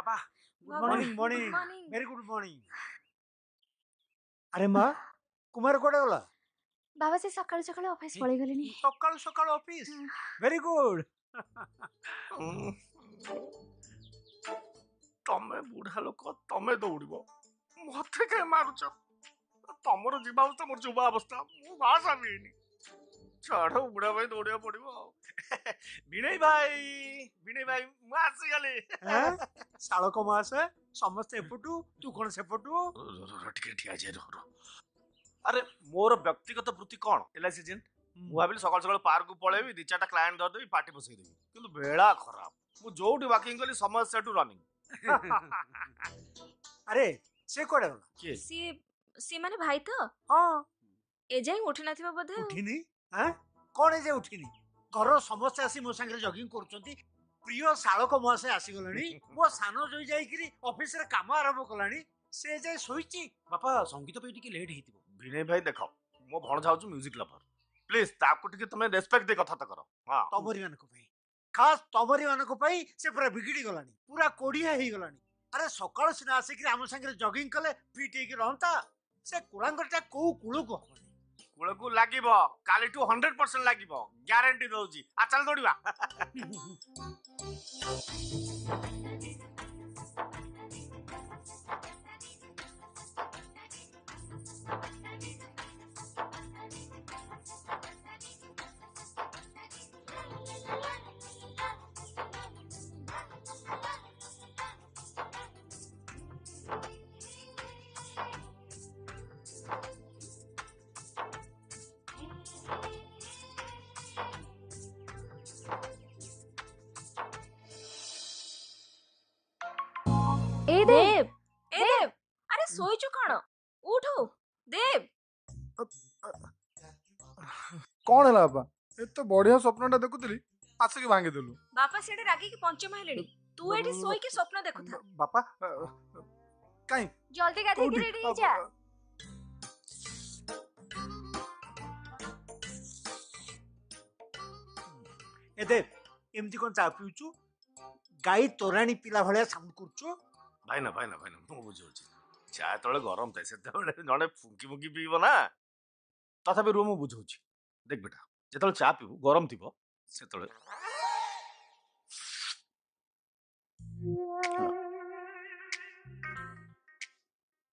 बाबा good बाबा, morning good morning morning. Very good morning. अरे माँ कुमार कोड़े गला बाबा से सकाळु सकाळु ऑफिस पळेଇ गलेनी। सकाळू सकाळू ऑफिस वेरी गुड। तमे बुढ़ा लोक तमे दौड़ब मत क्या मारुच तमर जीवा अवस्था मोर जुवा अवस्था मु बास आनी छाड़ बुढ़ा भाई दौड़िया पड़ो विनय भाई मु आसीगली शालक मास समस्ते एपटू तू कौन सेपटू टिके ठिया जे रह अरे मोर व्यक्तिगत वृत्ति कौन एलआईसी जेन मु भाविली सकाल सकाल पार्क को पळेबी दी चारटा क्लायंट धरदेबी पार्टी बसई देबी किंतु बेला खराब मु जोठी वॉकिंग कली समय सेटू रनिंग अरे से कोड़े गला के सी माने भाई तो हाँ ए जाई उठी नथिबा बोधे। उठिनी हाँ कौन ए जे उठिनी घर समस्ते आसी मो संगे जॉगिंग करूचंती प्रिय शालक महाशय आसीगलानी मो सानो जोई जाईकरी ऑफिस रे काम आरंभ कलानी से जे सोईची बापा संगीत पे टिके लेट हेतिबो। विनय भाई देख मो भणजा हूँ म्यूजिक लवर प्लीज ताको टिके तुम रेस्पेक्ट दे कथा कर हाँ तमरी मानक पई खास तमरी मानक पई से पूरा बिगड़ी गलानी पूरा कोडिया हेई गलानी। अरे सकाळ सिना आसीकरी हम संगे जॉगिंग कले फिट हेकी रहंता से कुळांगरटा को कुळु को हबनी कूलकू लागिब काली टू 100% लागिब ग्यारंटी दउची आ चल दौड़िबा ए देव अरे सोईचु कोन उठो देव। कौन है बाबा एत बढ़िया स्वप्नटा देखुली आसिक भांगी देलु बापा सेडे रागी की पंचम हेलेनी तू एठी सोई के स्वप्न देखुथा। बापा काई जल्दी गाधे के रेडी जा। ए दे एमती कोन चा पिउचु गाई तोराणी पिला भलिया साउंड करचु भाई ना मु बुझौची चाय तळे गरम थाए सेते जणे फुंकी फुंकी पीबो ना तथापि रो मु बुझौची देख बेटा जेतल चा पीबू गरम थिबो सेतळे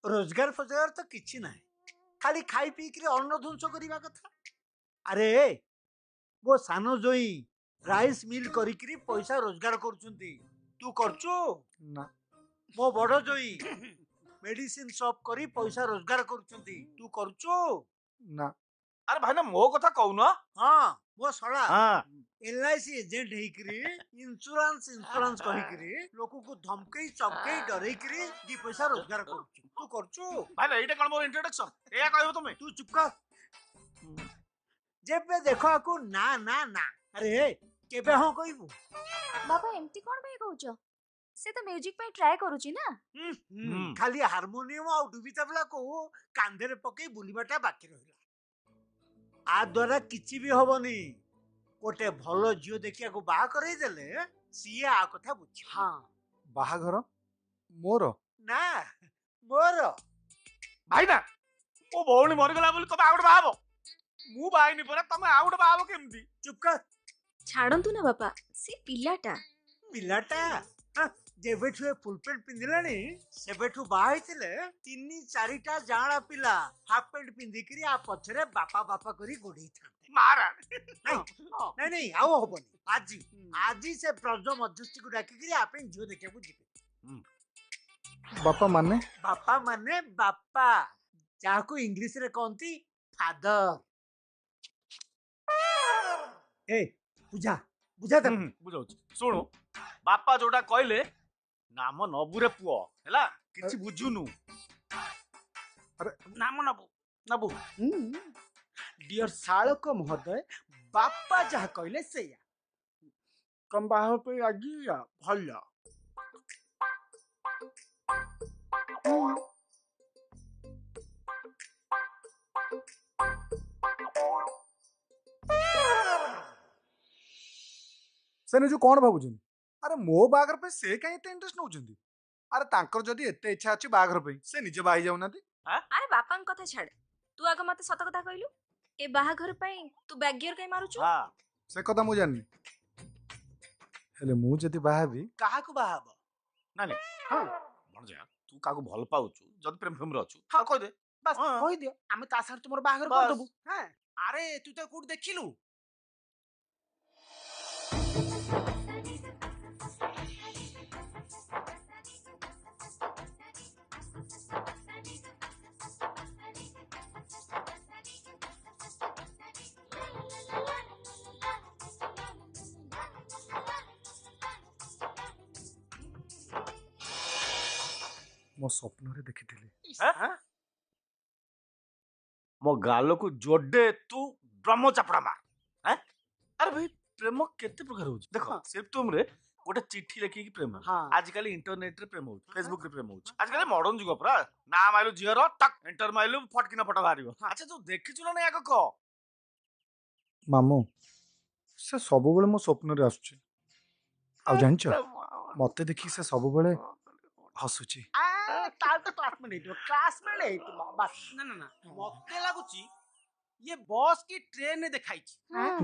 रोजगार फजगार तो किछि नाही खाली खाई पी के अन्न ध्वंस करिबा कथा। अरे वो सानो जोई राइस मिल करिकरी पैसा रोजगार करचुंती तू करचु ना मो बड़ जोई मेडिसिन शॉप करी पैसा रोजगार करचुंती तू करचु ना अरे भाई ना मो कथा कहू ना हाँ वो सड़ा हां एलआईसी एजेंट हेकरी इंश्योरेंस कहिकरी लोक को धमकई चमकई डरेकरी दी पैसा रोजगार करचु तू करचु भाई ना एटा कोन मोर इंट्रोडक्शन एया कहबो तुमे तू चुप कर जेबे देखो को ना ना ना अरे केबे हां कहबू बाबा एमती कोन भाई कहउचो से तो म्यूजिक पे ट्राई करूची ना। खाली हारमोनियम आ डुबी तबला को कांधे रे पकई बुलीबाटा बाकी रहिला आ द्वारा किछि भी होबनी कोटे भलो जियो देखिया को बाहा करई देले सिया आ कथा बुझ हां बाहाघर मोर ना मोर भाई ना ओ भौणी मरि गला बोली तमे आउट बाहाबो मु बाहाइनी परे तमे आउट बाहाबो केमती चुप कर छाड़ंतु ना बापा से पिल्लाटा पिलाटा हाँ, जेबेठु फुल पैंट पिंधिलानी सेबेठु बाहाइतिले तिनी चारिटा जाणा पिला हाफ पैंट पिंधिकरी आ पछरे बापा बापा करी गोडी थांते मारा नहीं नहीं आओ होबनी आजी आजी से प्रज मध्यस्थी को डाकिकरी आपे जियो देखिया जिबे बापा माने बापा जाको इंग्लिश रे कहंती फादर ए बुझा बुझा त बुझौची सुनु बापा जोटा कहले नाम नबुरे पुओ हैला किछि बुझुनु अरे नाम नबु नबु डियर शालक महोदय बापा जहा कहले सेया कम बाहा पे आगी या भल्ला सेने जो कौन भाबुछन अरे मो बागर पे से काहे इंटरेस्ट नउछंदी ଆରେ ତାଙ୍କର ଯଦି ଏତେ ଇଚ୍ଛା ଅଛି ବାହାଘର ପାଇଁ ସେ ନିଜେ ବାହା ହେଇ ଯାଉନାହାନ୍ତି। ଆରେ ବାପାଙ୍କ କଥା ଛାଡ, ତୁ ଆଗ ମତେ ସତ କଥା କହିଲୁ, ଏ ବାହାଘର ପାଇଁ ତୁ ବ୍ୟାକ୍ ଗିୟର କାଇଁ ମାରୁଛୁ? ହଁ ସେ କଥା ମୁଁ ଜାଣିନି, ହେଲେ ମୁଁ ଯଦି ବାହା ହେବି କାହାକୁ ବାହା ହବ? ନାଇଁ ହଁ ଭଣଜା ତୁ କାହାକୁ ଭଲ ପାଉଛୁ ଯଦି ପ୍ରେମ ଫେମରେ ଅଛୁ ହଁ। ହଁ କହିଦେ। ବାସ୍ ହଁ। କହିଦିଅ, ଆମେ ତା ସାଙ୍ଗରେ ତୁମର ବାହାଘର ବାସ୍। କରିଦବୁ। ହଁ ଆରେ ତୁ ତ କୋଉଠି ଦେଖିଲୁ? ମୋ ସ୍ୱପ୍ନରେ ଦେଖିଥିଲି। ଆଁ? ମୋ ଗାଲକୁ ଯୋଡେ ତୁ ବ୍ରହ୍ମ ଚାପଡା ମାର। ଆଁ? ଆରେ ଭାଇ ପ୍ରେମ କେତେ ପ୍ରକାର ହଉଛି ଦେଖ। ହଁ। ସେପ୍ଟୁମରେ ଗୋଟେ ଚିଠି ଲେଖିକି ପ୍ରେମ ହଁ। ଆଜିକାଲି ଇଣ୍ଟରନେଟରେ ପ୍ରେମ ହଉଛି, ଫେସବୁକରେ ପ୍ରେମ ହଉଛି। ଆଜିକାଲି ମଡର୍ଣ୍ଣ ଯୁଗ ପୁରା। ନା ମାଇଲୁ ଝିଅର ଟକ୍ ଏଣ୍ଟର ମାଇଲୁ ଫଟକିନା ଫଟୋ ବାହାରିବ। ଆଚ୍ଛା ତୁ ଦେଖିଛୁ ନା ନାଇଁ ଆଗ କହ। ମାମୁଁ ସେ ସବୁବେଳେ ମୋ ସ୍ୱପ୍ନରେ ଆସୁଛି, ଆଉ ଜାଣିଛ ମତେ ଦେଖି ସେ ସବୁବେଳେ ହସୁଛି। ତାର ତ କ୍ଲାସମେଟ ହେଇଥିବ, କ୍ଲାସମେଟ ହେଇଥିବ ବାସ୍। ନା ନା ନା, ମତେ ଲାଗୁଛି ଇଏ ବସ୍ କି ଟ୍ରେନରେ ଦେଖାଇଛି।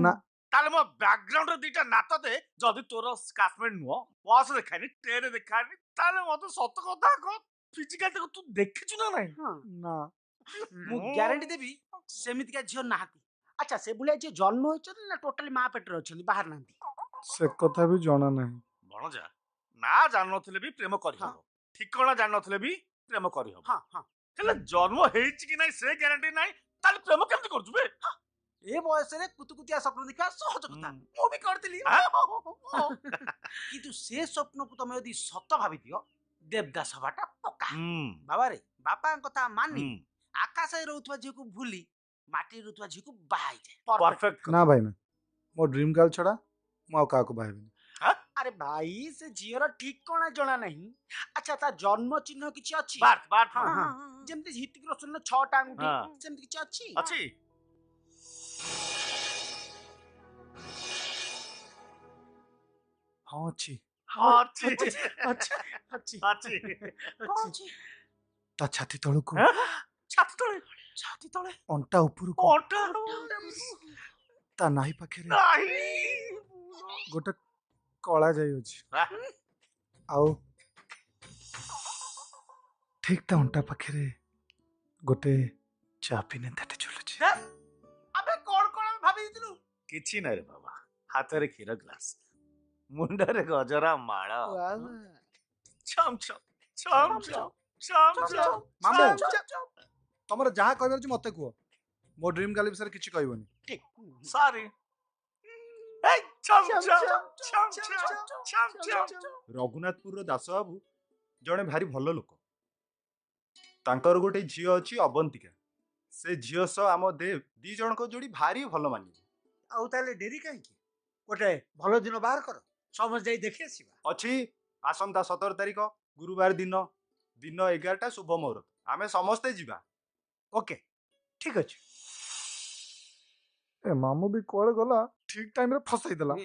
ନା ତାହେଲେ ମୋ ବ୍ୟାକଗ୍ରାଉଣ୍ଡରେ ଦିଟା ନାତ ଦେ। ଯଦି ତୋର କ୍ଲାସମେଟ ନୁହଁ, ବସ୍ ଦେଖାନି, ଟ୍ରେନରେ ଦେଖାନି, ତାହେଲେ ମତେ ସତ କଥା କହ ଫିଜିକାଲ ତାକୁ ତୁ ଦେଖିଛୁ ନା ନାଇଁ? ନା ମୁଁ ଗ୍ୟାରେଣ୍ଟି ଦେବି ସେମିତିକା ଝିଅ ନାହାନ୍ତି। ଆଚ୍ଛା ସେଭଳିଆ ଝିଅ ଜନ୍ମ ହୋଇଛନ୍ତି ନା ଟୋଟାଲି ମା ପେଟରେ ଅଛନ୍ତି, ବାହାରି ନାହାନ୍ତି? ସେ କଥା ବି ଜଣା ନାହିଁ। ଭଣଜା ନା ଜାଣିନଥିଲେ ବି ପ୍ରେମ କରିହବ, ଠିକଣା ଜାଣିନଥିଲେ ବି ପ୍ରେମ କରିହବ। ହଁ ହଁ। ହେଲେ ଜନ୍ମ ହେଇଛି କି ନାଇଁ ସେ ଗ୍ୟାରେଣ୍ଟି ନାହିଁ, ତାହେଲେ ପ୍ରେମ କେମିତି କରୁଛୁ ବେ? ଏ ବୟସରେ କୁତୁକୁତିଆ ସ୍ୱପ୍ନ ଦେଖିବା ସହଜ କଥା, ହୁଁ। ମୁଁ ବି କରିଥିଲି। ଆଁ? କିନ୍ତୁ ସେ ସ୍ୱପ୍ନକୁ ତମେ ଯଦି ସତ ଭାବିଦିଅ, ଦେବଦାସ ହବାଟା ପକ୍କା। ହୁଁ, ବାବାରେ ବାପାଙ୍କ କଥା ମାନି ହୁଁ, ଆକାଶରେ ରହୁଥିବା ଝିଅକୁ ଭୁଲି ମାଟିରେ ରହୁଥିବା ଝିଅକୁ ବାହା ହେଇଯାଏ। perfect। ନା ଭାଇନା, ମୋ ଡ୍ରିମ୍ ଗାର୍ଲ ଛଡା ମୁଁ ଆଉ କାହାକୁ ବାହା ହେବିନି। ଆରେ ଭାଇ ସେ ଝିଅର ଠିକଣା ଜଣା ନାହିଁ। ଆଚ୍ଛା ତା ଜନ୍ମ ଚିହ୍ନ କିଛି ଅଛି? ବାର୍ଥ ବାର୍ଥ ହଁ ହଁ, ଯେମିତି ହିତିକ ରୋଶନର 6ଟା ଆଙ୍ଗୁଠି ହଁ। ସେମିତି କିଛି ଅଛି? ଅଛି। ହଁ ଅଛି। ଅଛି ଅଛି ଅଛି ଅଛି। କଣ ଅଛି? ତା ଛାତି ତଳକୁ ଆଁ? ଛାତି ତଳେ ଛାତି ତଳେ ଅଣ୍ଟା ଉପରକୁ ଅଣ୍ଟା ତା ନାହି ପାଖରେ ନାହିଁ। ଗୋଟେ କଳା ଯାଇ ଅଛି, ଆ, ଆଉ ଠିକ ତା ଅଣ୍ଟା ପାଖରେ ଗୋଟେ ଚାପି ନେତାଟେ ଝୁଲୁଛି। ଆବେ କଣ କଣ ଭାବି ଦେଇଥିଲୁ? କିଛି ନାହିଁ ରେ ବାବା, ହାତରେ କ୍ଷୀର ଗ୍ଲାସ, ମୁଣ୍ଡରେ ଗଜରା ମାଳ, ଛମ୍ ଛମ୍ ଛମ୍ ଛମ୍ ଛମ୍ ଛମ୍ ମାମୁଁ ଛମ୍ ଛମ୍। ତମର ଯାହା କହିବାର ଅଛି ମତେ କୁହ, ମୋ ଡ୍ରିମ୍ ଗାର୍ଲ ବିଷୟରେ କିଛି କହିବନି। ଠିକ। ସରି। ଏଇ ଛମ୍ ଛମ୍ ଛମ୍ ଛମ୍ ଛମ୍ ଛମ୍। ରଘୁନାଥପୁରର ଦାସ ବାବୁ ଜଣେ ଭାରି ଭଲ ଲୋକ। ତାଙ୍କର ଗୋଟେ ଝିଅ ଅଛି ଅବନ୍ତିକା। ସେ ଝିଅ ସହ ଆମ ଦେବ ଦି ଜଣଙ୍କ ଯୋଡ଼ି ଭାରି ଭଲ ମାନିବ। ଆଉ ତାହେଲେ ଡେରି କାହିଁକି? ଗୋଟେ ଭଲ ଦିନ ବାହାର କର, ସମସ୍ତେ ଯାଇ ଦେଖି ଆସିବା। ଅଛି ଆସନ୍ତା 17 ତାରିଖ ଗୁରୁବାର ଦିନ 11ଟା ଶୁଭ ମୁହୂର୍ତ୍ତ, ଆମେ ସମସ୍ତେ ଯିବା। ଓକେ ଠିକ ଅଛି। ଏ ମାମୁଁ ବି କୁଆଡେ ଗଲା, ଠିକ ଟାଇମରେ ଫସାଇ ଦେଲା।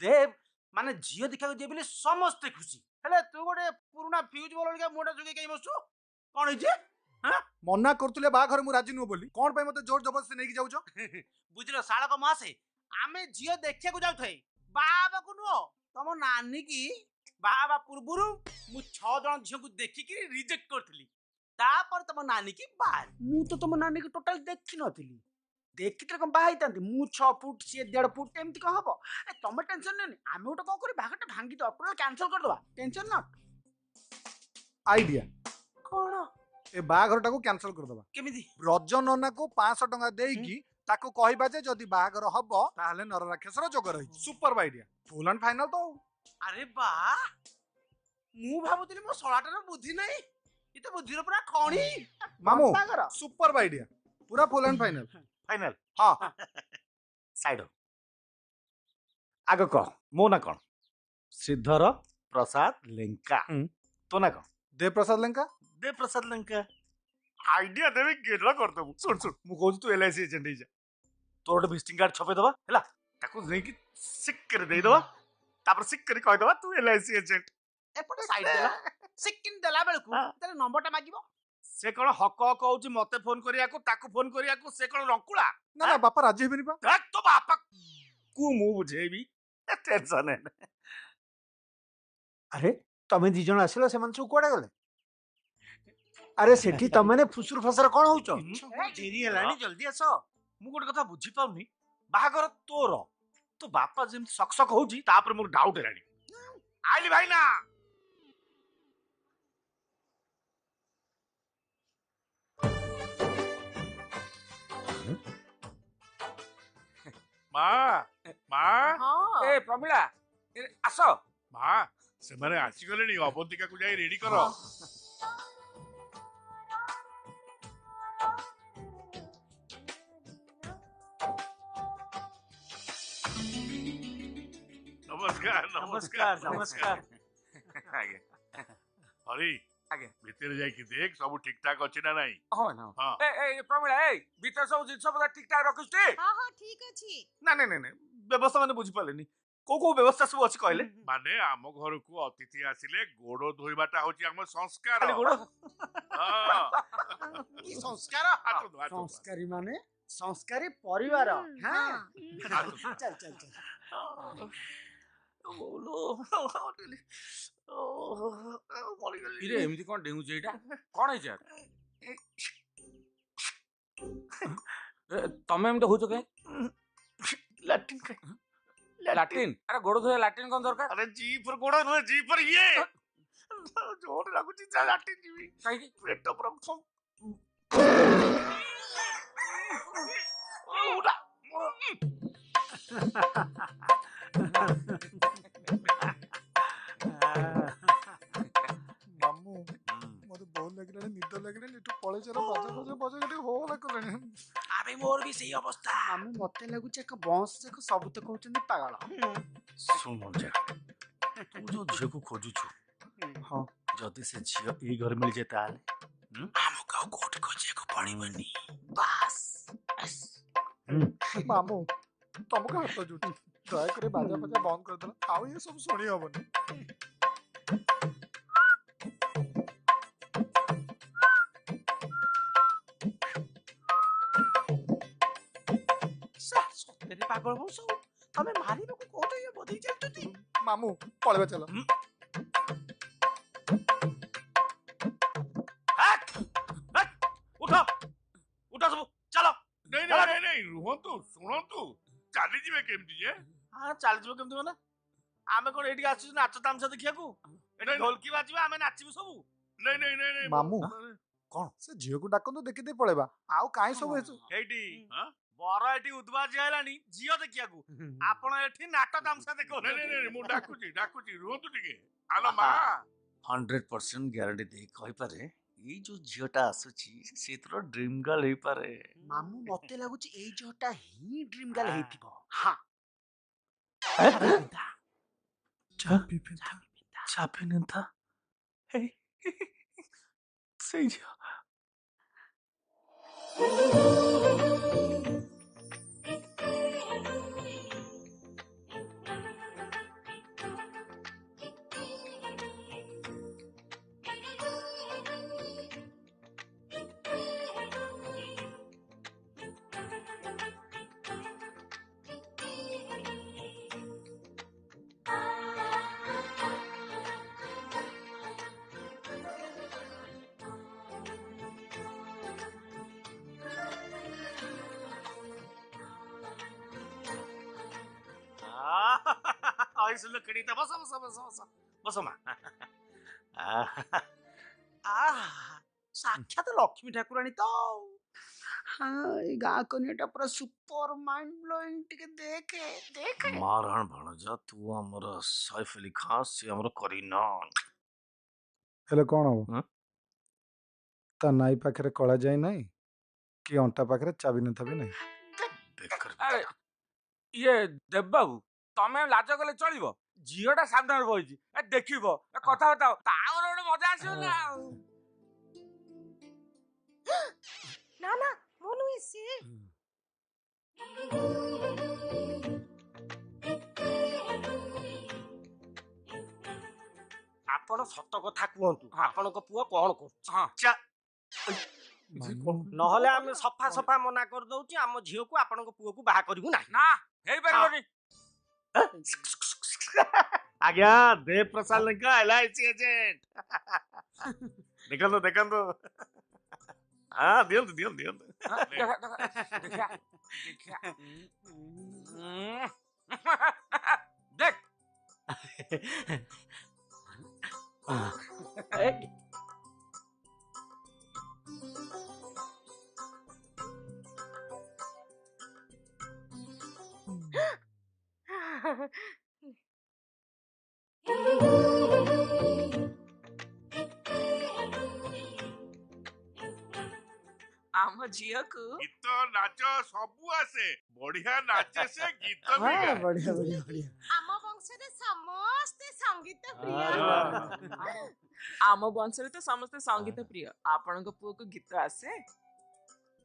ଦେବ ମାନେ ଝିଅ ଦେଖିବାକୁ ଯିବେ ବୋଲି ସମସ୍ତେ ଖୁସି, ହେଲେ ତୁ ଗୋଟେ ପୁରୁଣା ଫ୍ୟୁଜ ବଲ ମୁହଁଟା ଯୋଗେଇ କାଇଁ ବସୁ? କଣ ହେଇଛି? ମନା କରୁଥିଲେ ବାହାଘର ମୁଁ ରାଜି ନୁହଁ ବୋଲି, କଣ ପାଇଁ ମତେ ଜୋର ଜବରଦସ୍ତି ନେଇକି ଯାଉଛ? ବୁଝିଲ ଶାଳକ ମାସେ, ଆମେ ଝିଅ ଦେଖିବାକୁ ଯାଉଥାଏ, ବାହା ହେବାକୁ ନୁହଁ। ତମ ନାନୀ କି ବାହା ହେବା ପୂର୍ବରୁ ମୁଁ 6 ଜଣ ଝିଅକୁ ଦେଖିକି ରିଜେକ୍ଟ କରିଥିଲି। ତାପରେ ତମ ନାନୀ କି ବାହା ହେଲି। ମୁଁ ତ ତମ ନାନୀକି ଟୋଟାଲ ଦେଖିନଥିଲି, ଦେଖିଥିଲେ କଣ ବାହା ହେଇଥାନ୍ତି? ମୁଁ 6 ଫୁଟ ସିଏ 1.5 ଫୁଟ, ଏମିତି କଣ ହବ? ତମେ ଟେନସନ ନିଅନି, ଆମେ ଗୋଟେ କଣ କରି ବାହାଘରଟା ଭାଙ୍ଗିଦବା, ଟୋଟାଲ କ୍ୟାନସଲ କରିଦବା, ଟେନସନ ନଟ୍। ଆଇଡିଆ, କଣ ଏ ବାହାଘରଟାକୁ କ୍ୟାନସଲ କରିଦବା। କେମିତି? ବ୍ରଜ ନନାକୁ 500 ଟଙ୍କା ଦେଇକି ତାକୁ କହିବା ଯେ ଯଦି ବାହାଘର ହବ ତାହେଲେ ନରରାକ୍ଷସର ଯୋଗ ରହିଛି। Super idea, full and final ତ। ଆରେ ବା, ମୁଁ ଭାବୁଥିଲି ମୋ ଶଳାଟାର ବୁଦ୍ଧି ନାହିଁ, ଏ ତ ବୁଦ୍ଧିର ପୁରା ଖଣି। ମାମୁଁ ବାହାଘର ସୁପର ଆଇଡିଆ, ପୁରା ଫୁଲ ଆଣ୍ଡ ଫାଇନାଲ। ଫାଇନାଲ। ହଁ ସାଇଡ ଆଗ କହ, ମୋ ନା କଣ? ଶ୍ରୀଧର ପ୍ରସାଦ ଲେଙ୍କା। ହୁଁ। ତୋ ନା କଣ? ଦେବପ୍ରସାଦ ଲେଙ୍କା। ଦେ ପ୍ରସାଦ ଲେଙ୍କା। ଆଇଡିଆ ଦେବି ଗେଲ କରିଦବୁ। ଶୁଣ ଶୁଣ, ମୁଁ କହୁଛି ତୁ LIC ଏଜେଣ୍ଟ ହେଇଯା। ତୋର ଗୋଟେ ଭିଜିଟିଂ କାର୍ଡ ଛପେଇଦବା ହେଲା, ତାକୁ ନେଇକି ସିକ୍ କରି ଦେଇଦବା, ତାପରେ ସିକ୍ କରି କହିଦବା ତୁ LIC ଏଜେଣ୍ଟ। ଏପଟେ ସାଇଡ ଦେଲା ସେକେଣ୍ଡ ଦେଲା ବେଳକୁ ହଁ। ତାର ନମ୍ବରଟା ମାଗିବ। ସେ କଣ ହକ ହକ ହଉଛି ମତେ ଫୋନ କରିବାକୁ ତାକୁ ଫୋନ କରିବାକୁ ସେ କଣ ରଙ୍କୁଳା ନା ନା ବାପା ରାଜି ହେବେନି ପା। ଧ୍ୟାକ୍ ତୋ ବାପା କୁ ମୁଁ ବୁଝେଇବି ଟେନସନ ଆରେ ତମେ ଦି ଜଣ ଆସିଲ ସେମାନେ ସବୁ କୁଆଡେ ଗଲେ? ଆରେ ସେଠି ତମେ ଫୁସୁର ଫସର କଣ ହଉଛ? ଡେରି ହେଲାଣି ଜଲ୍ଦି ଆସ। ମୁଁ ଗୋଟେ କଥା ବୁଝିପାରୁନି ବାହାଘର ତୋର ତୋ ବାପା ଯେମିତି ସକ୍ ସକ୍ ହଉଛି ତାପରେ ମୋର ଡାଉଟ ହେଲାଣି ଆଇଲି ଭାଇ ନା ମା ମା ହଁ ଏ ପ୍ରମିଳା ଆସ। ମା ସେମାନେ ଆସିଗଲେଣି ଅବନ୍ତିକାକୁ ଯାଇ ରେଡି କର ନମସ୍କାର ନମସ୍କାର ନମସ୍କାର। ଆଜ୍ଞା ହରି ଆଜ୍ଞା। ଭିତରେ ଯାଇକି ଦେଖ ସବୁ ଠିକ ଠାକ ଅଛି ନା ନାଇଁ ହଁ ନା ହଁ। ଏ ପ୍ରମିଳା ଭିତରେ ସବୁ ଜିନିଷ ପତ୍ର ଠିକ ଠାକ ରଖୁଛୁ ଟି? ହଁ ହଁ ଠିକ ଅଛି। ନାଇଁ ନାଇଁ ନାଇଁ ବ୍ୟବସ୍ଥା ମାନେ ବୁଝିପାରିଲେନି କୋଉ କୋଉ ବ୍ୟବସ୍ଥା ସବୁ ଅଛି କହିଲେ ମାନେ ଆମ ଘରକୁ ଅତିଥି ଆସିଲେ ଗୋଡ ଧୋଇବାଟା ହଉଛି ଆମ ସଂସ୍କାର ଖାଲି ଗୋଡ଼? ହଁ। କି ସଂସ୍କାର? ହାତ ଧୋ, ହାତ ଧୋ। ସଂସ୍କାରୀ ମାନେ ସଂସ୍କାରୀ ପରିବାର। ହଁ। ହାତ ଧୋ। ଚାଲ ଚାଲ ଚାଲ। ଇରେ ଏମିତି କଣ ଡେଉଁଛି ଏଇଟା କଣ ହେଇଛି ଆର? ତମେ ଏମିତି ହଉଛ କାଇଁ? ଲାଟିନ୍ ଖାଇ ଲାଟିନ୍? ଆରେ ଗୋଡ଼ ଧୋଇବା ଲାଟିନ୍ କଣ ଦରକାର? ଆରେ ଜି ଫର ଗୋଡ ନୁହେଁ ଜି ଫର ଇଏ ଜୋର ଲାଗୁଛି ଯା ଲାଟିନ୍ ଯିବି କାହିଁକି? ପେଟ ପୁରା ମାମୁ ମତେ ବହୁତ ଲାଗିଲାଣି ନିଦ ଲାଗିଲାଣି ଏଠୁ ପଳେଇ ଚାଲ ବାଜା ବାଜା ବାଜା ଟିକେ ହୋ ହେଲା କଲେଣି। ଆବେ ମୋର ବି ସେଇ ଅବସ୍ଥା। ଆମେ ମତେ ଲାଗୁଛି ଏକ ବଂଶ ଯାକ ସବୁ ତ କହୁଛନ୍ତି ପାଗଳ। ଶୁଣ ମଞ୍ଜା ତୁ ଯୋଉ ଝିଅକୁ ଖୋଜୁଛୁ ହଁ ଯଦି ସେ ଝିଅ ଏଇ ଘରେ ମିଳିଯାଏ ତାହେଲେ ଆମକୁ ଆଉ କୋଉଠି ଖୋଜିବାକୁ ପଡିବନି ବାସ୍ ମାମୁ ତମକୁ ହାତ ଯୋଡୁଛି ଦୟାକରି ବାଜା ବାଜା ବନ୍ଦ କରିଦେଲ ଆଉ ଏ ସବୁ ଶୁଣି ହବନି। ସତରେ ପାଗଳ ବଂଶ ତମେ ମାରିବାକୁ କହୁଛ ଇଏ ବଧେଇ ଚାଲିଛନ୍ତି। ମାମୁ ପଳେଇବା ଚାଲ। ଉଠ ଉଠ ସବୁ ଚାଲ ନାଇଁ ନାଇଁ ନାଇଁ ନାଇଁ ରୁହନ୍ତୁ ଶୁଣନ୍ତୁ ଚାଲିଯିବେ କେମିତି ଯେ ହଁ ଚାଲିଯିବ କେମିତି ମାନେ ଆମେ କଣ ଏଇଠିକି ଆସିଛୁ ନାଚ ତାମସା ଦେଖିବାକୁ ଏଠି ଢୋଲକି ବାଜିବ ଆମେ ନାଚିବୁ ସବୁ ନାଇଁ ନାଇଁ ନାଇଁ ନାଇଁ ମାମୁ କଣ ସେ ଝିଅକୁ ଡାକନ୍ତୁ ଦେଖିଦେଇ ପଳେଇବା ଆଉ କାହିଁ ସବୁ ଏସବୁ ଏଇଠି ବର ଏଠି ଉଦ୍ବାଜି ହେଲାଣି ଝିଅ ଦେଖିବାକୁ ଆପଣ ଏଠି ନାଟ ତାମସା ଦେଖନ୍ତୁ ନାଇଁ ନାଇଁ ମୁଁ ଡାକୁଛି ଡାକୁଛି ରୁହନ୍ତୁ ଟିକେ ଆଲୋ ମା 100% ଗ୍ୟାରେଣ୍ଟି ଦେଇ କହିପାରେ ଏଇ ଯୋଉ ଝିଅଟା ଆସୁଛି ସେ ତୋର ଡ୍ରିମ୍ ଗର୍ଲ ହେଇପାରେ ମାମୁ ମତେ ଲାଗୁଛି ଏଇ ଝିଅଟା ହିଁ ଡ୍ରିମ୍ ଗାର୍ଲ ହେଇଥିବ। ହଁ ଚାବି ନେତା ସେଇ ଝିଅ सुन कड़ीता बस बस बस बस बस मा ସାକ୍ଷାତ ଲକ୍ଷ୍ମୀ ଠାକୁରାଣୀ ତ। ହଁ ଏଇ ଗାଁ କନିଆଟା ପୁରା ସୁପର ମାଇଣ୍ଡ ବ୍ଲୋଇଂ ଟିକେ ଦେଖେ ଦେଖେ। ମାରଣ ଭଣଜା ତୁ ଆମର ସୈଫ ଅଲି ଖାଁ ସେ ଆମର କରିନା ହେଲେ କଣ ହବ ହଁ? ତା ନାଇ ପାଖରେ କଳା ଯାଇ ନାହିଁ କି ଅଣ୍ଟା ପାଖରେ ଚାବି ନେତା ବି ନାହିଁ। ବେକାର ଆରେ ଇଏ ଦେବ ବାବୁ ତମେ ଲାଜ କଲେ ଚଳିବ ଝିଅଟା ସାମ୍ନାରେ ବଇଛି ଦେଖିବ କଥାବାର୍ତ୍ତା ତାର ଗୋଟେ ମଜା ଆସିବ ନା ଆଉ। ନା ନା ମୁଁ ନୁହେଁ ସିଏ। ଆପଣ ଆପଣ ସତ କଥା କୁହନ୍ତୁ ହଁ। ଆପଣଙ୍କ ପୁଅ କଣ କରୁଛି ହଁ ମାମୁଁ, ନହେଲେ ଆମେ ସଫା ସଫା ମନା କରିଦଉଛି ଆମ ଝିଅକୁ ଆପଣଙ୍କ ପୁଅକୁ ବାହା କରିବୁ ନାହିଁ ନା ହେଇପାରିବନି। ଆଜ୍ଞା ଦେବ ପ୍ରସାଦ ଲେଙ୍କା LIC ଏଜେଣ୍ଟ ଦେଖନ୍ତୁ ଦେଖନ୍ତୁ ହଁ ଦିଅନ୍ତୁ ଦିଅନ୍ତୁ ଦିଅନ୍ତୁ ହଁ, ଦେଖିଆ ଦେଖିଆ ଦେଖ ଆମ ଝିଅକୁ ଗୀତ ନାଚ ସବୁ ଆସେ ବଢିଆ ନାଚେ ସେ ଗୀତ ବି ଗାଏ ବଢିଆ ବଢିଆ ବଢିଆ ଆମ ବଂଶରେ ସମସ୍ତେ ସଙ୍ଗୀତ ପ୍ରିୟ। ଆମ ବଂଶରେ ତ ସମସ୍ତେ ସଙ୍ଗୀତ ପ୍ରିୟ। ଆପଣଙ୍କ ପୁଅକୁ ଗୀତ ଆସେ?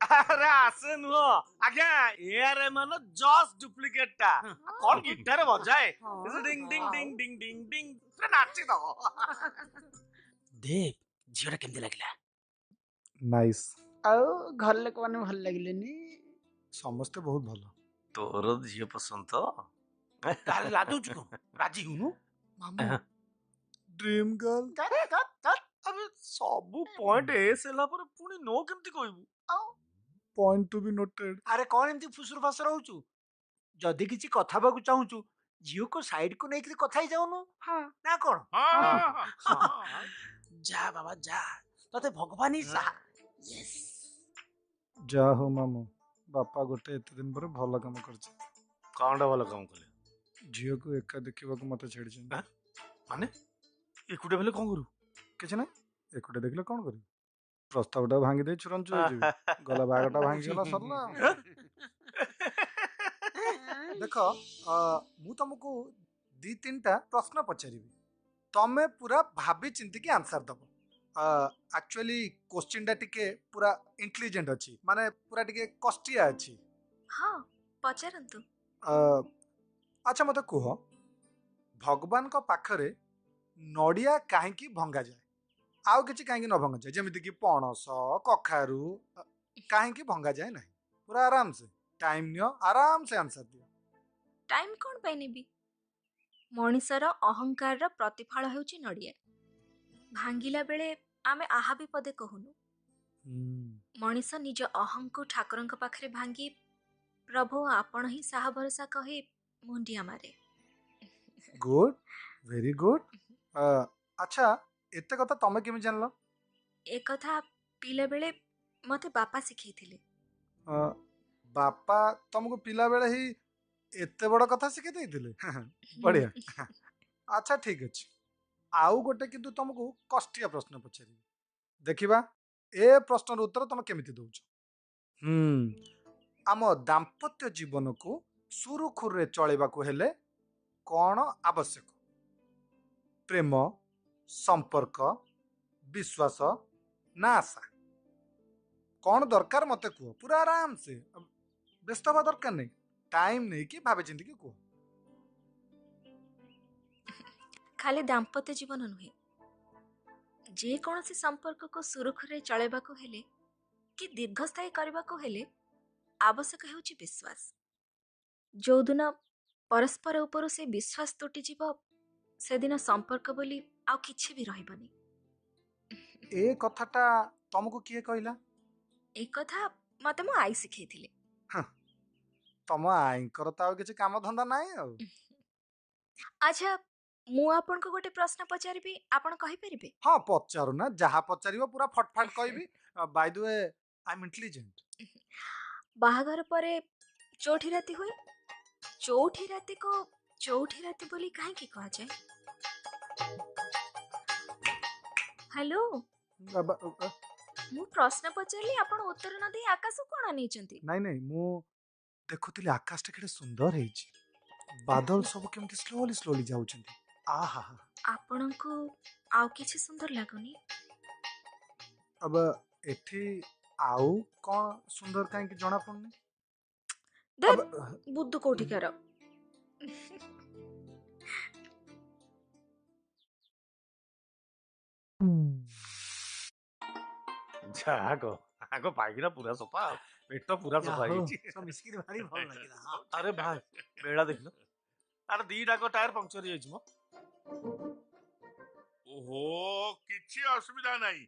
ଆରେ ଆସେ ନୁହଁ ଆଜ୍ଞା ଏଆର ମାନ ଜଷ୍ଟ ଡୁପ୍ଲିକେଟ ଟା କଣ ଗିଟାର ବଜାଏ ଡିଙ୍ଗ ଡିଙ୍ଗ ଡିଙ୍ଗ ଡିଙ୍ଗ ଡିଙ୍ଗ ଡିଙ୍ଗ ପୁରା ନାଚି ଦବ ଦେବ ଝିଅଟା କେମିତି ଲାଗିଲା ନାଇସ୍। ଆଉ ଘର ଲୋକମାନେ ଭଲ ଲାଗିଲେନି? ସମସ୍ତେ ବହୁତ ଭଲ। ତୋର ଝିଅ ପସନ୍ଦ ତ ତାହେଲେ ଲାଜୁଛୁ କଣ ରାଜି ହୁନୁ ମାମୁଁ, ଡ୍ରିମ୍ ଗର୍ଲ। ଆବେ ସବୁ ପଏଣ୍ଟ ଏସ୍ ହେଲା ପରେ ପୁଣି ନୋ କେମିତି କହିବୁ ପଏଣ୍ଟ ଟୁ ବି ନୋଟେଡ। ଆରେ କଣ ଏମିତି ଫୁସୁରୁ ଫାସର ହଉଛୁ? ଯଦି କିଛି କଥା ହବାକୁ ଚାହୁଁଛୁ ଝିଅକୁ ସାଇଡକୁ ନେଇକି କଥା ହେଇଯାଉନୁ ନା କଣ? ଯା ବାବା ଯା ତତେ ଭଗବାନ ହିଁ ସାହା ଯାହା ହଉ ମାମୁଁ, ବାପା ଗୋଟେ ଏତେ ଦିନ ପରେ ଭଲ କାମ କରିଛି। କଣଟା ଭଲ କାମ କଲେ ଝିଅକୁ ଏକା ଦେଖିବାକୁ ମତେ ଛାଡିଛନ୍ତି। ମାନେ ଏକୁଟିଆ ବେଲେ କଣ କରୁ କିଛି ନାହିଁ, ଏକୁଟିଆ ଦେଖିଲେ କଣ କରିବି? ପ୍ରସ୍ତାବଟା ଭାଙ୍ଗି ଦେଇ ଚୁରଞ୍ଚୁ ହେଇଯିବି। ଗଲା ବାହାଘରଟା ଭାଙ୍ଗିଗଲା, ସରିଲା ଆଉ। ଦେଖ, ମୁଁ ତମକୁ 2-3ଟା ପ୍ରଶ୍ନ ପଚାରିବି, ତମେ ପୁରା ଭାବି ଚିନ୍ତିକି ଆନ୍ସର ଦବ। ଆକ୍ଚୁଆଲି କୋଶ୍ଚିନ୍ଟା ଟିକେ ପୁରା ଇଣ୍ଟେଲିଜେଣ୍ଟ ଅଛି, ମାନେ ପୁରା ଟିକେ କଷ୍ଟିଆ ଅଛି। ହଁ ପଚାରନ୍ତୁ। ଆଚ୍ଛା ମତେ କୁହ, ଭଗବାନଙ୍କ ପାଖରେ ନଡ଼ିଆ କାହିଁକି ଭଙ୍ଗାଯାଏ? ଆଉ କିଛି କାହିଁକି ନ ଭଙ୍ଗାଯାଏ? ଯେମିତିକି ପଣସ, କଖାରୁ କାହିଁକି ଭଙ୍ଗାଯାଏ ନାହିଁ? ପୁରା ଆରାମସେ ଟାଇମ୍ ନିଅ, ଆରାମସେ ଆନ୍ସର ଦିଅ। ଟାଇମ୍ କଣ ପାଇଁ ନେବି? ମଣିଷର ଅହଙ୍କାରର ପ୍ରତିଫଳ ହେଉଛି ନଡ଼ିଆ। ଭାଙ୍ଗିଲା ବେଳେ ଆମେ ଆହା ବି ପଦେ କହୁନୁ। ମଣିଷ ନିଜ ଅହଂକୁ ଠାକୁରଙ୍କ ପାଖରେ ଭାଙ୍ଗି ପ୍ରଭୁ ଆପଣ ହିଁ ସାହା ଭରସା କହି ମୁଣ୍ଡିଆ ମାରେ। Good, very good. ଆଚ୍ଛା ଏତେ କଥା ତମେ କେମିତି ଜାଣିଲ? ଏ କଥା ପିଲାବେଳେ ମତେ ବାପା ଶିଖେଇଥିଲେ। ବାପା ତମକୁ ପିଲାବେଳେ ହିଁ ଏତେ ବଡ଼ କଥା ଶିଖେଇ ଦେଇଥିଲେ? ବଢିଆ। ଆଚ୍ଛା ଠିକ ଅଛି, ଆଉ ଗୋଟେ କିନ୍ତୁ ତମକୁ କଷ୍ଟିଆ ପ୍ରଶ୍ନ ପଚାରିବି, ଦେଖିବା ଏ ପ୍ରଶ୍ନର ଉତ୍ତର ତମେ କେମିତି ଦଉଛ। ଆମ ଦାମ୍ପତ୍ୟ ଜୀବନକୁ ସୁରୁଖୁରୁରେ ଚଳେଇବାକୁ ହେଲେ କଣ ଆବଶ୍ୟକ? ପ୍ରେମ, ସମ୍ପର୍କ, ବିଶ୍ୱାସ ନା ଆଶା? କଣ ଦରକାର ମତେ କୁହ, ପୁରା ଆରାମସେ, ବ୍ୟସ୍ତ ହବା ଦରକାର ନାହିଁ, ଟାଇମ୍ ନେଇକି ଭାବି ଚିନ୍ତିକି କୁହ। ଖାଲି ଦାମ୍ପତ୍ୟ ଜୀବନ ନୁହେଁ, ଯେକୌଣସି ସମ୍ପର୍କକୁ ସୁରୁଖୁରୁରେ ଚଳାଇବାକୁ ହେଲେ କି ଦୀର୍ଘସ୍ଥାୟୀ କରିବାକୁ ହେଲେ ଆବଶ୍ୟକ ହେଉଛି ବିଶ୍ୱାସ। ଯୋଉଦିନ ପରସ୍ପର ଉପରୁ ସେ ବିଶ୍ୱାସ ତୁଟିଯିବ, ସେଦିନ ସମ୍ପର୍କ ବୋଲି ଆଉ କିଛି ବି ରହିବନି। ଏ କଥାଟା ତମକୁ କିଏ କହିଲା? ଏ କଥା ମତେ ମୋ ଆଈ ଶିଖେଇଥିଲେ। ତମ ଆଈଙ୍କର ତ ଆଉ କିଛି କାମ ଧନ୍ଦା ନାହିଁ ଆଉ। ଆଚ୍ଛା ମୁଁ ଆପଣଙ୍କୁ ଗୋଟେ ପ୍ରଶ୍ନ ପଚାରିବି, ଆପଣ କହିପାରିବେ? ହଁ ପଚାରୁ ନା, ଯାହା ପଚାରିବ ପୁରା ଫଟଫାଟ କହିବି। ବାଇ ଦ ୱେ ଆଇ ଏମ୍ ଇଣ୍ଟେଲିଜେଣ୍ଟ। ବାହାଘର ପରେ ଚଉଠି ରାତି ହୁଏ। ଚଉଠି ରାତିକୁ ଚଉଠି ରାତି ବୋଲି କାହିଁକି କୁହାଯାଏ? ହ୍ୟାଲୋ, ମୁଁ ପ୍ରଶ୍ନ ପଚାରିଲି, ଆପଣ ଉତ୍ତର ନ ଦେଇ ଆକାଶକୁ କଣ ନେଇଛନ୍ତି? ନାଇଁ ମୁଁ ଦେଖୁଥିଲି ଆକାଶଟା କେତେ ସୁନ୍ଦର ହେଇଛି, ବାଦଲ ସବୁ କେମିତି ସ୍ଲୋଲି ସ୍ଲୋଲି ଯାଉଛନ୍ତି। ଆହା, ଆପଣଙ୍କୁ ଆଉ କିଛି ସୁନ୍ଦର ଲାଗୁନି? ଏଠି ଆଉ କଣ ସୁନ୍ଦର କାହିଁକି ଜଣା ପଡୁନି? ବୁଦ୍ଧୁ କୋଉଠିକାର। ଆଗ ଆଗ ପାଇକିନା ପୁରା ସଫା ପେଟ ପୁରା ସଫା ହେଇଯାଇଛି सब मिस्किर भारी भल लगिला हाँ। ଆରେ ଭାଇ ବେଳା ଦେଖିଲ ଆରେ ଦିଟାକ ଟାୟାର ପଙ୍କ୍ଚର ହେଇଯାଇଛି ମ ଓହୋ କିଛି ଅସୁବିଧା ନାହିଁ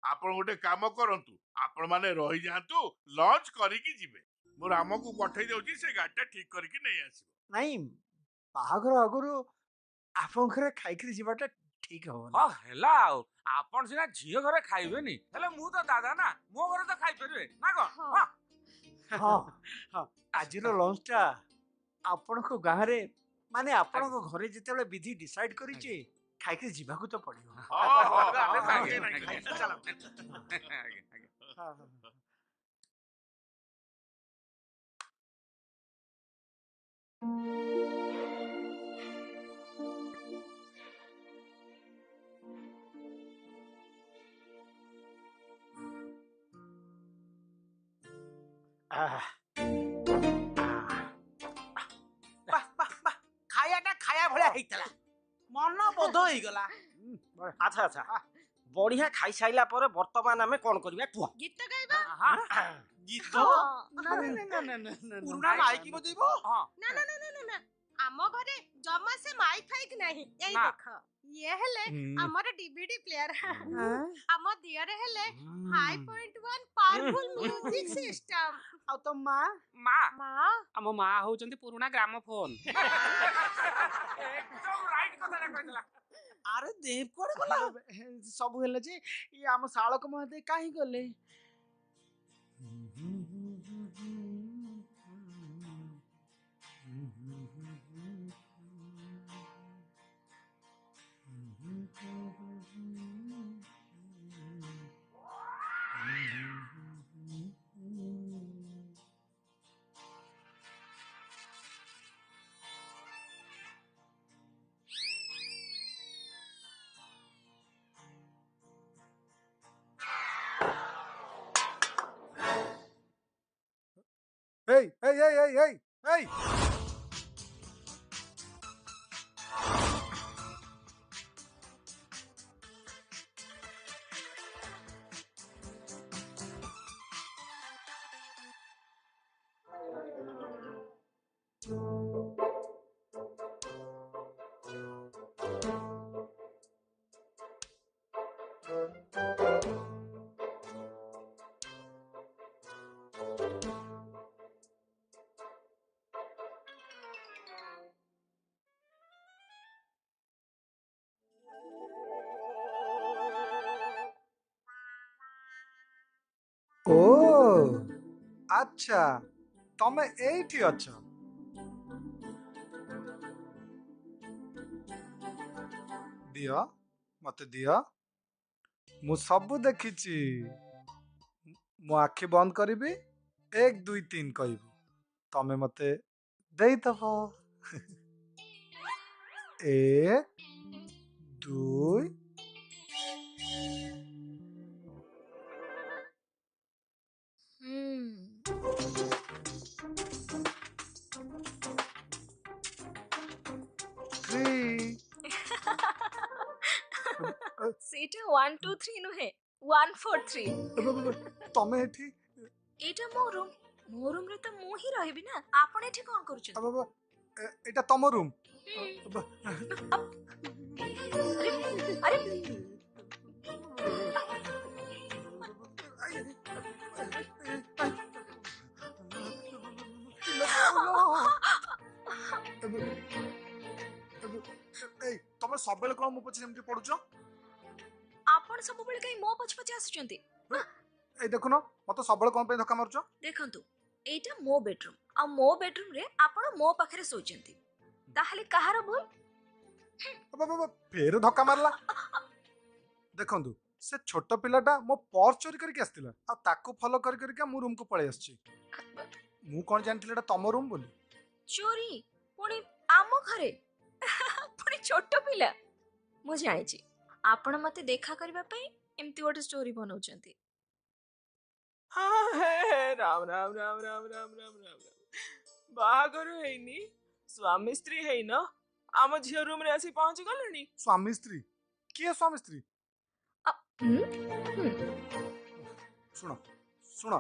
ଆପଣ ଗୋଟେ କାମ କରନ୍ତୁ ଆପଣ ମାନେ ରହିଯାଆନ୍ତୁ ଲଞ୍ଚ କରିକି ଯିବେ ମୁଁ ରାମକୁ ପଠେଇ ଦଉଛି ସେ ଗାଡିଟା ଠିକ କରିକି ନେଇ ଆସିବ ନାଇଁ ବାହାଘର ଆଗରୁ ଆପଣଙ୍କ ଘରେ ଖାଇକିରି ଯିବାଟା ଠିକ ହବନି ହଁ ହେଲା ଆଉ ଆପଣ ସିନା ଝିଅ ଘରେ ଖାଇବେନି ହେଲେ ମୁଁ ତ ଦାଦା ନା ମୋ ଘରେ ତ ଖାଇପାରିବେ ନା କଣ ହଁ। ହଁ ହଁ ହଁ ଆଜିର ଲଞ୍ଚଟା ଆପଣଙ୍କ ଗାଁରେ ମାନେ ଆପଣଙ୍କ ଘରେ ଯେତେବେଳେ ବିଧି ଡିସାଇଡ୍ କରିଛି ଖାଇକିରି ଯିବାକୁ ତ ପଡିବ ହଁ, ହଁ, ଆମେ ହଁ, ଖାଇକି ହଁ, ନାହିଁ ହଁ, ଚାଲ ଆଜ୍ଞା, ଆଜ୍ଞା। ହଁ, ହଁ, ହଁ। ଆହା। ବାଃ ବାଃ ବାଃ ଖାଇବାଟା ଖାଇବା ଭଳିଆ ହେଇଥିଲା ମନ ବୋଧ ହେଇଗଲା। ଆଚ୍ଛା ଆଚ୍ଛା ବଢିଆ ଖାଇସାଇଲା ପରେ ବର୍ତ୍ତମାନ ଆମେ କଣ କରିବା କୁହ? ଗୀତ ଗାଇବା ଗୀତ ନା ନା ନା ନା ନା ନା ପୁରୁଣା ମାଇକି ବଜେଇବ। ହଁ ନା ନା ନା ନା ନା ନା ଆମ ଘରେ ଜମା ସେ ମାଇକ୍ ଫାଇକ୍ ନାହିଁ ଏଇ ନା। ଦେଖ ଇଏ ହେଲେ ଆମର ଡିଭିଡି ପ୍ଲେୟାର ଆମ ଦିଅରେ ହେଲେ 5.1 ପାୱାରଫୁଲ ମ୍ୟୁଜିକ ସିଷ୍ଟମ ଆଉ ତୋ ମା ମା ମା ଆମ ମା ହଉଛନ୍ତି ପୁରୁଣା ଗ୍ରାମୋଫୋନ। ଏକଦମ ରାଇଟ କଥାଟା କହିଥିଲା ଆରେ ଦେବ କୁଆଡେ ଗଲା ସବୁ ହେଲେ ଯେ ଇଏ ଆମ ଶାଳକ ମହାଦେବ କାହିଁ ଗଲେ Hey, hey, hey, hey, hey, hey! ଓ ଆଚ୍ଛା ତମେ ଏଇଠି ଅଛ ଦିଅ ମତେ ଦିଅ ମୁଁ ସବୁ ଦେଖିଛି ମୋ ଆଖି ବନ୍ଦ କରିବି 1 2 3 କହିବୁ ତମେ ମତେ ଦେଇଦବ 1 2 3 ସେଇଟା 1 2 3 ନୁହେଁ 1 4 3 ତମେ ଏଠି ଏଇଟା ମୋ ରୁମରେ ତ ମୁଁ ହିଁ ରହିବି ନା ଆପଣ ଏଠି କଣ କରୁଛନ୍ତି? ଏଇଟା ତମ ରୁମ୍ ଆରେ ତମେ ସବୁବେଳେ କଣ ମୋ ପଛରେ ଏମିତି ପଡୁଛ ଆପଣ ସବୁବେଳେ କାଇଁ ମୋ ପଛ ପଛ ଆସୁଛନ୍ତି? ଏଇ ଦେଖୁନ ମତେ ସବୁବେଳେ କଣ ପାଇଁ ଧକ୍କା ମାରୁଛ ଦେଖନ୍ତୁ ଏଇଟା ମୋ ବେଡରୁମ ଆଉ ମୋ ବେଡରୁମରେ ଆପଣ ମୋ ପାଖରେ ଶୋଇଛନ୍ତି ତାହେଲେ କାହାର ଭୁଲ? ଫେର ଧକ୍କା ମାରିଲା ଦେଖନ୍ତୁ ସେ ଛୋଟ ପିଲାଟା ମୋ ପର୍ସ ଚୋରି କରିକି ଆସିଥିଲା ଆଉ ତାକୁ ଫଲୋ କରି କରିକା ମୁଁ ରୁମକୁ ପଳେଇ ଆସିଛି ମୁଁ କଣ ଜାଣିଥିଲି ଏଟା ତମ ରୁମ ବୋଲି ଚୋରି ପୁଣି ଆମ ଘରେ ପୁଣି ଛୋଟ ପିଲା ମୁଁ ଜାଣିଛି ଆପଣ ମତେ ଦେଖା କରିବା ପାଇଁ ଏମିତି ଗୋଟେ ଷ୍ଟୋରି ବନଉଛନ୍ତି ହଁ ହେ ହେ ରାମ ରାମ ରାମ ରାମ ରାମ ରାମ ରାମ ରାମ ବାହାଘର ହେଇନି ସ୍ୱାମୀ ସ୍ତ୍ରୀ ହେଇନ ଆମ ଝିଅ ରୁମରେ ଆସି ପହଞ୍ଚି ଗଲେଣି ସ୍ୱାମୀ ସ୍ତ୍ରୀ କିଏ ସ୍ୱାମୀ ସ୍ତ୍ରୀ शुण शुण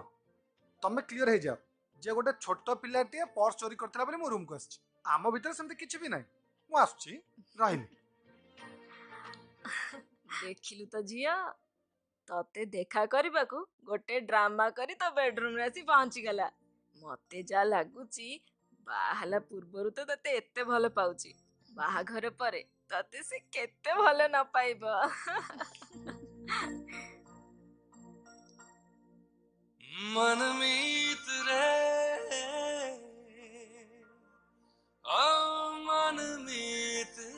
तमे क्लियर हो जाओ जे गोटे छोट पिलाटे पर्स चोरी करथिला बोली मो रूम को आछि आम भीतर सेमती किछि भी नाही मु आसुछि रहिली देखिलु तो झिया तते देखा करबाकू गोटे ड्रामा करी तो बेडरूम रे आसी पहुंची गला मते जा लागुची बाहाला पूर्वरु तो तते एते भल पाउची बाहाघर परे तते से केते भल न पाइबो मनमीत रे ओ मनमीत रे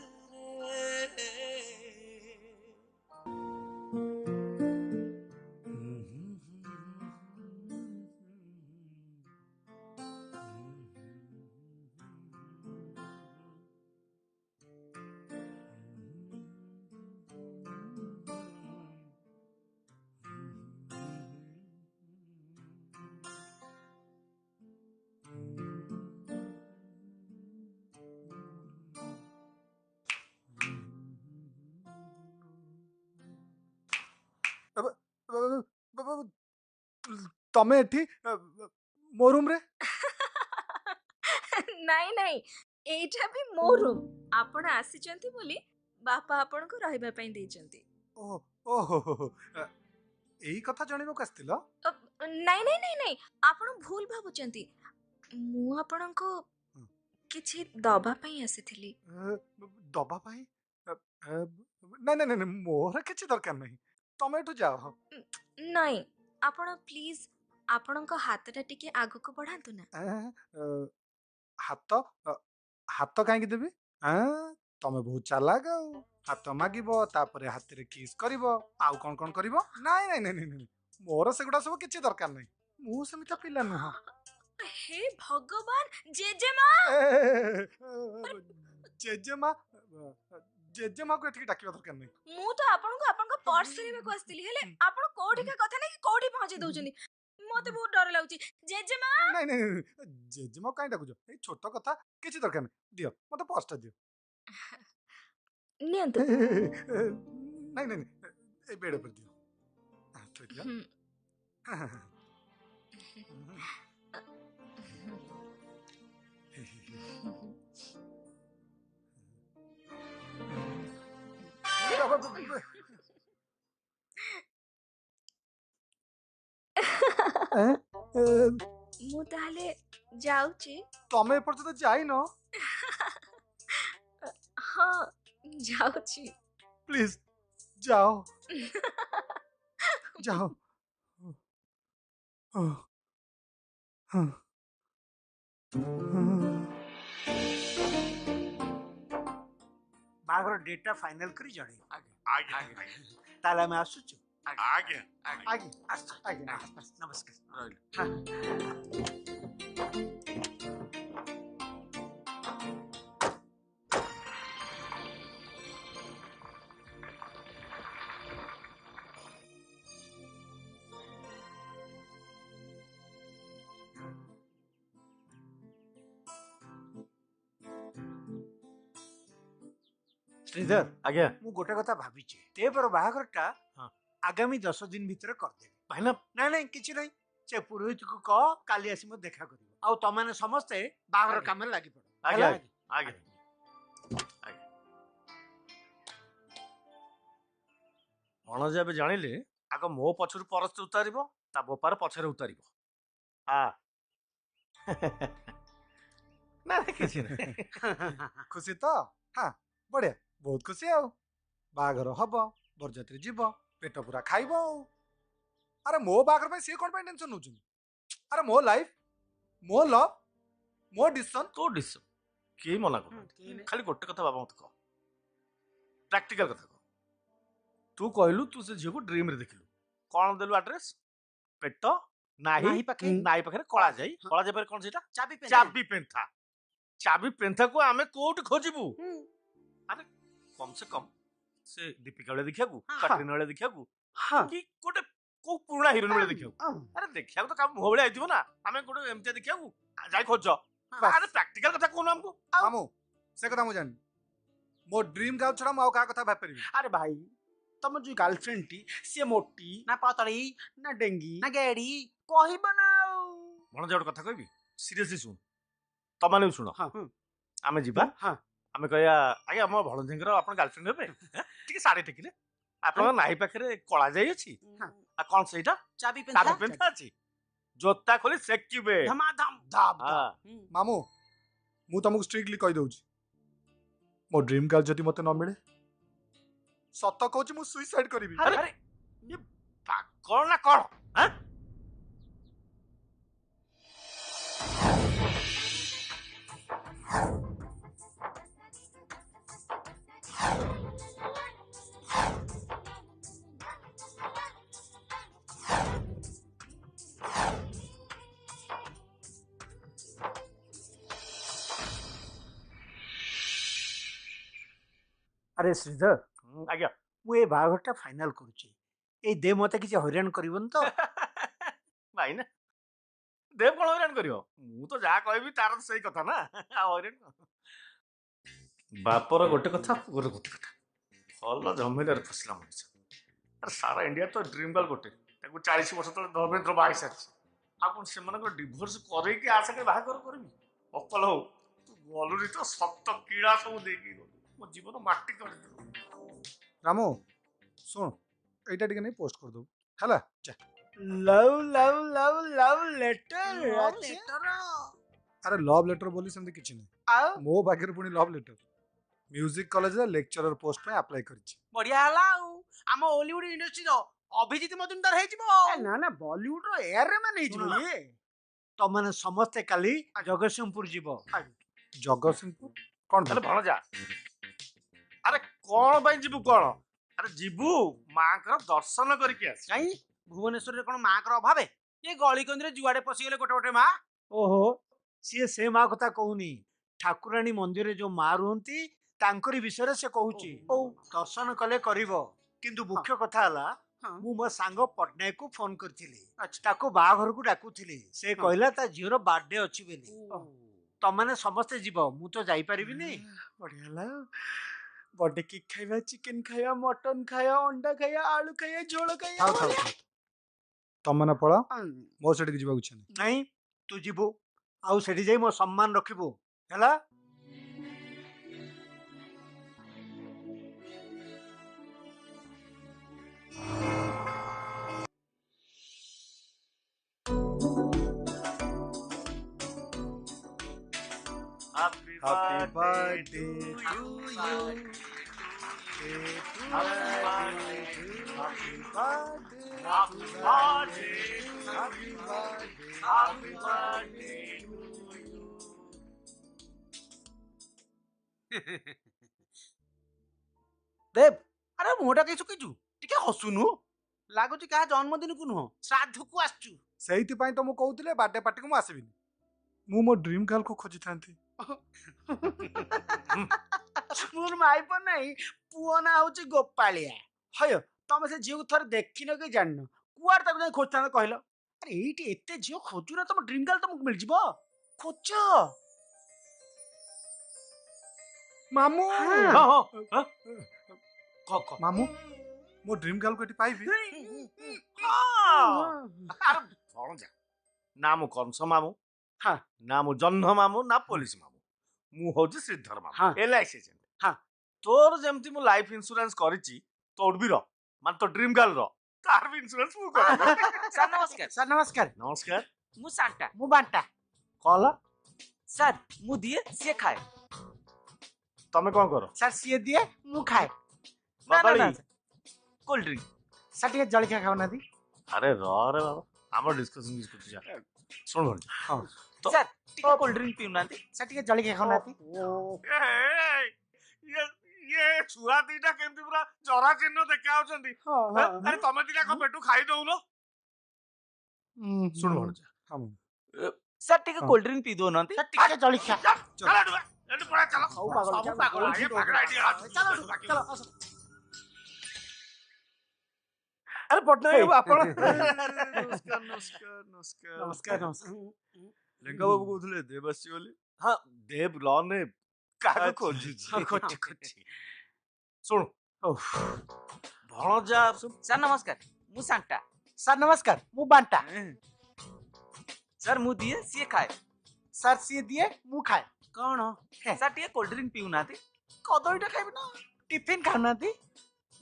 तमे एठी मो रूम रे नाई नाई एइठा भी मो रूम आपण आसीचंती बोली बापा आपण को रहबा पई देचंती ओ ओहो एई कथा जणिबो कस्तिलो नाई नाई नाई नाई आपण भूल भाबुचंती मु आपण को किछि दबा पई आसीथिली दबा पाई ना ना ना मोर किछि दरकार नहीं तमे एठू जाओ नाई आपण प्लीज आपण को हातटा टिके आगु को बढ़ांतु ना हाथ हाथ काहे देबी तमे बहुत चालाक हाथ मागिबो तापरे हाथ रे किस करिवो आउ कोन करिवो नाई नाई नाई नाई मोर सेगुडा सब किछि दरकार नहीं मु समिता पिला नुह हे भगवान जेजेमा जेजेमा जेजेमा को एठिक डाकिबा दरकार नहीं मु तो आपण को पर्स फेरबे को आस्तिली हेले आपण कोठी के कथा नहीं कोठी पहुंचे दउचनी मते बहुत डर लाଗୁची जेजेमा नहीं नहीं जेजेमा काई डाकुजो ए छोट कथा किछि दरकार नहीं दियो मते पर्सटा दियो नियंत नहीं नहीं ए बेड पर दियो तो दियो मु ताहले जाउची तमे पर्यंत जाई न हां जाउची प्लीज जाओ जाओ बाघर डेटा फाइनल करी जणे आगे आगे ताला में आसुचु आगे आगे आगे नमस्कार ରହିଲି श्रीधर आज्ञा मु गोटे कथा भाबिचे तेपर बाहाघरटा हाँ। आगामी 10 दिन भीतर करदेबे भाईना ना नहीं किछि नहीं से पुरोहित को कह काली आसी मत देखा करिवो आउ तमाने समस्ते बाहाघर आगे। काम लागि पड़ो आज्ञा ହେଲା? आज्ञा ଅଣଜ ଏବେ ଜାଣିଲେ ଆଗ ମୋ ପଛରୁ ପରସ୍ତ ଉତାରିବ ତା ବୋପାର ପଛରେ ଉତାରିବ ନା କିଛି ନାହିଁ खुशी तो हाँ बढ़िया बहुत खुशी आओ बाघर हब बरजात्री जीव पेट पूरा खाइब अरे मो बाघर पे सी कौन टेंशन नउछन अरे मो लाइफ मो लव मो डिसीजन ତୋ ଡିସିସନ କେହି ମନା କରୁନାହାନ୍ତି ଖାଲି ଗୋଟେ କଥା ବାବା ମତେ କହ ପ୍ରାକ୍ଟିକାଲ କଥା କହ ତୁ କହିଲୁ ତୁ ସେ ଝିଅକୁ ଡ୍ରିମରେ ଦେଖିଲୁ କଣ ଦେଲୁ ଆଡ୍ରେସ ପେଟ ନାହିଁ ନାହିଁ ପାଖେ। ନାହିଁ ପାଖରେ କଳା ଯାଇ କଳା ଯାଇ ପାଖରେ କଣ ସେଇଟା ଚାବି ପେନ୍ଥା। ଚାବି ପେନ୍ଥା ଚାବି ପେନ୍ଥାକୁ ଆମେ କୋଉଠି ଖୋଜିବୁ ଆରେ କମ ସେ କମ ସେ ଦୀପିକା ବେଳେ ଦେଖିବାକୁ କାଟ୍ରିନା ବେଳେ ଦେଖିବାକୁ କି ଗୋଟେ କୋଉ ପୁରୁଣା ହିରୋଇନ ବେଳେ ଦେଖିବାକୁ ଆରେ ଦେଖିବାକୁ ତ କାମ ମୁହଁ ଭଳିଆ ହେଇଥିବ ନା ଆମେ ଗୋଟେ ଏମିତିଆ ଦେଖିବାକୁ ଯାଇ ଖୋଜ ଆରେ ପ୍ରାକ୍ଟିକାଲ କଥା କହୁନୁ ଆମକୁ मामू से कथा मु जानी मो ड्रीम गाँव छड़ा मु आउ का कथा भाई परिबी अरे भाई ତମ ଯୋଉ ଗାର୍ଲଫ୍ରେଣ୍ଡ ଟି ସିଏ ମୋଟି ନା ପତଳି ନା ଡେଙ୍ଗି ନା ଗେଡି କହିବ ନା ଆଉ। ଭଣଜା ଗୋଟେ କଥା କହିବି ସିରିୟସଲି ଶୁଣ ତମାନେ ବି ଶୁଣ ହଁ ଆମେ ଯିବା ହଁ ଆମେ କହିବା ଆଜ୍ଞା ଆମ ଭଣଜୀଙ୍କର ଆପଣ ଗାର୍ଲଫ୍ରେଣ୍ଡ ହେବେ ଟିକେ ଶାଢୀ ଟେକିଲେ ଆପଣଙ୍କ ନାହି ପାଖରେ କଳା ଯାଇ ଅଛି ଆଉ କଣ ସେଇଟା ଚାବି ଚାବି ପେନ୍ଥା ପେନ୍ଥା ଅଛି ଜୋତା ଖୋଲି ସେକିବେ ଧମାଧମ ହଁ। ମାମୁ ମୁଁ ତମକୁ ଷ୍ଟ୍ରିକ୍ଟଲି କହିଦଉଛି ମୋ ଡ୍ରିମ୍ ଗାର୍ଲ ଯଦି ମତେ ନ ମିଳେ ସତ କହୁଛି ମୁଁ ସୁଇସାଇଡ୍ କରିବି। ଆରେ ଆରେ ଇଏ ପାଗଳ ନା କଣ ଆଁ? ଆରେ ଶ୍ରୀଧର ଆଜ୍ଞା ମୁଁ ଏ ବାହାଘରଟା ଫାଇନାଲ କରୁଛି ଏଇ ଦେ ମତେ କିଛି ହଇରାଣ କରିବନି ତ? ଭାଇ ନା ଦେବ କଣ ହଇରାଣ କରିବ ମୁଁ ତ ଯାହା କହିବି ତାର ତ ସେଇ କଥା ନା ଆଉ ହଇରାଣ କଣ? ବାପର ଗୋଟେ କଥା ପୁଅର ଗୋଟେ କଥା ଭଲ ଜମିଦାର ଫସିଲା ମଣିଷ ଆରେ ସାରା ଇଣ୍ଡିଆ ତ ଡ୍ରିମ୍ ଗାର୍ଲ ଗୋଟେ ତାକୁ 40 ବର୍ଷ ତଳେ ଧର୍ମେନ୍ଦ୍ର ବାହା ହେଇସାରିଛି ଆଉ କଣ ସେମାନଙ୍କର ଡିଭୋର୍ସ କରେଇକି ଆସାକେ ବାହାଘର କରିବି ଅକଲ ହଉ ତୁ ଗଲୁନି ତ ସତ କିଳା ସବୁ ଦେଇକି ଗଲୁ ମୋ ଜୀବନ ମାଟି କରିଦେଲୁ। ରାମୁ ଶୁଣ ଏଇଟା ଟିକେ ନେଇ ପୋଷ୍ଟ କରିଦବୁ ହେଲା ଯା। Love love love love letter ଆରେ ଲଭ୍ ଲେଟର ବୋଲି ସେମିତି କିଛି ନାହିଁ ଆଉ ମୋ ପାଖରେ ପୁଣି ଲଭ୍ ଲେଟର ମ୍ୟୁଜିକ୍ କଲେଜରେ ଲେକ୍ଚରର ପୋଷ୍ଟ ପାଇଁ ଆପ୍ଲାଏ କରିଛି। ବଢିଆ ହେଲା ଆଉ ଆମ ଓଲିଉଡ ଇଣ୍ଡଷ୍ଟ୍ରିର ଅଭିଜିତ ମଜୁମଦାର ହେଇଯିବ ନା ନା ବଲିଉଡର ଏୟାର ମ୍ୟାନ୍ ହେଇଯିବ ଶୁଣ। ଇଏ। ତମାନେ ସମସ୍ତେ କାଲି ଜଗତସିଂହପୁର ଯିବ। ଜଗତସିଂହପୁର କଣ ଆରେ ପାଇଁ? ଭଣଜା ଆରେ କଣ ପାଇଁ ଯିବୁ କଣ ଆରେ ଯିବୁ ମାଙ୍କର ଦର୍ଶନ କରିକି ଆସି କାଇଁ ଭୁବନେଶ୍ୱରରେ କଣ ମାଙ୍କର ଅଭାବେ ଏ ଗଳି କନ୍ଦିରେ ଯୁଆଡେ ପଶିଗଲେ ଗୋଟେ ଗୋଟେ ମା ଓହୋ ସିଏ ସେ ମା କଥା କହୁନି ଠାକୁରାଣୀ ମନ୍ଦିରରେ ଯୋଉ ମା ରୁହନ୍ତି ତାଙ୍କରି ବିଷୟରେ ସେ କହୁଛି। ଦର୍ଶନ କଲେ କରିବ କିନ୍ତୁ ମୁଖ୍ୟ କଥା ହେଲା ମୁଁ ମୋ ସାଙ୍ଗ ପଟ୍ଟନାୟକକୁ ଫୋନ କରିଥିଲି ତାକୁ ବାହାଘରକୁ ଡାକୁଥିଲି ସେ କହିଲା ତା ଝିଅର ବାର୍ଥଡେ ଅଛି ବୋଲି ତମାନେ ସମସ୍ତେ ଯିବ ମୁଁ ତ ଯାଇପାରିବିନି। ବଢିଆ ହେଲା ବଡେ କେକ୍ ଖାଇବା ଚିକେନ ଖାଇବା ମଟନ ଖାଇବା ଅଣ୍ଡା ଖାଇବା ଆଳୁ ଖାଇବା ଝୋଳ ଥାଉ ଥାଉ ଖାଇବା ଥାଉ ତମ ନା ପଳାଅ ମୋ ସେଠିକି ଯିବାକୁ ଇଚ୍ଛା ନାହିଁ। ନାଇଁ ତୁ ଯିବୁ ଆଉ ସେଠି ଯାଇ ମୋ ସମ୍ମାନ ରଖିବୁ ହେଲା। Happy Happy birthday birthday to to you. Happy birthday Happy to birthday. Happy birthday. Happy birthday to you. ଦେବ ଆରେ ମୁହଁଟା କାଇଁ ଶୁକେଇଛୁ ଟିକେ ହସୁନୁ ଲାଗୁଛି କାହା ଜନ୍ମଦିନକୁ ନୁହଁ ଶ୍ରାଦ୍ଧକୁ ଆସିଛୁ ସେଇଥିପାଇଁ ତ ମୁଁ କହୁଥିଲି ବାର୍ଥଡେ ପାର୍ଟିକୁ ମୁଁ ଆସିବିନି ମୁଁ ମୋ ଡ୍ରିମ୍ ଗାର୍ଲକୁ ଖୋଜିଥାନ୍ତି। ମୋର ମାଇପ ନାହିଁ ପୁଅ ନା ହଉଛି ଗୋପାଳିଆ ହୟ ତମେ ସେ ଝିଅକୁ ଥରେ ଦେଖିନ କି ଜାଣିନ କୁଆଡେ ତାକୁ ଯାଇ ଖୋଜିଥାନ୍ତ କହିଲ ଆରେ ଏଇଠି ଏତେ ଝିଅ ଖୋଜୁନ ତମ ଡ୍ରିମ୍ ଗାର୍ଲ ତମକୁ ମିଳିଯିବ ଖୋଜ ମାମୁ ମାମୁ ମୋ ଡ୍ରିମ୍ ଗାର୍ଲକୁ ଏଠି ପାଇବି? ଭଣଜା ନା ମୁଁ କଂସ ମାମୁ ହଁ। ନା ମୁଁ ଜହ୍ନ ମାମୁ ନା ପୋଲିସ ମାମୁ ମୁଁ ହଉଛି ଶ୍ରୀଧର ମାମୁ ହଁ। LIC ଏଜେଣ୍ଟ ହଁ। ତୋର ଯେମିତି ମୁଁ ଲାଇଫ ଇନ୍ସୁରାନ୍ସ କରିଛି ତୋର ବି ର ମାନେ ତୋ ଡ୍ରିମ୍ ଗାର୍ଲ ର ତାର ବି ଇନ୍ସୁରାନ୍ସ ମୁଁ କରିବି। ସାର୍ ନମସ୍କାର ସାର୍ ନମସ୍କାର ନମସ୍କାର ମୁଁ ସାଣ୍ଟା ମୁଁ ବାଣ୍ଟା କଣ ସାର୍ ମୁଁ ଦିଏ ସିଏ ଖାଏ ତମେ କଣ କର ସାର୍ ସିଏ ଦିଏ ମୁଁ ଖାଏ କଦଳୀ କୋଲ୍ଡ ଡ୍ରିଙ୍କ ସାର୍ ଟିକେ ଜଳଖିଆ ଖାଉନାହାନ୍ତି ଆରେ ର ରେ ବାବା ଆମର ଡିସ୍କସନ ଯା ଶୁଣ ହଁ ସାର୍ ଟିକେ କୋଲ୍ଡ ଡ୍ରିଙ୍କ ପିଉନାହାନ୍ତି ସାର୍ ଟିକେ ଜଳଖିଆ ଖାଉନାହାନ୍ତି ଇଏ ଛୁଆ ଦିଟା କେମିତି ପୁରା ଜରା ଚିହ୍ନ ଦେଖା ଯାଉଛନ୍ତି ଆରେ ତମେ ଦିଟା କଣ ପେଟୁ ଖାଇ ଦଉନ ଶୁଣ ଭଣଜା ସାର୍ ଟିକେ କୋଲ୍ଡ ଡ୍ରିଙ୍କ ପିଇ ଦଉନାହାନ୍ତି ସାର୍ ଟିକେ ଜଳଖିଆ ସବୁ ପାଗଳ ଆରେ ପଟ୍ଟନାୟକ ବାବୁ ଆପଣ ନମସ୍କାର ଲେଙ୍କା ବାବୁ କହୁଥିଲେ ଦେବ ଆସିଛି ବୋଲି ହଁ ଦେବ ଲନେ କାହାକୁ ଖୋଜୁଛି ଶୁଣୁ ଭଣଜା ସାର୍ ନମସ୍କାର ମୁଁ ସାଣ୍ଟା ସାର୍ ନମସ୍କାର ମୁଁ ବାଣ୍ଟା ସାର୍ ମୁଁ ଦିଏ ସିଏ ଖାଏ ସାର୍ ସିଏ ଦିଏ ମୁଁ ଖାଏ କଣ ସାର୍ ଟିକେ କୋଲ୍ଡ ଡ୍ରିଙ୍କ ପିଉନାହାନ୍ତି କଦଳୀଟା ଖାଇବି ନା ଟିଫିନ ଖାଉନାହାନ୍ତି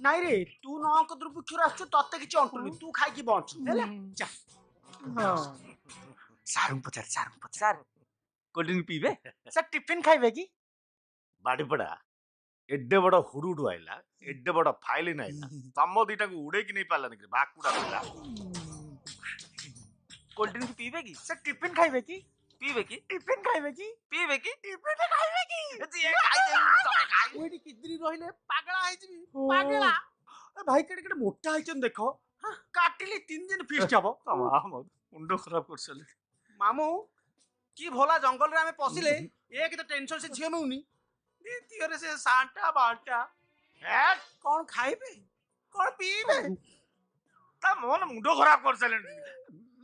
ନାଇଁ ରେ ତୁ ନଅଙ୍କ ଦୁର୍ଭିକ୍ଷରୁ ଆସୁଛୁ ତତେ କିଛି ଅଣ୍ଟୁନି ତୁ ଖାଇକି ବଞ୍ଚ ହେଲା ଯା ସାର୍ଙ୍କୁ ପଚାର ସାର୍ କୋଲ୍ଡ ଡ୍ରିଙ୍କ ପିଇବେ ସାର୍ ଟିଫିନ ଖାଇବେ କି ବାଡ଼ିପଡ଼ା ଏଡେ ବଡ ହୁଡୁଡୁ ଆଇଲା ଏଡେ ବଡ ଫାଇଲିନ ଆଇଲା ତମ ଦିଟାକୁ ଉଡେଇକି ନେଇ ପାରିଲାନି କି ବାକୁଡା ପିଲା କୋଲ୍ଡ ଡ୍ରିଙ୍କ ପିଇବେ କି ସାର୍ ଟିଫିନ ଖାଇବେ କି ପିଇବେ କି ଟିଫିନ ଖାଇବେ କି ପିଇବେ କି ଟିଫିନ ଖାଇବେ କି ଯିଏ ଖାଇଦେବି ତମେ ଖାଇ ମୁଁ ଏଠି କିଛି ଦିନ ରହିଲେ ପାଗଳା ହେଇଯିବି ପାଗଳା ଏ ଭାଇ କେଡେ କେଡେ ମୋଟା ହେଇଛନ୍ତି ଦେଖ କାଟିଲି 3 ଦିନ ଫିଷ୍ଟ ହବ ମୁଣ୍ଡ ଖରାପ କରିସାରିଲେ ମାମୁଁ କି ଭଲା ଜଙ୍ଗଲରେ ଆମେ ପଶିଲେ ଏକ ତ ଟେନସନ ସେ ଝିଅ ମିଳୁନି ଦ୍ୱିତୀୟରେ ସେ ସାଣ୍ଟା ବାଣ୍ଟା କଣ ଖାଇବେ କଣ ପିଇବେ ତା ମନ ମୁଣ୍ଡ ଖରାପ କରିସାରିଲେଣି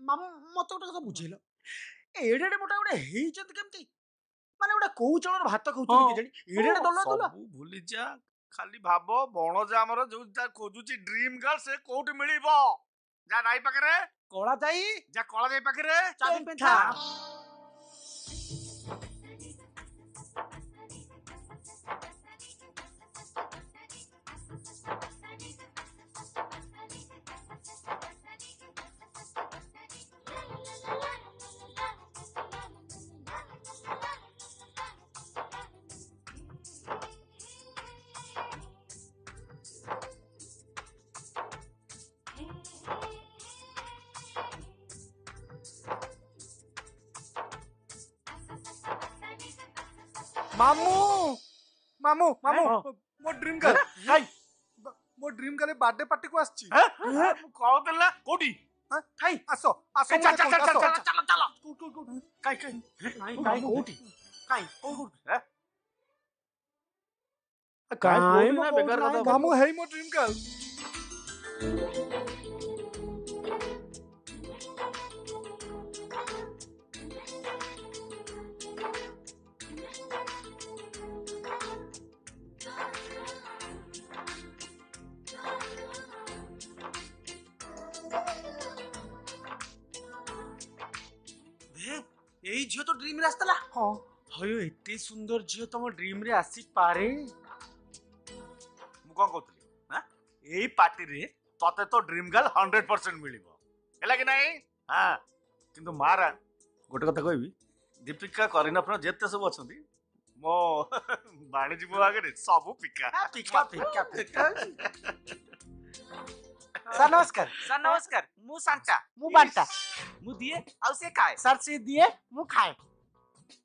ମାମୁଁ ମତେ ଗୋଟେ କଥା ବୁଝେଇଲ ଏଡେ ମୋଟା ଗୋଟେ ହେଇଛନ୍ତି କେମିତି ମାନେ ଗୋଟେ କୋଉ ଚଳର ଭାତ ଖାଉଛନ୍ତି କେଜାଣି ଏଡେ ଦଲା ଦଲା ସବୁ ଭୁଲିଯା ଖାଲି ଭାବ ବଣଜା ଆମର ଯୋଉ ଯା ଖୋଜୁଛି ଡ୍ରିମ ଗର୍ଲ ସେ କୋଉଠି ମିଳିବ ଯା ନାଇ ପାଖରେ କଳା ଯାଇ ଯା କଳା ଯାଇ ପାଖରେ ଚାବି ପେନ୍ଥା ମାମୁଁ ମାମୁଁ ମାମୁଁ ମୋ ଡ୍ରିମ୍ ଗାର୍ଲ କାଇ ମୋ ଡ୍ରିମ୍ ଗାର୍ଲ ବାର୍ଥଡେ ପାର୍ଟିକୁ ଆସିଛି ମୁଁ କହୁଥିଲି ନା କୋଉଠି କାଇ ଆସ ଆସ ଚାଲ ଚାଲ ଚାଲ ଚାଲ ଚାଲ ଚାଲ କାଇ କାଇ କାଇ କୋଉଠି କାଇ କୋଉଠି କାଇ ନା ବେକାର କଥା ମାମୁଁ ହେଇ ମୋ ଡ୍ରିମ୍ ଗାର୍ଲ ଏଇ ଝିଅ ତ ଡ୍ରିମ ରେ ଆସିଥିଲା ହଁ ହୟ ଏତେ ସୁନ୍ଦର ଝିଅ ତମ ଡ୍ରିମ ରେ ଆସିପାରେ ମୁଁ କଣ କହୁଥିଲି ଏଇ ପାର୍ଟିରେ ତତେ ତ ଡ୍ରିମ ଗର୍ଲ 100% ମିଳିବ ହେଲା କି ନାଇଁ ହଁ କିନ୍ତୁ ମାରା ଗୋଟେ କଥା କହିବି ଦୀପିକା କରିନା ଫ୍ର ଯେତେ ସବୁ ଅଛନ୍ତି ମୋ ବାଣିଜ୍ୟ ବିଭାଗରେ ସବୁ ପିକା ପିକା ପିକା ପିକା ସାର୍ ନମସ୍କାର ସାର୍ ନମସ୍କାର ମୁଁ ସାଣ୍ଟା ମୁଁ ବାଣ୍ଟା ମୁଁ ଦିଏ ଆଉ ସେ ଖାଏ ସାର୍ ସିଏ ଦିଏ ମୁଁ ଖାଏ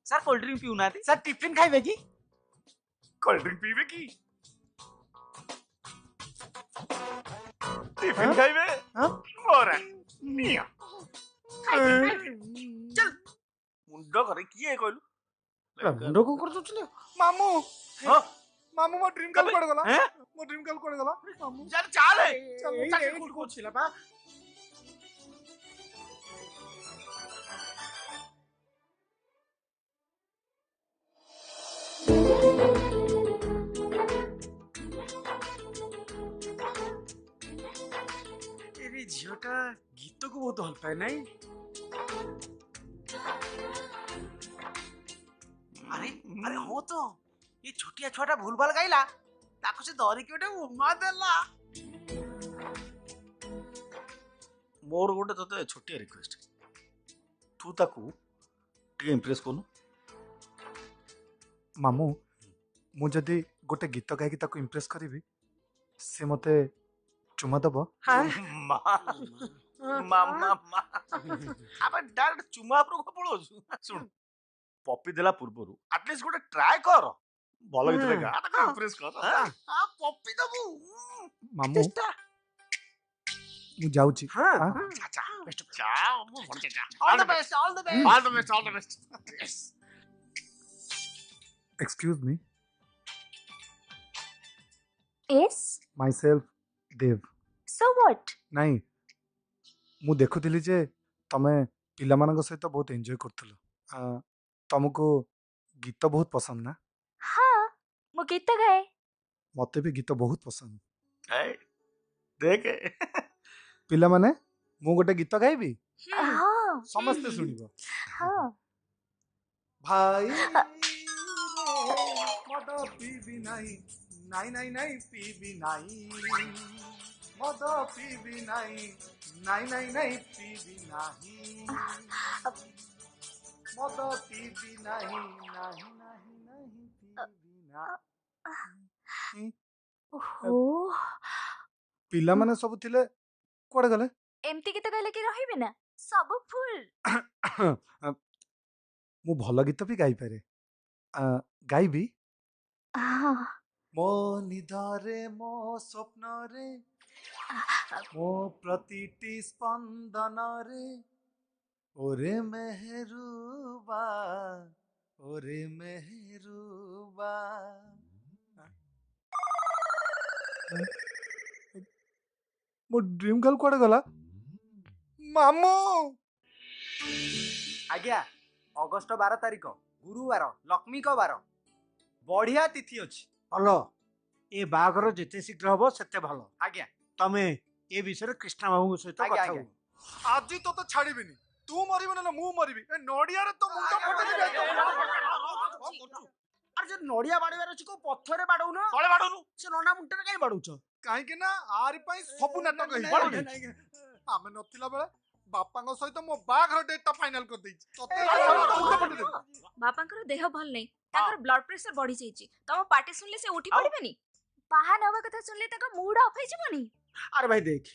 ସାର୍ କୋଲ୍ଡ ଡ୍ରିଙ୍କ ପିଉନାହାନ୍ତି ସାର୍ ଟିଫିନ ଖାଇବେ କି କୋଲ୍ଡ ଡ୍ରିଙ୍କ ପିଇବେ କି ଟିଫିନ ଖାଇବେ ମୋରା ନିଅ ଚାଲ ମୁଣ୍ଡ ଘରେ କିଏ କହିଲୁ ମୁଣ୍ଡ କଣ କରୁଛନ୍ତି ମାମୁଁ ହଁ ମାମୁଁ ମୋ ଡ୍ରିମ୍ ଗାର୍ଲ କୁଆଡେ ଗଲା ମୋ ଡ୍ରିମ୍ ଗାର୍ଲ କୁଆଡେ ଗଲା ମାମୁଁ ଚାଲ ଚାଲେ କୋଉଠି ଥିଲା ବା ଏ ଝିଅଟା ଗୀତକୁ ବହୁତ ଭଲ ପାଏ ନାଇଁ ଆରେ ଆରେ ହଁ ତ ଏ ଛୋଟିଆ ଛୁଆଟା ଭୁଲ ଭାଲ ଗାଇଲା ତାକୁ ସେ ଧରିକି ଗୋଟେ ଉମା ଦେଲା ମୋର ଗୋଟେ ତତେ ଛୋଟିଆ ରିକ୍ୱେଷ୍ଟ ତୁ ତାକୁ ଟିକେ ଇମ୍ପ୍ରେସ କରୁନୁ ମାମୁଁ ମୁଁ ଯଦି ଗୋଟେ ଗୀତ ଗାଇକି ତାକୁ ଇମ୍ପ୍ରେସ କରିବି ସେ ମତେ ଚୁମା ଦବ ଡାଇରେକ୍ଟ ଚୁମା ଉପରକୁ ପଳଉଛୁ ଶୁଣ ପପି ଦେଲା ପୂର୍ବରୁ ଆଟଲିଷ୍ଟ ଗୋଟେ ଟ୍ରାଏ କର ଭଲ ଗୀତରେ ଗା ତାକୁ ଇମ୍ପ୍ରେସ କର ପପି ଦବୁ ମାମୁଁ ମୁଁ ଯାଉଛି excuse me Yes? Myself Deb So what? ନାଇଁ ମୁଁ ଦେଖୁଥିଲି ଯେ ତମେ ପିଲାମାନଙ୍କ ସହିତ ବହୁତ ଏନ୍ଜୟ କରୁଥିଲ ତମକୁ ଗୀତ ବହୁତ ପସନ୍ଦ ନା ହଁ ମୁଁ ଗୀତ ଗାଏ ମତେ ବି ଗୀତ ବହୁତ ପସନ୍ଦ देखे ପିଲାମାନେ ମୁଁ ଗୋଟେ ଗୀତ ଗାଇବି ହଁ ସମସ୍ତେ ଶୁଣିବ ହଁ ଭାଇ ରେ ମଦ ପିବି ନାହିଁ ନାଇଁ ନାଇଁ ନାଇଁ ପିବି ନାହିଁ ମଦ ପିବି ନାହିଁ ନାଇଁ ନାଇଁ ନାଇଁ ପିବି ନାହିଁ ମଦ ପିବି ନାହିଁ ନାହିଁ ନାହିଁ ନାହିଁ ପିବି ନାହିଁ ଓହୋ ପିଲାମାନେ ସବୁ ଥିଲେ କୁଆଡେ ଗଲେ ଏମିତି ଗୀତ ଗାଇଲେ କି ରହିବେ ନା ସବୁ ଫୁଲ ମୁଁ ଭଲ ଗୀତ ବି ଗାଇପାରେ ଗାଇବି ହଁ ମୋ ନିଦରେ ମୋ ସ୍ୱପ୍ନରେ ମୋ ପ୍ରତିଟି ସ୍ପନ୍ଦନରେ ଓରେ ମେହେରୁବା ଓରେ ମେହେରୁବା ମୋ ଡ୍ରିମ୍ ଗାର୍ଲ କୁଆଡେ ଗଲା ମାମୁ ଆଜ୍ଞା ଅଗଷ୍ଟ 12 ତାରିଖ ଗୁରୁବାର ଲକ୍ଷ୍ମୀଙ୍କ ବାର ବଢିଆ ତିଥି ଅଛି ଭଲ ଏ ବାହାଘର ଯେତେ ଶୀଘ୍ର ହବ ସେତେ ଭଲ ଆଜ୍ଞା ତମେ ଏ ବିଷୟରେ କୃଷ୍ଣା ବାବୁଙ୍କ ସହିତ ଆଜ୍ଞା, କଥା ଆଜ୍ଞା। ହୁଅ ଆଜି ତତେ ଛାଡିବିନି ତୁ ମରିବୁ ନହେଲେ ମୁଁ ମରିବି ଏ ନଡିଆରେ ତ ମୁଣ୍ଡ ଫଟେଇଦେବି ଆରେ ଯେ ନଡିଆ ବାଡିବାର ଅଛି କୋଉ ପଥରରେ ବାଡଉନ ତଳେ ବାଡୁନୁ ସେ ନନା ମୁଣ୍ଡରେ କାଇଁ ବାଡଉଛ କାହିଁକି ନା ଆରି ପାଇଁ ସବୁ ନାଟକ ହେଇଛି ଆମେ ନଥିଲା ବେଳେ ବାପାଙ୍କ ସହିତ ମୋ ବାହାଘର ଡେଟ୍ ଟା ଫାଇନାଲ କରିଦେଇଛି ତତେ ବାପାଙ୍କର ଦେହ ଭଲ ନାହିଁ ତାଙ୍କର ବ୍ଲଡ ପ୍ରେସର ବଢି ଯାଇଛି ତମ ପାଟି ଶୁଣିଲେ ସେ ଉଠି ପଡିବେନି ବାହା ନବା କଥା ଶୁଣିଲେ ତାଙ୍କ ମୁଡ ଅଫ୍ ହେଇଯିବନି ଆରେ ଭାଇ ଦେଖ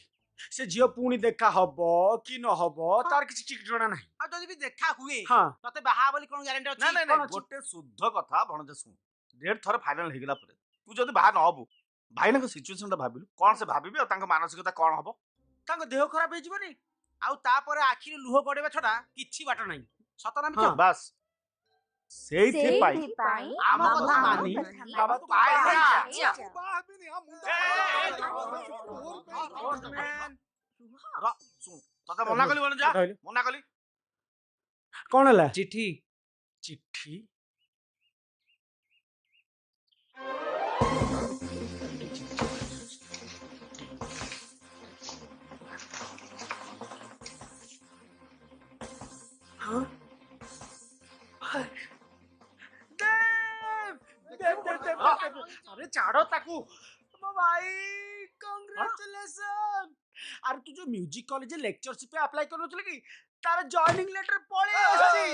ସେ ଝିଅ ପୁଣି ଦେଖା ହବ କି ନ ହବ ତାର କିଛି ଠିକ ଜଣା ନାହିଁ ଆଉ ଯଦି ବି ଦେଖା ହୁଏ ହଁ ତତେ ବାହା ବୋଲି କଣ ଗ୍ୟାରେଣ୍ଟି ଅଛି ନାଇଁ ନାଇଁ କଣ ନାଇଁ ଅଛି? ଗୋଟେ ଶୁଦ୍ଧ କଥା ଭଣଜା ଶୁଣ ଡେଟ୍ ଥରେ ଫାଇନାଲ ହେଇଗଲା ପରେ ତୁ ଯଦି ବାହା ନ ହବୁ ଭାଇନାଙ୍କ ସିଚୁଏସନ ଟା ଭାବିଲୁ କଣ ସେ ଭାବିବେ ଆଉ ତାଙ୍କ ମାନସିକତା କଣ ହବ ତାଙ୍କ ଦେହ ଖରାପ ହେଇଯିବନି ଆଉ ତାପରେ ଆଖିରେ ଲୁହ ଗଡେଇବା ଛଡା କିଛି ବାଟ ନାହିଁ ସତ ନା ମିଛ ବାସ୍ ସେଇଥିପାଇଁ ଆମ କଥା ମାନି ବାବା ତୁ ବାହା ଯା। ଶୁଣ ତତେ ମନା କଲି ଭଣଜା କହିଲୁ। ମନା କଲି କଣ ହେଲା ଚିଠି ଚିଠି अरे छाड़ो ताकू ମୋ ଭାଇ କଂଗ୍ରାଚୁଲେସନ ଆରେ ତୁ ଯୋଉ ମ୍ୟୁଜିକ କଲେଜ ଲେକ୍ଚରशिପ ପାଇଁ ଆପ୍ଲାଏ କରିନଥିଲୁ କି ତାର ଜଏନିଂ ଲେଟର ପଳେଇ ଆସିଛି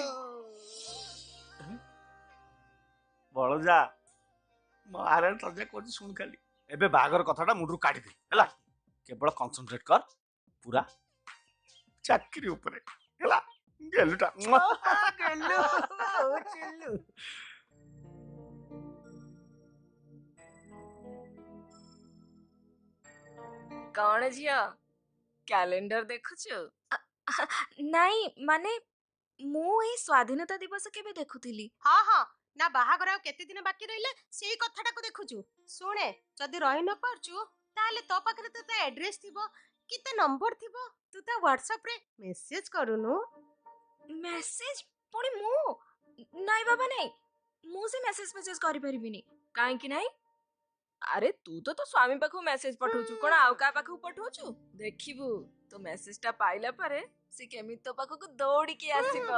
ଭଣଜା ମହାରାଜ ତଜା କରୁଛି ଶୁଣ ଖାଲି ଏବେ ବାହାଘର କଥାଟା ମୁଣ୍ଡରୁ କାଢିଦେ ହେଲା କେବଳ କନସେନ୍ଟ୍ରେଟ କର ପୁରା ଚାକିରି ଉପରେ ହେଲା ଗେଲୁଟା ଗେଲୁ ଚିଲୁ କଣ ଝିଅ କ୍ୟାଲେଣ୍ଡର ଦେଖୁଛୁ ନାଇଁ ମାନେ ମୁଁ ଏଇ ସ୍ୱାଧୀନତା ଦିବସ କେବେ ଦେଖୁଥିଲି ହଁ ହଁ ନା ବାହାଘର ଆଉ କେତେ ଦିନ ବାକି ରହିଲା ସେଇ କଥାଟାକୁ ଦେଖୁଛୁ ଶୁଣେ ଯଦି ରହି ନ ପାରୁଛୁ ତାହେଲେ ତୋ ପାଖରେ ତ ତା ଆଡ୍ରେସ ଥିବ କି ତା ନମ୍ବର ଥିବ ତୁ ତା ହ୍ୱାଟ୍ସଆପ ରେ ମେସେଜ କରୁନୁ ମେସେଜ ପୁଣି ମୁଁ ନାଇଁ ବାବା ନାଇଁ ମୁଁ ସେ ମେସେଜ କରିପାରିବିନି କାହିଁକି ନାଇଁ ଆରେ ତୁ ତ ତୋ ସ୍ୱାମୀ ପାଖକୁ ମେସେଜ ପଠଉଛୁ କଣ ଆଉ କାହା ପାଖକୁ ପଠଉଛୁ ଦେଖିବୁ ତୋ ମେସେଜ ଟା ପାଇଲା ପରେ ସେ କେମିତି ତୋ ପାଖକୁ ଦୌଡ଼ିକି ଆସିବ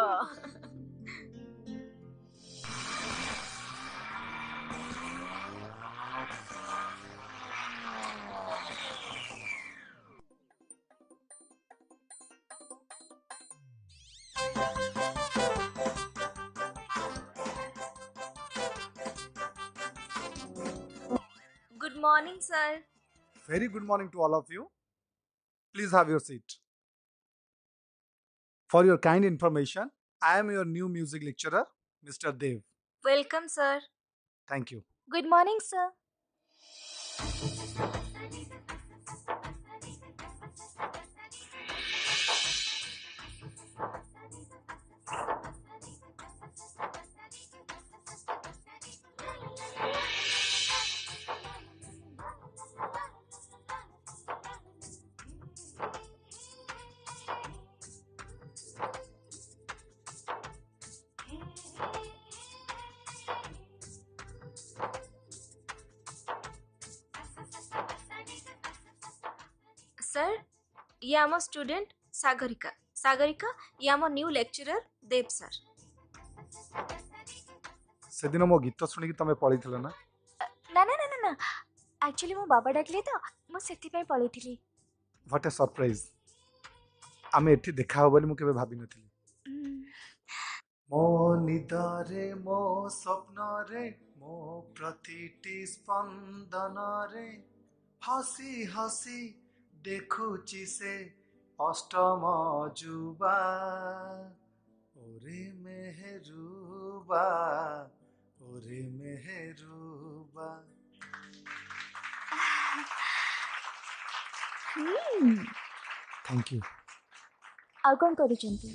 good morning sir Very good morning to all of you. Please have your seat. For your kind information, I am your new music lecturer, Mr. Dev. Welcome sir Thank you. Good morning sir ये आम student Sagarika Sagarika ये आम new lecturer देव sir. से दिन मो गीत शुणी तमे पढ़ी ना ना ना ना ना ना एक्चुअली मो बाबा डाकले तो मु सेति पई पळीथिली। व्हाट ए सरप्राइज आमे एठी देखा हो बोली मु केबे भाबी नथिली। मो निदरे मो स्वप्न रे मो प्रतिटी स्पंदन रे हसी हसी देखुची से अष्टम जुबा ओरे मेहरुबा ओरे मेहरुबा। Thank you. आ कोन करूचंती?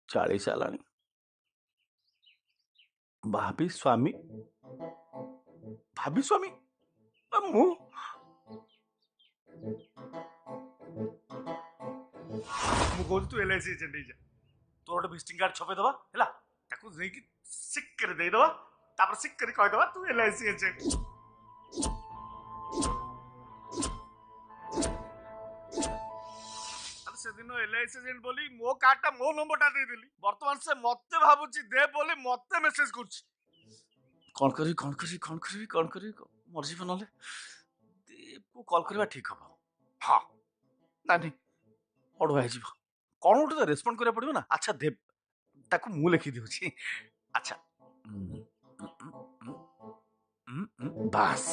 चालीस आलानी भाभी स्वामी मु कहूँ तू एलआईसी एजेंट जा तोर गोटे विजिटिंग कार्ड छपे दबा है ताकू नहीं सिक कर दे दबा तापर सिक कर कह दबा तू एलआईसी एजेंट। से दिन एलआईसी एजेंट बोली मो कार्डटा मो नंबरटा दे देली वर्तमान से मते भाबुची दे बोली मते मेसेज करछि कौन करी मर जीवन नले देव को कॉल करबा ठीक हबो। हां नहीं अडवा जीव कौन गोटे तो रेस्पॉन्ड करा पड़ो ना। अच्छा देव ताकू मु लिखी दूची। अच्छा बस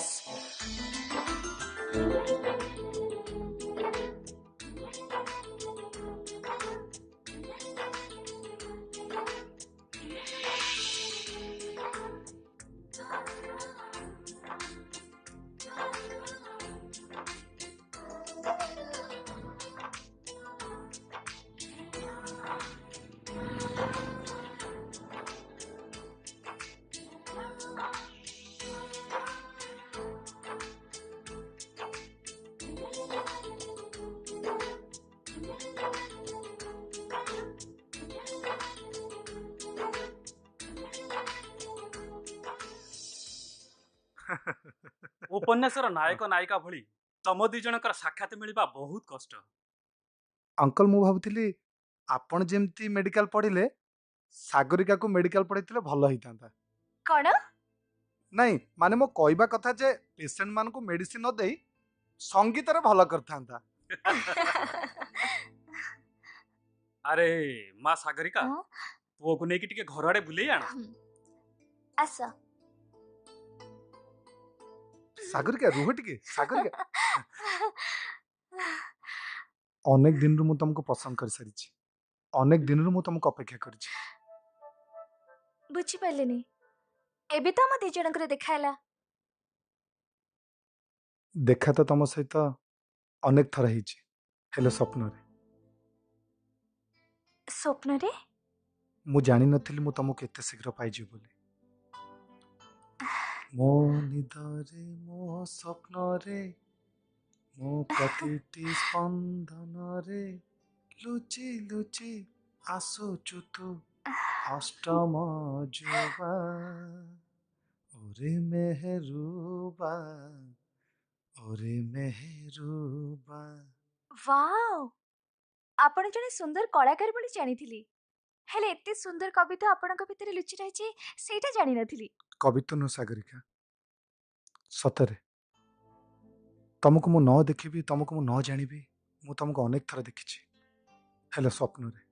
उपन्यासर नायक नायिका भली तम दी जनकर साक्षात मिलवा बहुत कष्ट। अंकल मु भाबुଥିଲି आपण जेमती मेडिकल पढ़िले सागरिका को मेडिकल पढ़ाइले भल होता। कौन? नहीं माने मो कहवा कथा जे पेशेंट मान को मेडिसिन न देई संगीत रे भल करथांता। अरे माँ सागरिका पुओ को नेकी टिके घर आड़े बुले आना। आसा सागरिका रुह टिके सागरिका अनेक दिन मु तुमको पसंद कर सारी अनेक दिन मु तुमको अपेक्षा कर बुझी पालेनी एबे तो हम दी जनकर देखाला देखा तो तुम सहित अनेक थर हेलो स्वप्न रे मु जानी नथिली मु तुमको एते शीघ्र पाइजी बोली। मो निदरे मो स्वप्न रे मो प्रतिटी स्पंदन रे लुचि लुचि आसुचु तू अष्टम जुबा ओरे मेहरुबा ओरे मेहरुबा। वाओ आपण जने सुंदर कलाकार बोली जानिथिली हेले एते सुंदर कविता आपणक भितर लुचि रहिछि सेटा जानि नथिली। कविता नु सागरिका सतरे तुमको मु न देखी तुमको मु न जानी मु तुमको अनेक थर देखी हेले स्वप्न रे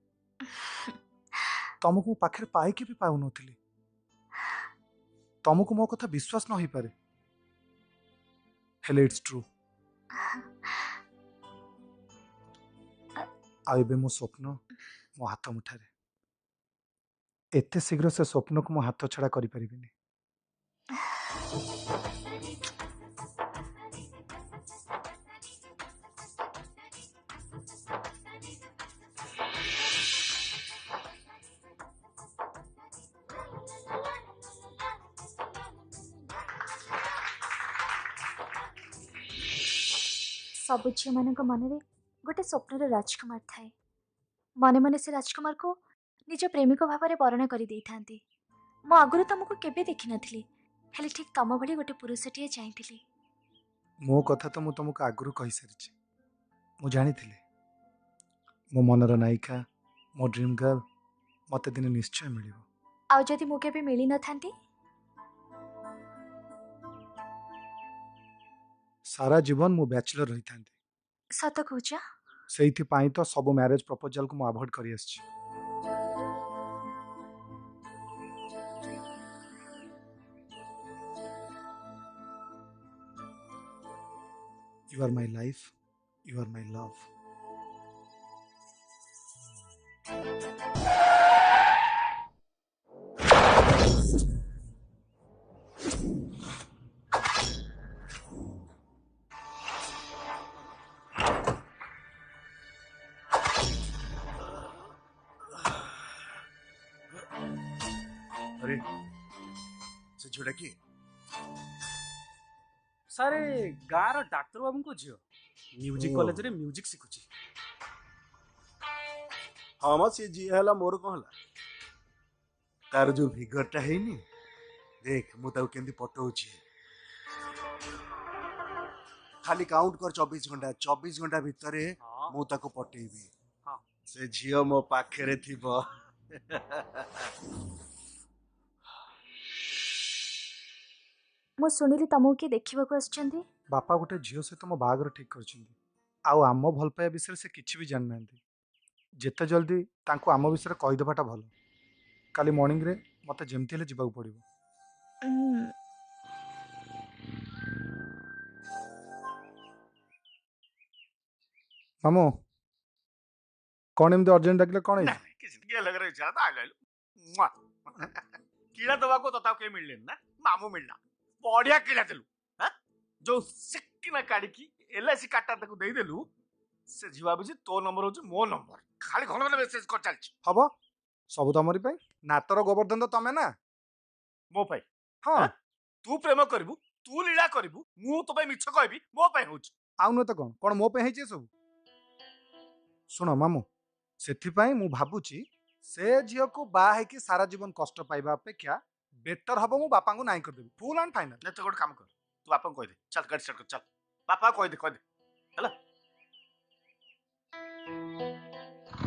तुमको मु पाखे पाइकी भी पाऊ नथिली तुमको मो कथा विश्वास न होई पारे हेले इट्स ट्रू। आइबे मो स्वप्न मो हाथ मुठारे एते शीघ्र से स्वप्न को मो हाथ छड़ा करि परिबिनी। सब झील मान मन में गोटे स्वप्नर राजकुमार थाए मने मने से राजकुमार को निज प्रेमिक भाव में वर्ण कर मो आगुरी तुमको केबे देखी नथिली हेले ठीक तम भली गोटे पुरुषटीए चाहिए मो कथा तो मुझे तुमको आगुरी कही सारी मु जानी मो मनर नायिका मो ड्रीम गर्ल मते दिन निश्चय मिल आउ जदि मु केबे मिली न थांती सारा जीवन मु बैचलर रही था सत कहूछ से तो सब मैरिज प्रपोजल को मु अवॉइड करी आछि You are my life, you are my love. अरे से झुड़ा की सारे गाँव डाक्तर बाबू को झील म्यूजिक कॉलेज रे म्यूजिक शिखुची हाँ मा सी जी है मोर कौन है तार जो फिगरटा है देख मुझे केंदी पटौची खाली काउंट कर 24 घंटा भितर मु ताको पटेबी से झियो मो पाखरे थिबो मु सुनिली तुमको किए देखा आछंती बापा गोटे झील सहित मो बाहागर ठीक कर आम भल पाइबा विषय से किसी भी जानी ना जिते जल्दी तांको आम विषय कहीदेटा भल काली मॉर्निंग रे मते जेमती हेले जीवाक पड़िबो मामू कौन एमती अर्जेंट डाकिले कौन है किसी लग रहा है आ ले कीड़ा दवा को तता के मिलले ना मामू मिलना बढ़िया कीड़ा देलु हां जो सिक्किना काडी की एलआईसी काटा तक देई देलु से जीवा बुझी तो नंबर हो मो नंबर खाली घन घन मेसेज कर चलछ हबो सब तमरी पई नातर गोवर्धन तो तमे ना मो पई हां तू प्रेम करबू तू लीला करबू मु तो पई मिछ कहबी मो पई होछ आउ न तो कोन मो पे हेचे सब सुनो मामू सेथिपाई मु भाबुची से झियो को बा है कि सारा जीवन कष्ट पाइबा अपेक्षा बेटर हबो मु बापा को नाई कर देबी फुल एंड फाइनल नहीं तो गोट काम कर तू बापा को कह दे चल गाड़ी स्टार्ट कर चल बापा कह दे हला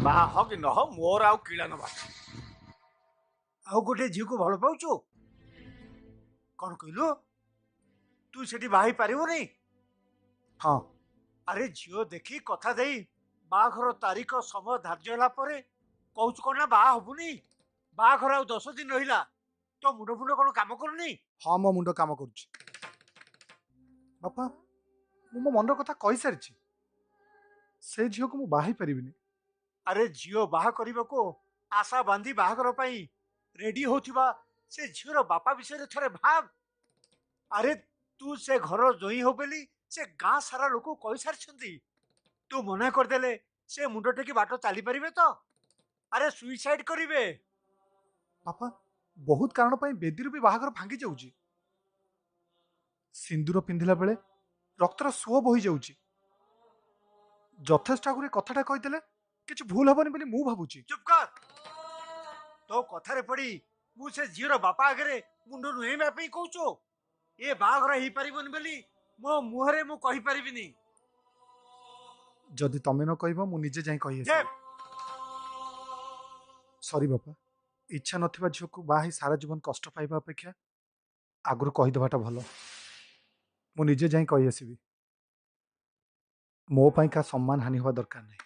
बा हो कि न हो मोर आउ कीड़ा न बा आउ गोटे झील को भल पाउछु कौन कहलु तू सेठी बाही पारिबो नहीं हाँ अरे झील देखी कथा देई बाघर तारीख समय धार्य होला परे कहूछु कोन ना बा हबुनी बाघर आउ 10 दिन रहिला तो मुंड फुंड कोन काम करूनी हाँ मो मुंड काम करुछि बापा मो मन कथा कहि सारिछि से झियो को मु बाही परिबिनी अरे झियो बाहा करबा को आशा बांधी बाघर पई रेडी होथिबा से झियोर बापा विषय थरे भाव अरे तू से घर जोई हो बेली से गाँ सारा लोक कहि सारछंती तू मना कर देले से मुंड टेकी बाटो चाली परिबे तो अरे सुइसाइड करिवे बापा बहुत कारण पई बेदीरु भी बाहागर भांगी जाउची सिंदूर पिंधिला बेले रक्तर सुओ बही जाउची यथेष्ट आगुरे कथाटा कहिदेले किछ भूल हबनी बोली मु भाबुची चुप कर तो कथारे पड़ी मु से झियोर बापा आगरे मुंड नुहेबा पई कहूचो ए बाघर ही परिबन बोली मो मुहरे मु कहि परिबिनी जदि तमे न कहबो मु निजे जाई कहि सॉरी बापा इच्छा नथिबा झियो को बाही सारा जीवन कष्ट पाइबा अपेक्षा आगुरु कहि देबाटा भलो मु निजे जाई कहि आसीबी मो पई का सम्मान हानि होवा दरकार नहीं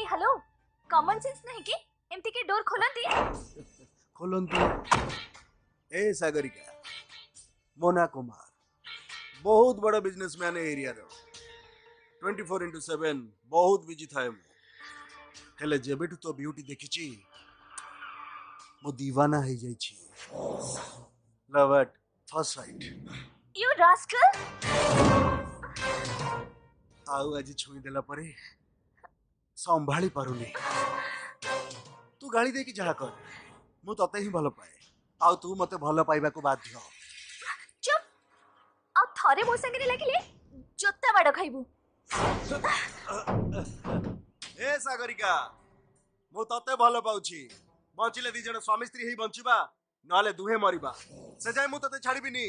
हेलो कॉमन सेंस नहीं कि एमती के डोर खोलंती खोलंतु ए सागरिका मोना कुमार बहुत बड़ा बिजनेसमैन एरिया रो 24/7 बहुत बिजी थाए मु हेले जेबेठू तो ब्यूटी देखिची मो दीवाना हो जाइछि love at first sight you rascal. आउ आज छुई देला परे संभाली पारुनी तू गाली दे कि जहा कर मु तते ही भल पाए आउ तू मते भल पाइबा को बाध्य चुप। आ थरे मो संगे लागिले जोता बाड़ खाइबू। ए सागरिका मु तते भल पाउछि बंचिले दी जण स्वामी स्त्री ही बंचिबा नले दुहे मरिबा से जाय मु तते छाड़ीबिनी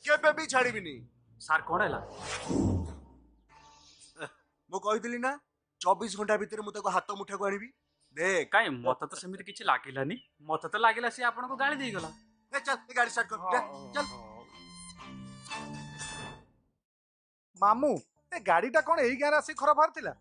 केबे भी छाड़ीबिनी। ସାର୍ କଣ ହେଲା? मु कहिदिली ना 24 घंटा भीतर मु ताको हाथ मुठा को आनिबी देख। କାଇଁ ମତେ ତ ସେମିତି କିଛି ଲାଗିଲାନି। ମତେ ତ ଲାଗିଲା ସେ ଆପଣଙ୍କୁ ଗାଳି ଦେଇଗଲା। ए चल ए गाड़ी स्टार्ट कर जा, चल। ମାମୁଁ ଏ ଗାଡିଟା କଣ ଏଇ ଗାଁରେ ଆସି ଖରାପ ବାହାରିଥିଲା?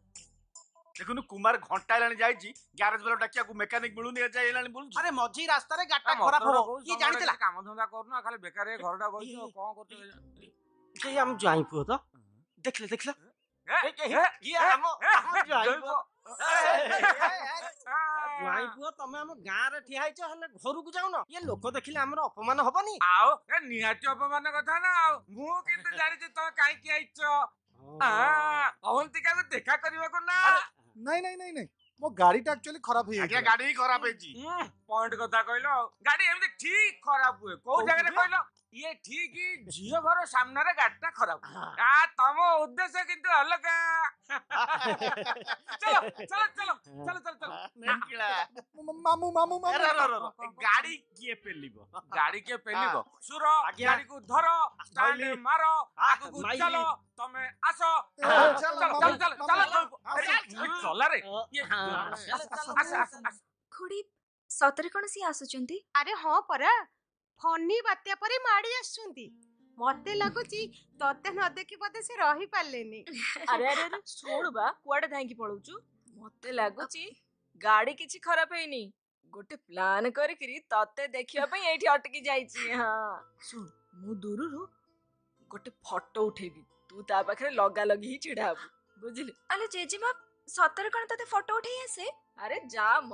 ଦେଖୁନୁ କୁମାର ଘଣ୍ଟା ହେଲାଣି ଯାଇଛି ଗ୍ୟାରେଜ ବାଲା ଡାକିବାକୁ ମେକାନିକ ମିଳୁନି ଏଯାଏ ହେଲାଣି ବୁଲୁଛି। ଆରେ ମଝି ରାସ୍ତାରେ ଗାଡିଟା ଖରାପ ହବ କିଏ ଜାଣିଥିଲା? କାମ ଧନ୍ଦା କରୁନ ଖାଲି ବେକାର ଘରଟା ବଇଛ କଣ କରୁଛ? ସେଇ ଆମ ଜ୍ୱାଇଁ ପୁଅ ତ ଦେଖିଲେ ଦେଖିଲେ ଇଏ ଆମ ଜ୍ୱାଇଁ ପୁଅ। ଜ୍ୱାଇଁ ପୁଅ ତମେ ଆମ ଗାଁରେ ଠିଆ ହେଇଛ ହେଲେ ଘରକୁ ଯାଉନ ଇଏ ଲୋକ ଦେଖିଲେ ଆମର ଅପମାନ ହବନି? ଆଉ ଏ ନିହାତି ଅପମାନ କଥା ନା ଆଉ ମୁଁ କିନ୍ତୁ ଜାଣିଛି ତମେ କାହିଁକି ଆଇଛ ଅହନ୍ତିକାକୁ ଦେଖା କରିବାକୁ ନା। ନାଇଁ ନାଇଁ ନାଇଁ ନାଇଁ ମୋ ଗାଡିଟା ଆକ୍ଚୁଆଲି ଖରାପ ଆଜ୍ଞା ହେଇଯାଇଛି। ଗାଡି ହିଁ ଖରାପ ହେଇଛି। ପଏଣ୍ଟ କଥା କହିଲ ଆଉ ଗାଡି ଏମିତି ଠିକ ଖରାପ ହୁଏ କୋଉ ଜାଗାରେ କହିଲ ଇଏ ଠିକ ଝିଅ ଘର ସାମ୍ନାରେ ଗାଡିଟା ଖରାପ ତମ ଉଦ୍ଦେଶ୍ୟ କିନ୍ତୁ ଅଲଗା। ଚଲ ଚଲ ଚଲ ଚଲ ଚଲ ଚଲ ମାମୁଁ ମାମୁଁ ମାମୁଁ ଗାଡି କିଏ ପେଲିବ? ଗାଡି କିଏ ପେଲିବ? ସୁର ଆଜ୍ଞା। ଗାଡିକୁ ଧର ଷ୍ଟାଣ୍ଡ ମାର ଆଗକୁ ମାଇଲି। ଚାଲ ତମେ ଆସ ଚାଲ, ଚାଲ ମାମୁଁ, ଚାଲ ଚାଲ ଚଲାରେ ଖୁଡି ସତରେ କଣ ସିଏ ଆସୁଛନ୍ତି? ଆରେ ହଁ ପରା ଫନି ବାତ୍ୟା ପରେ ମାଡି ଆସୁଛନ୍ତି। ମତେ ଲାଗୁଛି ତତେ ନ ଦେଖି ବୋଧେ ସେ ରହି ପାରିଲେନି। ଆରେ ଆରେ ଆରେ ଶୁଣ ବା କୁଆଡେ ଧାଇଁକି ପଳଉଛୁ? ମତେ ଲାଗୁଛି ଗାଡି କିଛି ଖରାପ ହେଇନି ଗୋଟେ ପ୍ଲାନ କରିକିରି ତତେ ଦେଖିବା ପାଇଁ ଏଇଠି ଅଟକି ଯାଇଛି। ହଁ ଶୁଣ ମୁଁ ଦୂରରୁ ଗୋଟେ ଫଟୋ ଉଠେଇବି ତୁ ତା ପାଖରେ ଲଗା ଲଗି ହିଁ ଛିଡା ହବୁ ବୁଝିଲୁ? ଆଲେ ଜେଜେମା ସତରେ କଣ ତତେ ଫଟୋ ଉଠେଇ ଆସେ? ଆରେ ଯା ମ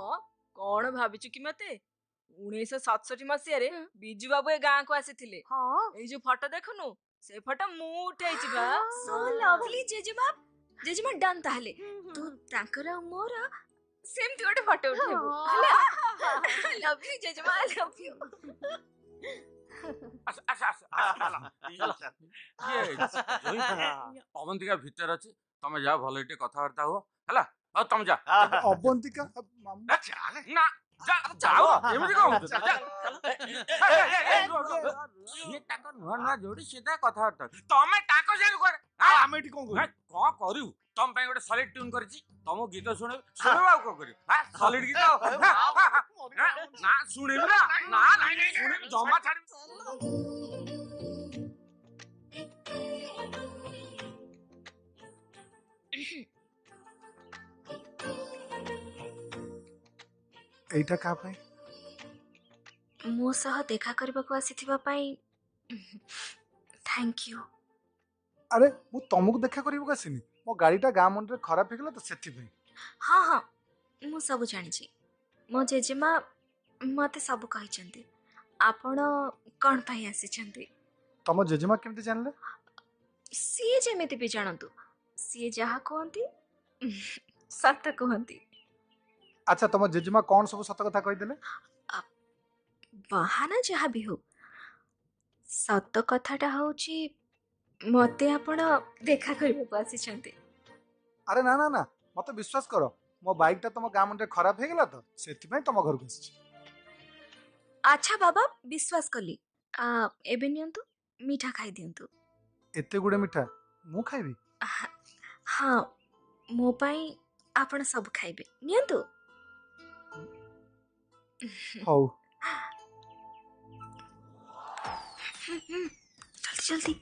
କଣ ଭାବିଛୁ କି ମତେ 1967 ମସିହାରେ ବିଜୁ ବାବୁ ଏ ଗାଁକୁ ଆସିଥିଲେ। ହଁ ଏଇ ଯୋଉ ଫଟୋ ଦେଖୁନୁ ସେ ଫଟୋ ମୁଁ ଉଠେଇଛି ବା। ସୋ ଲଭଲି ଜେଜେମା। ଜେଜେମା ଡନ୍ ତାହେଲେ ତୁ ତାଙ୍କର ଆଉ ମୋର ସେମିତି ଗୋଟେ ଫଟୋ ଉଠେଇବୁ ହେଲା? ଲଭଲି ଜେଜେମା ଆଇ ଲଭ ୟୁ। ଅବନ୍ତିକା ଭିତରେ ଅଛି ତମେ ଯାଅ ଭଲ ଟିକେ କଥାବାର୍ତ୍ତା ହୁଅ ହେଲା? ଆଉ ତମେ ଯା ଅବନ୍ତିକା ମାମୁଁ ନା ଯାଅ ଏମିତି କଣ ହଉଛ? ସିଏ ତାଙ୍କ ନୂଆ ନୂଆ ଯୋଡି ସିଏ ତା କଥାବାର୍ତ୍ତା ତମେ ତାଙ୍କ ସାଙ୍ଗେ କୁଆଡେ ଆମେ ଏଠି କଣ କଣ କରିବୁ? ତମ ପାଇଁ ଗୋଟେ ସଲିଡ୍ ଟ୍ୟୁନ୍ କରିଛି ତମ ଗୀତ ଶୁଣିବୁ ଶୁଣିବୁ ଆଉ କଣ କରିବୁ? ସଲିଡ୍ ଗୀତ ନା ଶୁଣିବୁ ନା ନା ଶୁଣିବୁ ଜମା ଛାଡ଼ିବୁ। ଏଇଟା କାହା ପାଇଁ? ମୋ ସହ ଦେଖା କରିବାକୁ ଆସିଥିବା ପାଇଁ ଥ୍ୟାଙ୍କ ୟୁ। ଆରେ ମୁଁ ତମକୁ ଦେଖା କରିବାକୁ ଆସିନି ମୋ ଗାଡିଟା ଗାଁ ମଣ୍ଡରେ ଖରାପ ହେଇଗଲା ତ ସେଥିପାଇଁ। ହଁ ହଁ ମୁଁ ସବୁ ଜାଣିଛି। ମୋ ଜେଜେମା ମତେ ସବୁ କହିଛନ୍ତି। ଆପଣ କଣ ପାଇଁ ଆସିଛନ୍ତି? ତମ ଜେଜେମା କେମିତି ଜାଣିଲେ? ସିଏ ଯେମିତି ବି ଜାଣନ୍ତୁ ସିଏ ଯାହା କୁହନ୍ତି ସତ କୁହନ୍ତି। ଆଚ୍ଛା ତମ ଜେଜେମା କଣ ସବୁ ସତ କଥା କହିଦେଲେ? ବାହାନା ଯାହା ବି ହଉ ସତ କଥାଟା ହଉଛି ମତେ ଆପଣ ଦେଖା କରିବାକୁ ଆସିଛନ୍ତି। ଆରେ ନା ନା ନା ମତେ ବିଶ୍ୱାସ କର ମୋ ବାଇକଟା ତମ ଗାଁ ମଣ୍ଡରେ ଖରାପ ହେଇଗଲା ତ ସେଥିପାଇଁ ତମ ଘରକୁ ଆସିଛି। ଆଚ୍ଛା ବାବା ବିଶ୍ୱାସ କଲି। ଏବେ ନିଅନ୍ତୁ ମିଠା ଖାଇଦିଅନ୍ତୁ। ଏତେ ଗୁଡେ ମିଠା ମୁଁ ଖାଇବି? ହଁ ମୋ ପାଇଁ ଆପଣ ସବୁ ଖାଇବେ ନିଅନ୍ତୁ। ହଉ ଜଲ୍ଦି ଜଲ୍ଦି।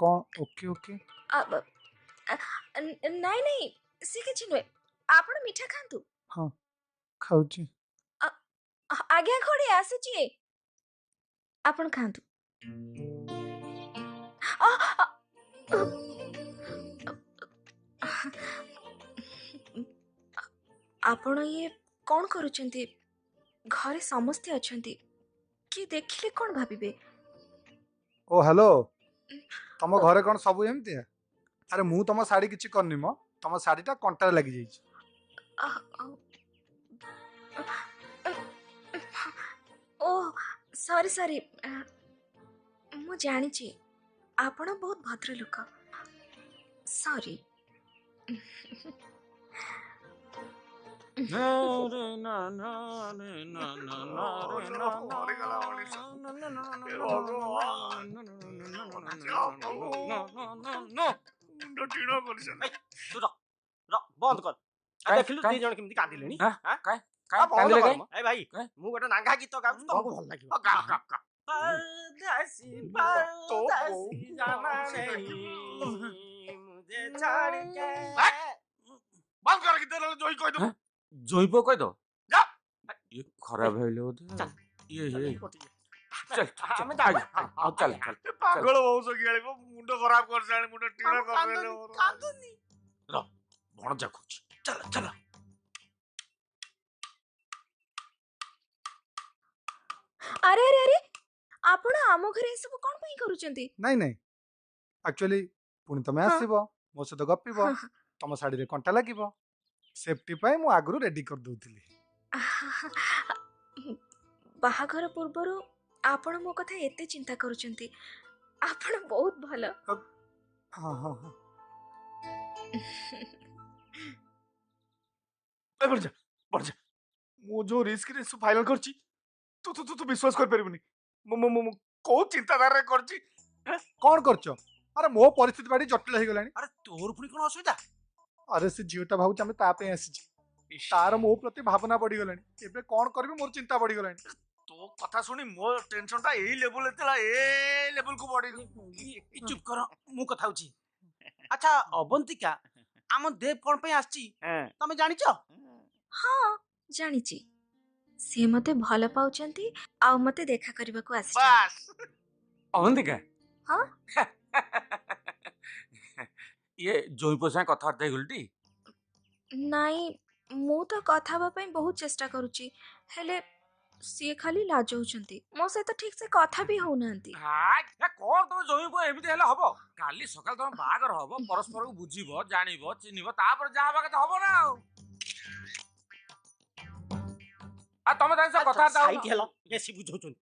କଣ ଓକେ ଓକେ? ନାଇଁ ନାଇଁ ସେ କିଛି ନୁହେଁ ଆପଣ ମିଠା ଖାଆନ୍ତୁ। ହଁ ଖାଉଛି। ଆଜ୍ଞା ଖୁଡି ଆସୁଛି ଆପଣ ଖାଆନ୍ତୁ। ଆପଣ ଇଏ କ'ଣ କରୁଛନ୍ତି? ଘରେ ସମସ୍ତେ ଅଛନ୍ତି, କିଏ ଦେଖିଲେ କ'ଣ ଭାବିବେ? ଓ ହ୍ୟାଲୋ, ତମ ଘରେ କ'ଣ ସବୁ ଏମିତିଆ? ଆରେ ମୁଁ ତମ ଶାଢ଼ୀ କିଛି କରିନି ମ, ତମ ଶାଢ଼ୀଟା କଣ୍ଟାରେ ଲାଗିଯାଇଛି। ଓ ସରି ସରି, ମୁଁ ଜାଣିଛି ଆପଣ ବହୁତ ଭଦ୍ରଲୋକ। ସରି। ବନ୍ଦ କର। ଦେଖିଲୁ ଦି ଜଣ କେମିତି କାନ୍ଦିଲେଣି। ଏ ଭାଇ ମୁଁ ଗୋଟେ ନାଙ୍ଗା ଗୀତ ଗାଉଛି ତମକୁ ଭଲ ଲାଗିବ। परदेसी परदेसी जाना नहीं मुझे छोड़ के। बंद कर के तेरे जोई कह दो। जोई पो कह दो। जा ये खराब है लो दे। ये चल हमें जा चल पागल हो सो गया को मुंडो खराब कर जाने मुंडो टीना कर देले कांदनी रो भण जा कुछ चल चल ଆରେ ଆରେ ଆରେ, ଆପଣ ଆମ ଘରେ ଏସବୁ କ'ଣ ପାଇଁ କରୁଛନ୍ତି? ନାଇଁ ନାଇଁ, ଆକ୍ଚୁଆଲି ପୁଣି ତମେ ଆସିବ, ମୋ ସହିତ ଗପିବ, ତମ ଶାଢ଼ୀରେ କଣ୍ଟା ଲାଗିବ, ସେଫ୍ଟି ପାଇଁ ମୁଁ ଆଗରୁ ରେଡି କରିଦଉଥିଲି। ବାହାଘର ପୂର୍ବରୁ ଆପଣ ମୋ କଥା ଏତେ ଚିନ୍ତା କରୁଛନ୍ତି, ଆପଣ ବହୁତ ଭଲ। ହଁ ହଁ ହଁ। बढ़ जा मु जो रिस्क रे फाइनल करची तू तू तू विश्वास कर परिबनी मु को चिंताधारा रे करची କ'ଣ କରୁଛ? ଆରେ ମୋ ପରିସ୍ଥିତି ବାଡ଼ି ଜଟିଳ ହେଇଗଲାଣି। अरे तोर पुणी कोन असुविधा? ଆରେ ସେ ଝିଅଟା ଭାବୁଛି ଆମେ ତା ପାଇଁ ଆସିଛି, ତାର ମୋ ପ୍ରତି ଭାବନା ବଢିଗଲାଣି। ଏବେ କ'ଣ କରିବି ମୋର ଚିନ୍ତା ବଢିଗଲାଣି। तो कथा सुनी मो टेंशन टा एई लेवल एतला ए लेवल को बढ़ी चुप कर मु कथा होची। अच्छा अवंतिका आम देव कोन पे आछी तमे जानि छ? ହଁ ଜାଣିଛି, ସିଏ ମତେ ଭଲ ପାଉଛନ୍ତି ଆଉ ମତେ ଦେଖା କରିବାକୁ ଆସିଛନ୍ତି। बस अवंतिका हाँ? ये जोई पो से कथाबार्ता हेगुलटी? ନାଇଁ, ମୁଁ ତ କଥା ହେବା ପାଇଁ ବହୁତ ଚେଷ୍ଟା କରୁଛି, ହେଲେ ସିଏ ଖାଲି ଲାଜଉଛନ୍ତି, ମୋ ସହିତ ଠିକ୍ ସେ କଥା ବି ହଉନାହାନ୍ତି। कौन तुम जोई पो एमिति हेले हबो? काली सकाल तुम बाहागर हबो, परस्पर को बुझिबो, जानिबो, चिन्हिबो, तापर जा हबा के हबो ना। आ तमे ताई से कथा साइड हेलो बेसी बुझौछन।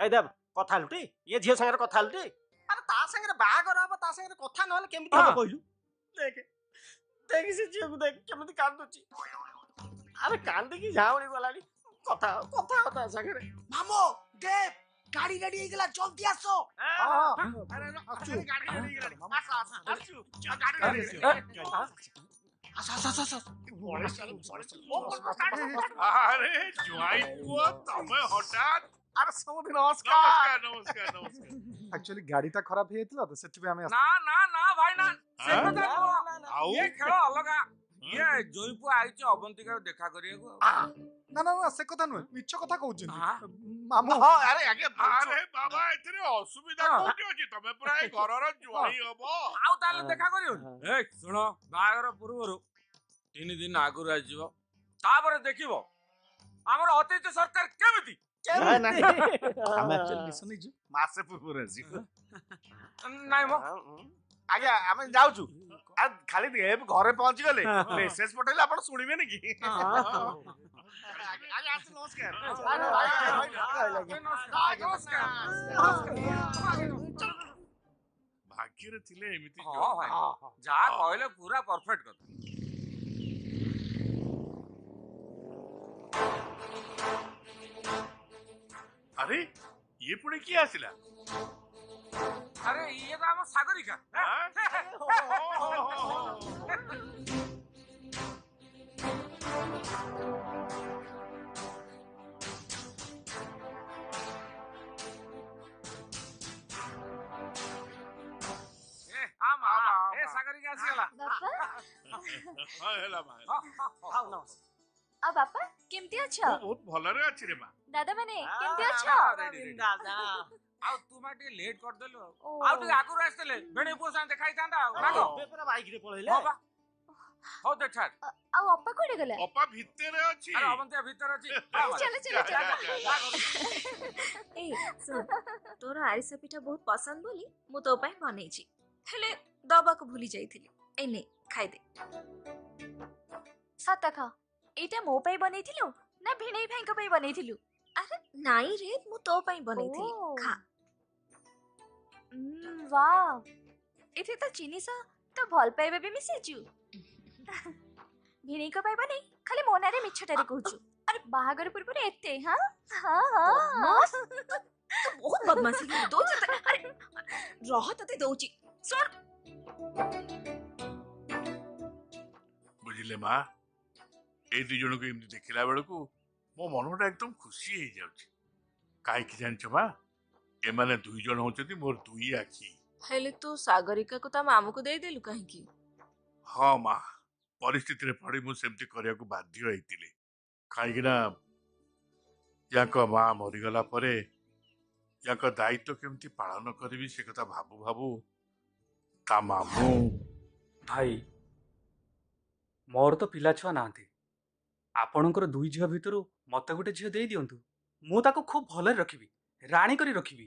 ए देव कथा लुटी ये झियो संगे कथा लुटी। अरे ता संगे बाहागर हबो ता संगे कथा न होले केमिति हबो कहलु? देख देख से झियो को देख केमिति कांदुची। अरे कांदी की झावणी गलानी कथा कथा कथा संगे मामो देव गाड़ी रेडी हे गेला जल्दी आसो। हां अरे गाड़ी रेडी हे गेला आसु गाड़ी रेडी अरे ज्वाई पुआ तमे हठात अरे समुद्र नमस्कार नमस्कार नमस्कार एक्चुअली गाड़ीटा खराब ହେଇଯାଇଥିଲା ତ ସେଥିପାଇଁ ଆମେ ना ना ना भाई ना से हाँ? कथा को आउ? ये खेल अलगा। ये जोई पो आइछ अवंतिका को देखा करिएको। ନା ନା ନା ସେ କଥା ନୁହେଁ, ମିଛ କଥା କହୁଛନ୍ତି हाँ? ମାମୁ। हां अरे आगे अरे बाबा एथरे असुविधा कोठी अछि तमे पुरा ए घरर ज्वाई हबो आउ ताले देखा करियो। ए सुनो, बाहागर पूर्वरु 3 दिन आगुर आजिबो, तापर देखिबो हमर अतिथि सरकार केमिति। नहीं हम एक्चुअली लिसन इजु मासे पुपुर अछि नाइ मो आगे हम जाउछु आ खाली देव घरे पहुंच गले मेसेज पठेले आपण सुनिबे ने की आगे आस नमस्कार भाग्य रे थिले एमिति हां भाई जा कहले पूरा परफेक्ट कथा। अरे ये पुणे की आसिला अरे ये तो हम सागरिका। ए सागरिका आसिला। हां हेला भाई हां नमस्कार। ଆଉ ବାପା କେମିତି ଅଛ? बहुत भलरे अछि रे मा ଦାଦା ମାନେ କେମିତି ଅଛ? दादा ଆଉ ତୁମେ ଟିକେ ଲେଟ୍ କରିଦେଲୁ ଆଉ ଟିକେ ଆଗରୁ ଆସିଥିଲେ ବେଣେ ପୁଅ ସାଙ୍ଗେ ଦେଖା ହେଇଥାନ୍ତା ଆଉ ନା କଣ? ଏବେ ପରା ବାଇକରେ ପଳେଇଲେ। ହଁ ବା। ହଉ ଦେ ଛାଡ। ଆଉ ଅପା କୁଆଡେ ଗଲା? ଅପା ଭିତରେ ଅଛି। ଆରେ ଅବନ୍ତିଆ ଭିତରେ ଅଛି। ଚାଲ ଚାଲ ଚାଲ। ଏଇ ଶୁଣ, ତୋର ଆରିସା ପିଠା ବହୁତ ପସନ୍ଦ ବୋଲି ମୁଁ ତୋ ପାଇଁ ବନେଇଛି, ହେଲେ ଦବାକୁ ଭୁଲି ଯାଇଥିଲି। ଏଇ ନେ ଖାଇଦେ। ସତ କହ, ଏଇଟା ମୋ ପାଇଁ ବନେଇଥିଲୁ ନା ଭିଣେଇ ଭାଇଙ୍କ ପାଇଁ ବନେଇଥିଲୁ? ଆରେ ନାଇଁ ରେ, ମୁଁ ତୋ ପାଇଁ ବନେଇଥିଲି। ଖା। ୱାଓ, ଏଥିରେ ତ ଚିନି ସହ ତ ଭଲ ପାଇବା ବି ମିଶେଇଛୁ। ଭିଣେଇଙ୍କ ପାଇଁ ବନେଇ ଖାଲି ମୋ ନାଁରେ ମିଛଟାରେ କହୁଛୁ। ଆରେ ବାହାଘର ପୂର୍ବରୁ ଏତେ ହଁ ବହୁତ ବଦମାସି ଦଉଛି। ଆରେ ରହ, ତତେ ଦଉଛି ଶୁଣ। ବୁଝିଲେ ମା, ଏଇ ଦି ଜଣକୁ ଏମିତି ଦେଖିଲା ବେଳକୁ ମୋ ମନଟା ଏକଦମ ଖୁସି ହେଇଯାଉଛି। କାହିଁକି ଜାଣିଛ ମା, ଏମାନେ ଦୁଇ ଜଣ ହଉଛନ୍ତି ମୋର ଦୁଇ ଆଖି। ହେଲେ ତୁ ସାଗରିକାକୁ ତା ମାମୁକୁ ଦେଇଦେଲୁ କାହିଁକି? ହଁ ମା, ପରିସ୍ଥିତିରେ ପଡି ମୁଁ ସେମିତି କରିବାକୁ ବାଧ୍ୟ ହେଇଥିଲି। କାହିଁକି ନା ୟାଙ୍କ ମା ମରିଗଲା ପରେ ୟାଙ୍କ ଦାୟିତ୍ୱ କେମିତି ପାଳନ କରିବି ସେ କଥା ଭାବୁ ଭାବୁ ତା ମାମୁଁ। ଭାଇ, ମୋର ତ ପିଲା ଛୁଆ ନାହାନ୍ତି। ଆପଣଙ୍କର ଦୁଇ ଝିଅ ଭିତରୁ ମତେ ଗୋଟେ ଝିଅ ଦେଇ ଦିଅନ୍ତୁ। ମୁଁ ତାକୁ ଖୁବ୍ ଭଲରେ ରଖିବି, ରାଣୀ କରି ରଖିବି।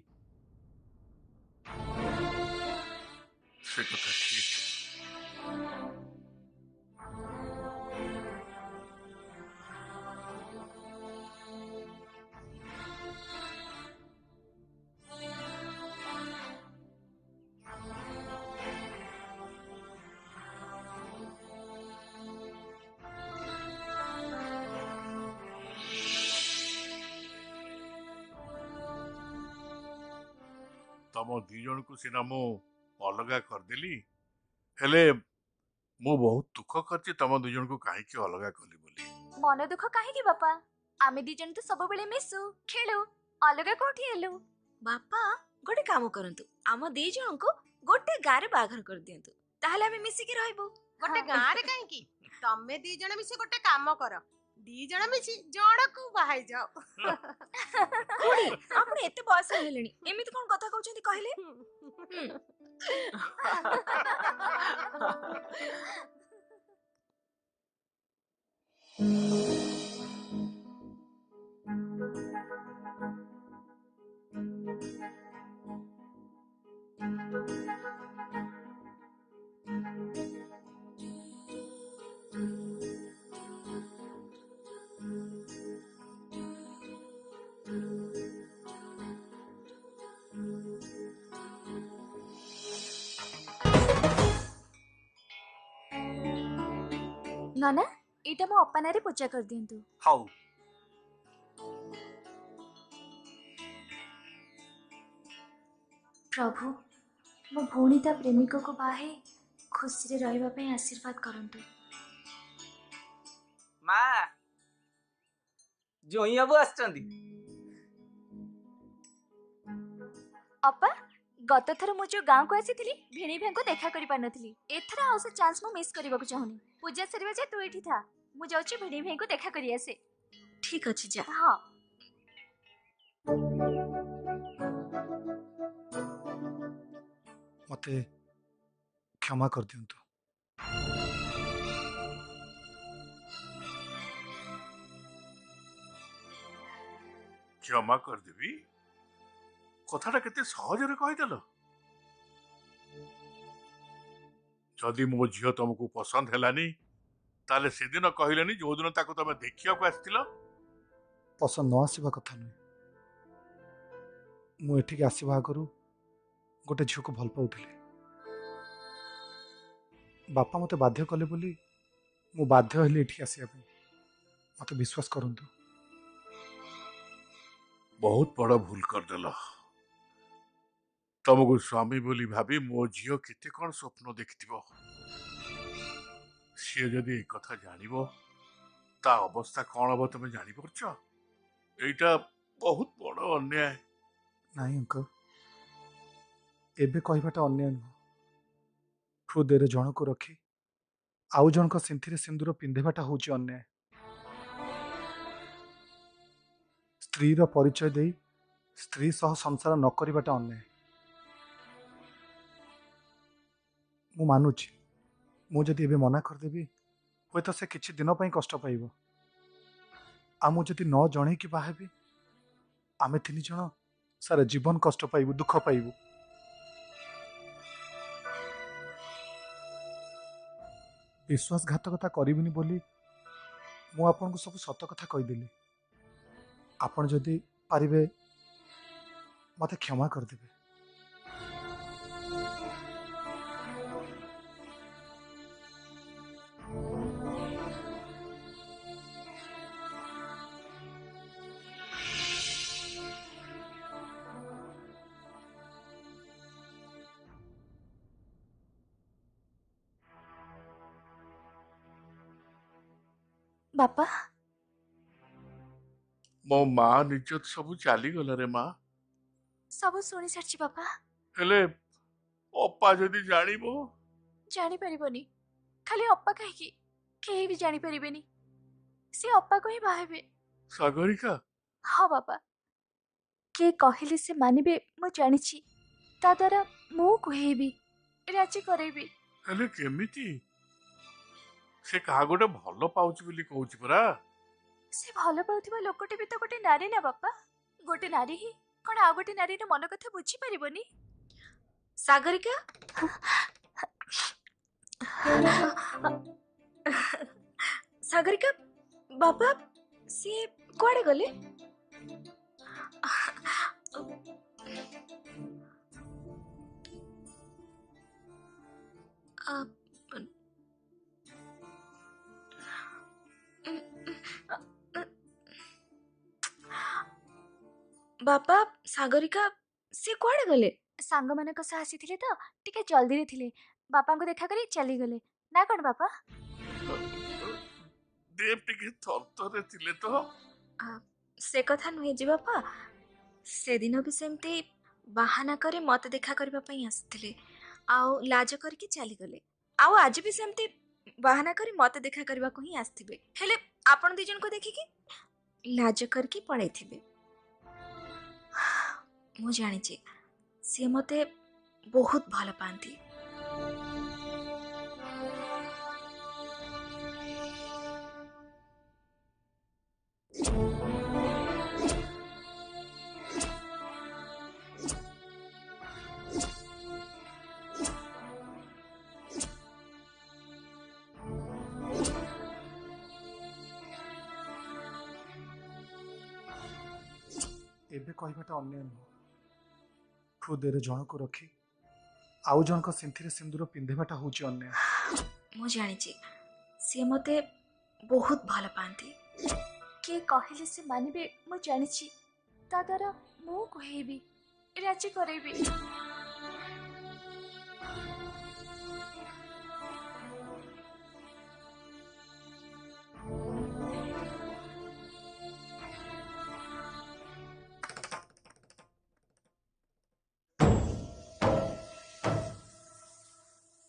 ସେ କଥା ଠିକ। ତମ ଦି ଜଣକୁ ସିନା ମୁଁ ଅଲଗା କରିଦେଲି, ହେଲେ ମୁଁ ବହୁତ ଦୁଃଖ କରିଛି ତମ ଦି ଜଣକୁ କାହିଁକି ଅଲଗା କଲି ବୋଲି। ମନ ଦୁଃଖ କାହିଁକି ବାପା? ଆମେ ଦି ଜଣ ତ ସବୁବେଳେ ମିଶୁ, ଖେଳୁ, ଅଲଗା କୋଉଠି ହେଲୁ? ବାପା ଗୋଟେ କାମ କରନ୍ତୁ, ଆମ ଦି ଜଣଙ୍କୁ ଗୋଟେ ଗାଁରେ ବାହାଘର କରିଦିଅନ୍ତୁ, ତାହେଲେ ଆମେ ମିଶିକି ରହିବୁ। ଗୋଟେ ଗାଁରେ କାହିଁକି? ତମେ ଦି ଜଣ ମିଶି ଗୋଟେ କାମ କର, ଦି ଜଣ ମିଶି ଜଣକୁ ବାହା ହେଇଯାଅ। ଖୁଡି, ଆପଣ ଏତେ ବୟସ ହେଲେଣି, ଏମିତି କଣ କଥା କହୁଛନ୍ତି କହିଲେ? ନନା, ଏଇଟା ମୋ ଅପା ନାଁରେ ପୂଜା କରିଦିଅନ୍ତୁ। ହଉ। ପ୍ରଭୁ, ମୋ ଭଉଣୀ ତା ପ୍ରେମିକକୁ ବାହା ହେଇ ଖୁସିରେ ରହିବା ପାଇଁ ଆଶୀର୍ବାଦ କରନ୍ତୁ। ମା, ଜୋଇଁ ବାବୁ ଆସିଛନ୍ତି। ଅପା, ଗତଥର ମୁଁ ଯୋଉ ଗାଁକୁ ଆସିଥିଲି ଭିଣେଇ ଭାଇଙ୍କୁ ଦେଖା କରିପାରିନଥିଲି। ଏଥର ଆଉ ସେ ଚାନ୍ସ ମୁଁ ମିସ୍ କରିବାକୁ ଚାହୁଁନି। ପୂଜା ସରିବା ଯାଏ ତୁ ଏଠି ଥା, ମୁଁ ଯାଉଛି ଭିଣେଇ ଭାଇଙ୍କୁ ଦେଖା କରି ଆସେ। ଠିକ ଅଛି, ଯା। ହଁ। ମତେ କ୍ଷମା କରିଦିଅନ୍ତୁ। କ୍ଷମା କରିଦେବି? କଥାଟା କେତେ ସହଜରେ କହିଦେଲ। ଯଦି ମୋ ଝିଅ ତମକୁ ପସନ୍ଦ ହେଲାନି, ତାହେଲେ ସେଦିନ କହିଲେନି ଯୋଉଦିନ ତାକୁ ତମେ ଦେଖିବାକୁ ଆସିଥିଲ? ପସନ୍ଦ ନ ଆସିବା କଥା ନୁହେଁ। ମୁଁ ଏଠିକି ଆସିବା ଆଗରୁ ଗୋଟେ ଝିଅକୁ ଭଲ ପାଉଥିଲି। ବାପା ମତେ ବାଧ୍ୟ କଲେ ବୋଲି ମୁଁ ବାଧ୍ୟ ହେଲି ଏଠିକି ଆସିବା ପାଇଁ। ମତେ ବିଶ୍ୱାସ କରନ୍ତୁ। ବହୁତ ବଡ଼ ଭୁଲ କରିଦେଲ। ତମକୁ ସ୍ୱାମୀ ବୋଲି ଭାବି ମୋ ଝିଅ କେତେ କଣ ସ୍ୱପ୍ନ ଦେଖିଥିବ। ସିଏ ଯଦି ଏ କଥା ଜାଣିବ, ତା ଅବସ୍ଥା କଣ ହବ ତମେ ଜାଣିପାରୁଛ? ଏଇଟା ବହୁତ ବଡ଼ ଅନ୍ୟାୟ। ନାଇଁ ଅଙ୍କଲ, ଏବେ କହିବାଟା ଅନ୍ୟାୟ ନୁହଁ। ହୃଦୟରେ ଜଣକୁ ରଖି ଆଉ ଜଣଙ୍କ ସିନ୍ଥିରେ ସିନ୍ଦୁର ପିନ୍ଧିବାଟା ହଉଛି ଅନ୍ୟାୟ। ସ୍ତ୍ରୀର ପରିଚୟ ଦେଇ स्त्री सह संसार न करवाटा अन्याय। मु मानुची मु जदि एबे मना करदेबी हुए तो से किछि दिन पई कष्ट पाइब। आ मु जदि न जणे कि बाहेबी आमे तीन जण सारा जीवन कष्ट पाइबु, दुख पाइबु। विश्वासघातकता करिबिनी बोली मु आपनको सब सत कथा कहिदेली। आपण जदि पारिबे मते क्षमा करदेबे। बापा मो माँ निजत सब चलीगला रे माँ। सब शुणी सारी बापा। हेले अपा जदि जानिबो जानी परिबनी। खाली अप्पा कहीं केही भी जानी परिबेनी। से अप्पा को ही बाहेबे। सागरिका हाँ बापा के कहले से मानिबे मु जानिछि। ता द्वारा मु कहेबी राजी करेबी। हेले केमिति से कहा गोटे भल पाउछ बोली कहूछ परा। से भल पाउथिबा लोकटे भी तो गोटे नारी ना बापा। गोटे नारी ही कौन आ गोटे नारी मन कथा बुझी परिबनी। सागरिका सागरिका बापा से कुआडे गले? बापा सागरिका से कुआडे गले? सांग मानक सह आसीथिले तो टिके जल्दी रे थिले। बापा को देखा करी चली गले ना कौन बापा? देव टिके थरथरे थिले तो से कथा नुहे जी बापा। से दिन भी सेमती बाहाना करे मत देखा करबा पई आस्थिले आउ लाज करके चली गले। आउ आज भी सेमती बाहाना करी मत देखा करबा को ही आस्थिबे। हेले आपण दी जन को देखि कि लाज करके पड़े थिबे। मु जानी छी से मते बहुत भल पांती। एबे कहबाटा अन्याय नुह। हृदय जन को रखी आउ जन को सिंथी सिंदूर पिंधेबाटा होची अन्याय। मु जानी छी से मते बहुत भल पांती। के कहले से मानिबे मु जानी छी। ता द्वारा मु कहेबी राजी करेबी।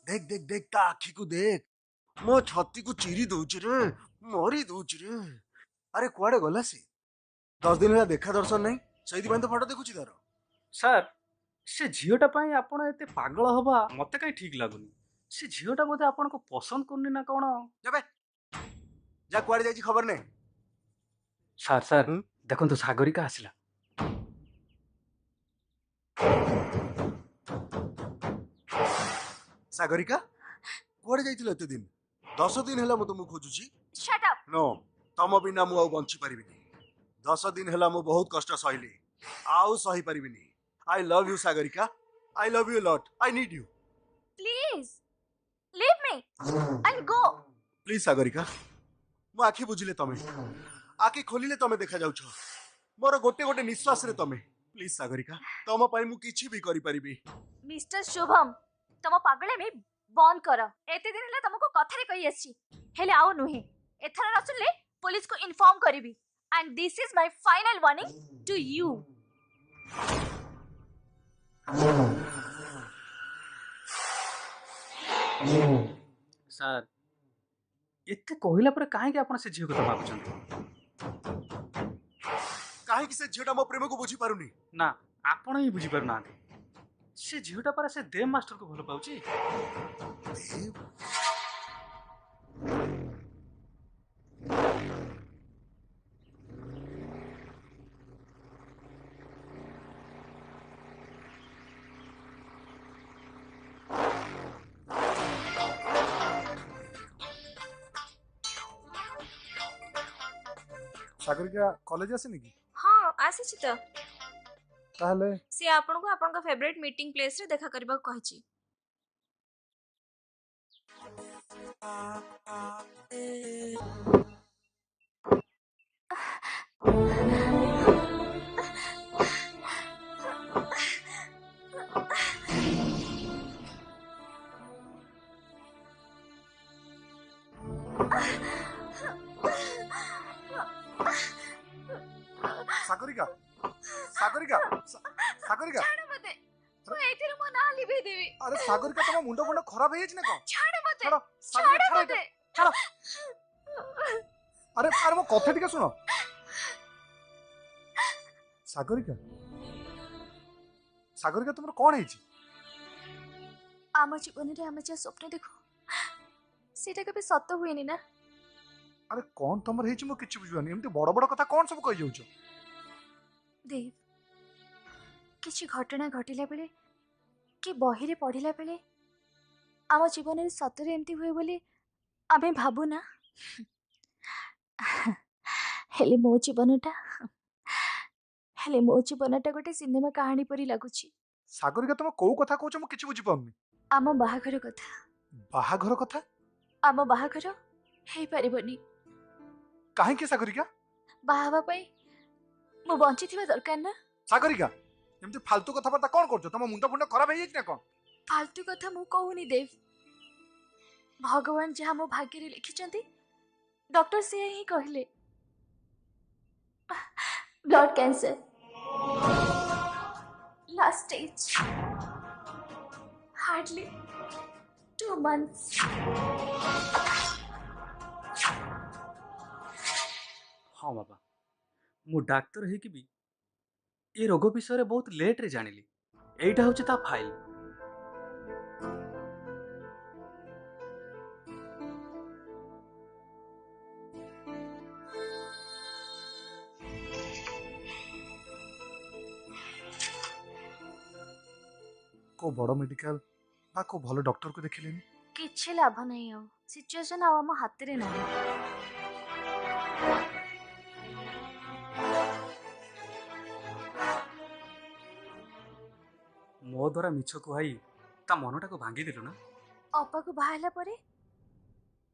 देख देख देख ता आखी को देख। मो छाती को चिरी दउछ रे, मरी दउछ रे। अरे कुआडे गला से? 10 दिन होला देखा दर्शन नहीं सही तो फोटो देखुची तार। सर से झीलटा पाई आपण एते पागल हवा मते काई ठीक लागुनी। से झीलटा बोधे आपण को पसंद करनी ना कोन? जबे जा कुआडे जाई खबर नहीं। सर सर देखो तो सागरिका आसिला। सागरिका कुआडे जाइथिल एते दिन? 10 दिन होला मु तुमको खोजुची। Shut up. नो तम बिना मु आउ बंची परिबिनी। 10 दिन होला मु बहुत कष्ट सहिली आउ सही परिबिनी। I love you Sagarika. I love you lot. I need you. Please leave me. I go. Please Sagarika मु आखि बुझिले तमे आखि खोलिले तमे देखा जाउछ। मोर गोटे गोटे निश्वास रे तमे। प्लीज सागरिका तम पाई मु किछि भी करि परिबी। मिस्टर शुभम तम पागले में बंद कर। एते दिन ले तुमको कथारे कहि आछि हेले आउ नुहे। एथरा न सुनले पुलिस को इन्फॉर्म करिबी। And this is my final warning to you. Sir एते कहला पर काहे के आपण से झील को मागुछन? କାହିଁକି ସେ ଝିଅଟା ମୋ ପ୍ରେମକୁ ବୁଝି ପାରୁନି? ନା ଆପଣ ହିଁ ବୁଝିପାରୁନାହାନ୍ତି। ସେ ଝିଅଟା ପରା ସେ ଦେବ ମାଷ୍ଟରକୁ ଭଲ ପାଉଛି। ଦେବ? ସାଗରିକା କଲେଜ ଆସିନି କି? ହଁ ଆସିଛି ତ। ତାହେଲେ ସେ ଆପଣଙ୍କୁ ଆପଣଙ୍କ ଫେଭରାଇଟ୍ ମିଟିଂ ପ୍ଲେସରେ ଦେଖା କରିବାକୁ କହିଛି। ସାଗରିକା ସାଗରିକା ସାଗରିକା ଛାଡ଼ ମତେ, ମୁଁ ଏଇଥିରେ ମୋ ନାଁ ଲିଭେଇ ଦେବି। ଆରେ ସାଗରିକା ତମ ମୁଣ୍ଡ ଫୁଣ୍ଡ ଖରାପ ହେଇଯାଇଛି ନା କଣ? ଛାଡ଼ ମତେ, ଛାଡ଼ ଛାଡ଼ ସାଗରିକା ମତେ। ଛାଡ଼। ଆରେ ଆରେ ମୋ କଥା ଟିକେ ଶୁଣ। ସାଗରିକା ସାଗରିକା ତମର କଣ ହେଇଛି? ଆମ ଜୀବନରେ ଆମେ ଯାହା ସ୍ୱପ୍ନ ଦେଖୁ ସେଇଟା କେବେ ସତ ହୁଏନି ନା। ଆରେ କଣ ତମର ହେଇଛି ମୁଁ କିଛି ବୁଝିପାରୁନି। ଏମିତି ବଡ ବଡ କଥା କଣ ସବୁ କହିଯାଉଛ? ଦେବ, କିଛି ଘଟଣା ଘଟିଲା ବେଳେ କି ବହିରେ ପଢିଲା ବେଳେ ଆମ ଜୀବନରେ ସତରେ ଏମିତି ହୁଏ ବୋଲି ଆମେ ଭାବୁ ନା। ହେଲେ ମୋ ଜୀବନଟା ଗୋଟେ ସିନେମା କାହାଣୀ ପରି ଲାଗୁଛି। ସାଗରିକା ତମେ କୋଉ କଥା କହୁଛ ମୁଁ କିଛି ବୁଝିପାରୁନି। ଆମ ବାହାଘର କଥା। ବାହାଘର କଥା? ଆମ ବାହାଘର ହେଇପାରିବନି। କାହିଁକି ସାଗରିକା? ବାହା ହେବା ପାଇଁ ମୁଁ ବଞ୍ଚିଥିବା ଦରକାର ନା। ସାଗରିକା ଏମିତି ଫାଲତୁ କଥାବାର୍ତ୍ତା କଣ କରୁଛ? ତମ ମୁଣ୍ଡ ଫୁଣ୍ଡ ଖରାପ ହେଇଯାଇଛି ନା କଣ? ଫାଲତୁ କଥା ମୁଁ କହୁନି ଦେବ। ଭଗବାନ ଯାହା ମୋ ଭାଗ୍ୟରେ ଲେଖିଛନ୍ତି ଡକ୍ଟର ସେଇଆ ହିଁ କହିଲେ। Blood cancer last stage, hardly 2 months। ହଁ ବାବା, ମୁଁ ଡାକ୍ତର ହେଇକି ବି ଏ ରୋଗ ବିଷୟରେ ବହୁତ ଲେଟ୍ରେ ଜାଣିଲି। ଏଇଟା ହଉଛି ତା ଫାଇଲ। କୋଉ ବଡ ମେଡିକାଲ ବା କୋଉ ଭଲ ଡକ୍ଟରକୁ ଦେଖିଲେନି? କିଛି ଲାଭ ନାହିଁ। ଆଉ ସିଚୁଏସନ ଆଉ ଆମ ହାତରେ ନାହିଁ। ମୋ ଦ୍ୱାରା ମିଛ କୁହାଇ ତା ମନଟାକୁ ଭାଙ୍ଗିଦେଲୁ ନା। ଅପାକୁ ବାହା ହେଲା ପରେ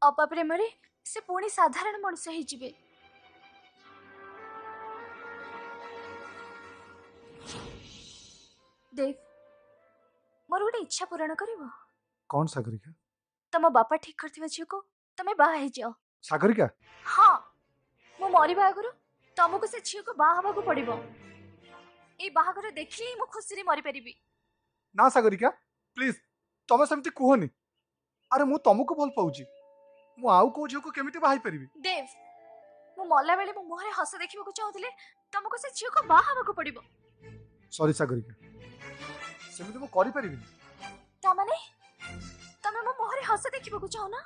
ଅପା ପ୍ରେମରେ ସେ ପୁଣି ସାଧାରଣ ମଣିଷ ହେଇଯିବେ। ଦେବ, ମୋର ଗୋଟେ ଇଚ୍ଛା ପୂରଣ କରିବ? କଣ ସାଗରିକା? ତମ ବାପା ଠିକ କରିଥିବା ଝିଅକୁ ତମେ ବାହା ହେଇଯାଅ। ସାଗରିକା ହଁ, ମୁଁ ମରିବା ଆଗରୁ ତମକୁ ସେ ଝିଅକୁ ବାହା ହବାକୁ ପଡିବ। ଏଇ ବାହାଘର ଦେଖିଲେ ହିଁ ମୁଁ ଖୁସିରେ ମରିପାରିବି। ନା ସାଗରିକା ପ୍ଲିଜ ତମେ ସେମିତି କୁହନି। ଆରେ ମୁଁ ତମକୁ ଭଲ ପାଉଛି। ମୁଁ ଆଉ କୋଉ ଝିଅକୁ କେମିତି ବାହା ହେଇପାରିବି? ଦେବ, ମୁଁ ମଲା ବେଳେ ମୋ ମୁହଁରେ ହସ ଦେଖିବାକୁ ଚାହୁଁଥିଲେ ତମକୁ ସେ ଝିଅକୁ ବାହା ହବାକୁ ପଡିବ। ସରି ସାଗରିକା, ସେମିତି ମୁଁ କରିପାରିବିନି। ତାମାନେ ତମେ ମୋ ମୁହଁରେ ହସ ଦେଖିବାକୁ ଚାହୁଁନା?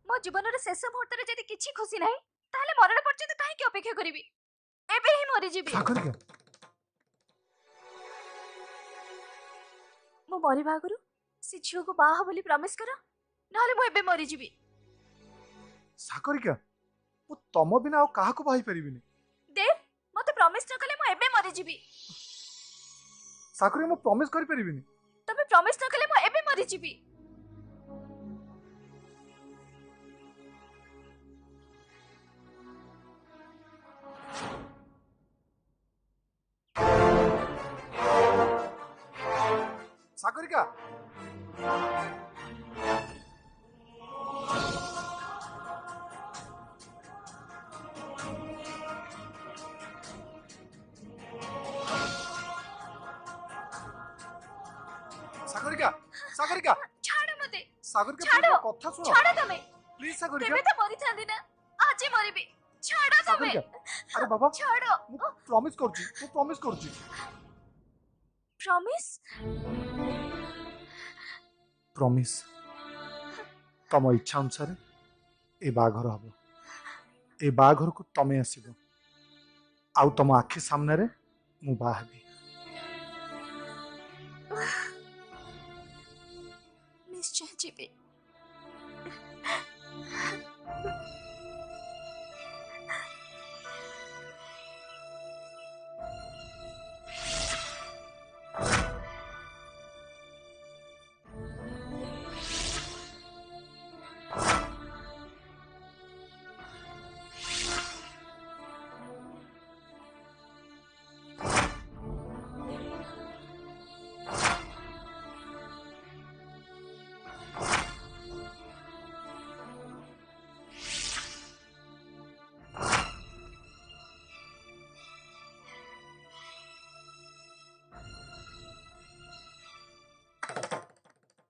ମୋ ଜୀବନର ଶେଷ ମୁହୂର୍ତ୍ତରେ ଯଦି କିଛି ଖୁସି ନାହିଁ ତାହେଲେ ମରଣ ପର୍ଯ୍ୟନ୍ତ କାହିଁକି ଅପେକ୍ଷା କରିବି? ଏବେ ହିଁ ମରିଯିବି। ସାଗରିକା ମୁଁ ମରିବା ଆଗରୁ ସେ ଝିଅକୁ ବାହା ହବ ବୋଲି ପ୍ରମିସ କର, ନହେଲେ ମୁଁ ଏବେ ମରିଯିବି। ସାଗରିକା ମୁଁ ତମ ବିନା ଆଉ କାହାକୁ ବାହା ହେଇପାରିବିନି। ଦେବ, ମତେ ପ୍ରମିସ ନ କଲେ ମୁଁ ଏବେ ମରିଯିବି। ସାଗରିକା ମୁଁ ପ୍ରମିସ କରିପାରିବିନି। ତମେ ପ୍ରମିସ ନ କଲେ ମୁଁ ଏବେ ମରିଯିବି। ସାଗରିକା ସାଗରିକା ସାଗରିକା ଛାଡ଼ ମତେ, ସାଗରିକା ଛାଡ଼, please, ମୋ କଥା ଶୁଣ ଛାଡ଼ ତମେ। ପ୍ଲିଜ ସାଗରିକା। ତେବେ ତ ମରିଥାନ୍ତି ନା, ଆଜି ମରିବି। ଛାଡ଼ ତମେ। ସାଗରିକା अरे बाबा ଛାଡ଼ ମୁଁ ପ୍ରମିସ୍ କରୁଛି ମୁଁ ପ୍ରମିସ୍ କରୁଛି ପ୍ରମିସ୍ ପ୍ରମିସ୍ ତମ ଇଚ୍ଛା ଅନୁସାରେ ଏ ବାହାଘର ହବ ଏ ବାହାଘରକୁ ତମେ ଆସିବ ଆଉ ତମ ଆଖି ସାମ୍ନାରେ ମୁଁ ବାହା ହେବି ନିଶ୍ଚୟ ଯିବି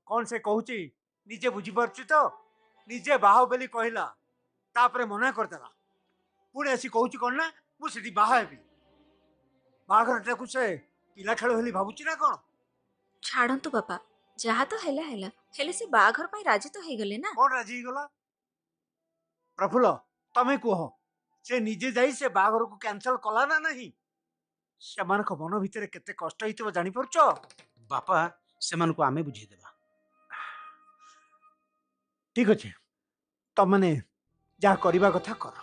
कौन से कहूची निजे बुझीपारछु तो निजे बाह बोली कहला तापरे मना करदेला पुणी आसी कहूची कौन ना मु सेठी बाहा हेबी बाहाघरटाकू से पिला खेल हेली भाबुची ना कौन ଛାଡ଼ନ୍ତୁ ବାପା ଯାହା ତ ହେଲା ହେଲା ହେଲେ ସେ ବାହାଘର ପାଇଁ ରାଜି ତ ହେଇଗଲେ ନା कौन राजी गला प्रफुल्ल तमे कह से निजे जाई से बाहाघर को कैंसल कला ना नहीं सेमानक मन भितर केते कष्ट हितबो जानि परछो बापा सेमानकु आमे बुझेदेबा ठीक अच्छे तमने जहाँ करवा कथा कर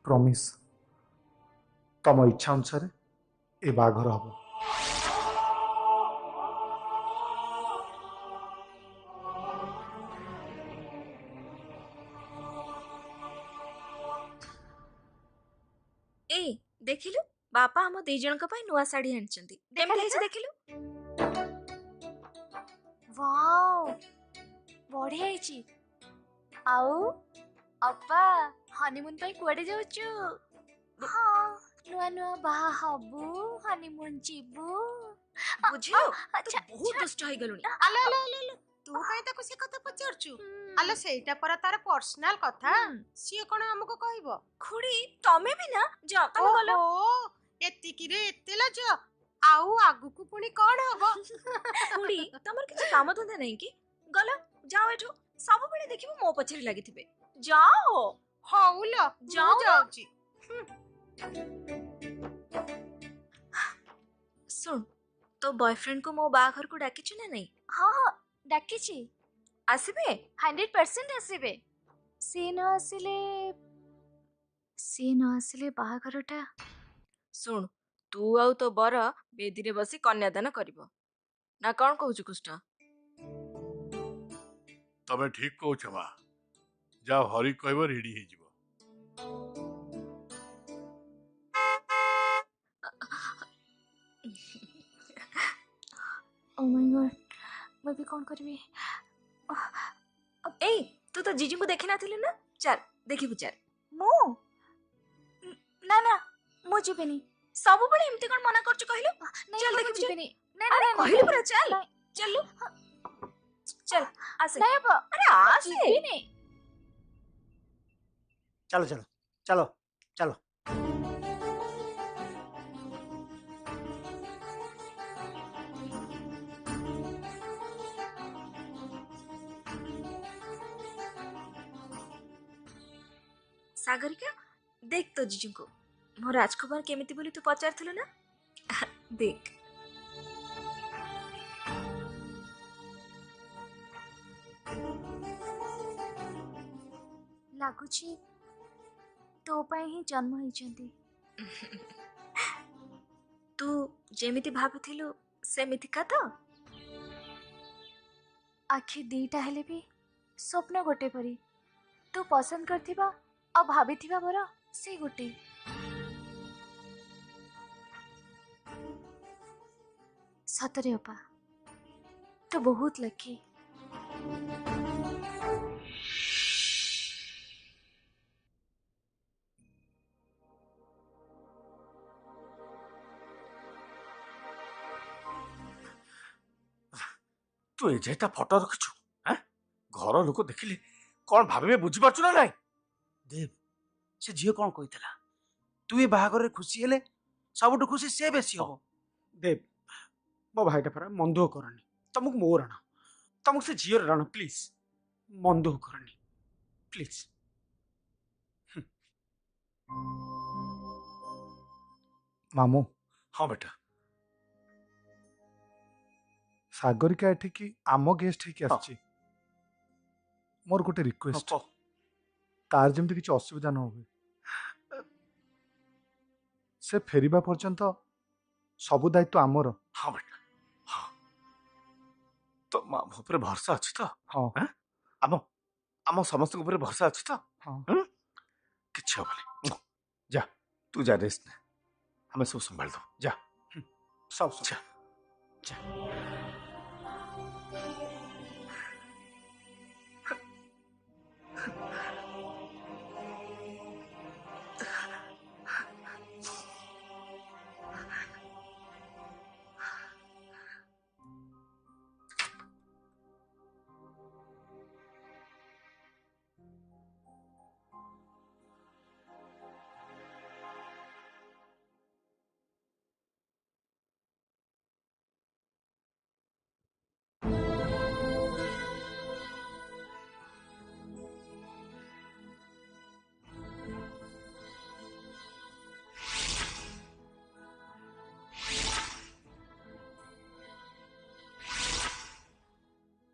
प्रमिस तम इच्छा अनुसार ए बाहाघर हब ए ଦେଖିଲୁ ବାପା ଆମ ଦି ଜଣଙ୍କ ପାଇଁ ନୂଆ ଶାଢୀ ଆଣିଛନ୍ତି କେମିତି ହେଇଛି ଦେଖିଲୁ वाव बढिया ହେଇଛି ଆଉ ଅପା ହନିମୁନ ପାଇଁ କୁଆଡେ ଯାଉଛୁ ହଁ ନୂଆ ନୂଆ ବାହା ହବୁ ହନିମୁନ ଯିବୁ ବୁଝିଲୁ ତୁ ବହୁତ ଦୁଷ୍ଟ ହେଇଗଲୁଣି ଆଲୋ ଆଲୋ ଆଲୋ ଆଲୋ ତୁ କାଇଁ ତାକୁ ସେ କଥା ପଚାରୁଛୁ ଆଲୋ ସେଇଟା ପରା ତାର ପର୍ସନାଲ କଥା ସିଏ କଣ ଆମକୁ କହିବ ଖୁଡି ତମେ ବି ନା ଯା ତମେ ଗଲ ଏତିକିରେ ଏତେ ଲାଜ ଆଉ ଆଗକୁ ପୁଣି କଣ ହବ ଖୁଡି ତମର କିଛି କାମ ଧନ୍ଦା ନାହିଁ କି ଗଲ ଯାଅ ଏଠୁ ସବୁବେଳେ ଦେଖିବୁ ମୋ ପଛରେ ଲାଗିଥିବେ ଯାଅ ହଉ ଲୋ ଯାଅ ମୁଁ ଯାଉଛି ଶୁଣ ତୋ ବୟଫ୍ରେଣ୍ଡ କୁ ମୋ ବାହାଘରକୁ ଡାକିଛୁ ନା ନାଇଁ ହଁ ହଁ ଡାକିଛି ଆସିବେ 100% ଆସିବେ ସିଏ ନ ଆସିଲେ ବାହାଘରଟା ଶୁଣ ତୁ ଆଉ ତୋ ବର ବେଦିରେ ବସି କନ୍ୟାଦାନ କରିବ ନା କଣ କହୁଛୁ କୃଷ୍ଣ तबे ठीक कहूछ माँ जाओ हरि कहब रेडी हो ओ माय गॉड मैं भी कौन करबी ए तू तो जीजू को देखी नथिलु ना चल देखिबु चल मो ना ना मो जीबेनी सब बड़े एमती कोन मना करछु कहलु चल देखिबु जीबेनी ना अरे ना कहलु पूरा चल चलु चल आसे नहीं अब अरे आसे जीबेनी चलो चलो चलो चलो सागरिका देख तो जीजू को मो राजकुमार केमिति बोली तू पचारथिलु ना देख लागुची तो ପାଇଁ ହିଁ ଜନ୍ମ ହେଇଛନ୍ତି तू जेमिति भाबुथिलु सेमितिका तो आखि दीटा हेले भी स्वप्न गोटे परी तू पसंद करथिबा आ भाबिथिबा बर से गोटे सतरे अपा तो बहुत लकी ତୁ ଏ ଯାଏ ତା ଫଟୋ ରଖିଛୁ? ଆଁ? ଘର ଲୋକ ଦେଖିଲେ କଣ ଭାବିବେ ବୁଝିପାରୁଛୁ ନା ନାଇଁ? ଦେବ ସେ ଝିଅ କଣ କହିଥିଲା? ତୁ ଏ ବାହାଘରରେ ଖୁସି ହେଲେ ସବୁଠୁ ଖୁସି ସେ ବେଶୀ ହବ। ଦେବ ମୋ ଭାଇଟା ପରା ମନ ଦୁଃଖ କରନି। ତମକୁ ମୋ ରାଣ, ତମକୁ ସେ ଝିଅର ରାଣ, ପ୍ଲିଜ ମନ ଦୁଃଖ କରନି ପ୍ଲିଜ। ମାମୁଁ ହଁ ବେଟା। ସାଗରିକା ଏଠିକି ଆମ ଗେଷ୍ଟ ହେଇକି ଆସିଛି। ମୋର ଗୋଟେ ରିକ୍ୱେଷ୍ଟ, ତାର ଯେମିତି କିଛି ଅସୁବିଧା ନ ହୁଏ। ସେ ଫେରିବା ପର୍ଯ୍ୟନ୍ତ ସବୁ ଦାୟିତ୍ୱ ଆମର। ହଁ ବେଟା, ହଁ। ତ ମୋ ଉପରେ ଭରସା ଅଛି ତ? ହଁ। ଆମ ଆମ ସମସ୍ତଙ୍କ ଉପରେ ଭରସା ଅଛି ତ? ହଁ। କିଛି ହବନି। ଯା, ତୁ ଯା, ରେଷ୍ଟ ନେ। ଆମେ ସବୁ ସମ୍ଭାଳି ଦବୁ। ଯା ସବୁ ଯା ଯା।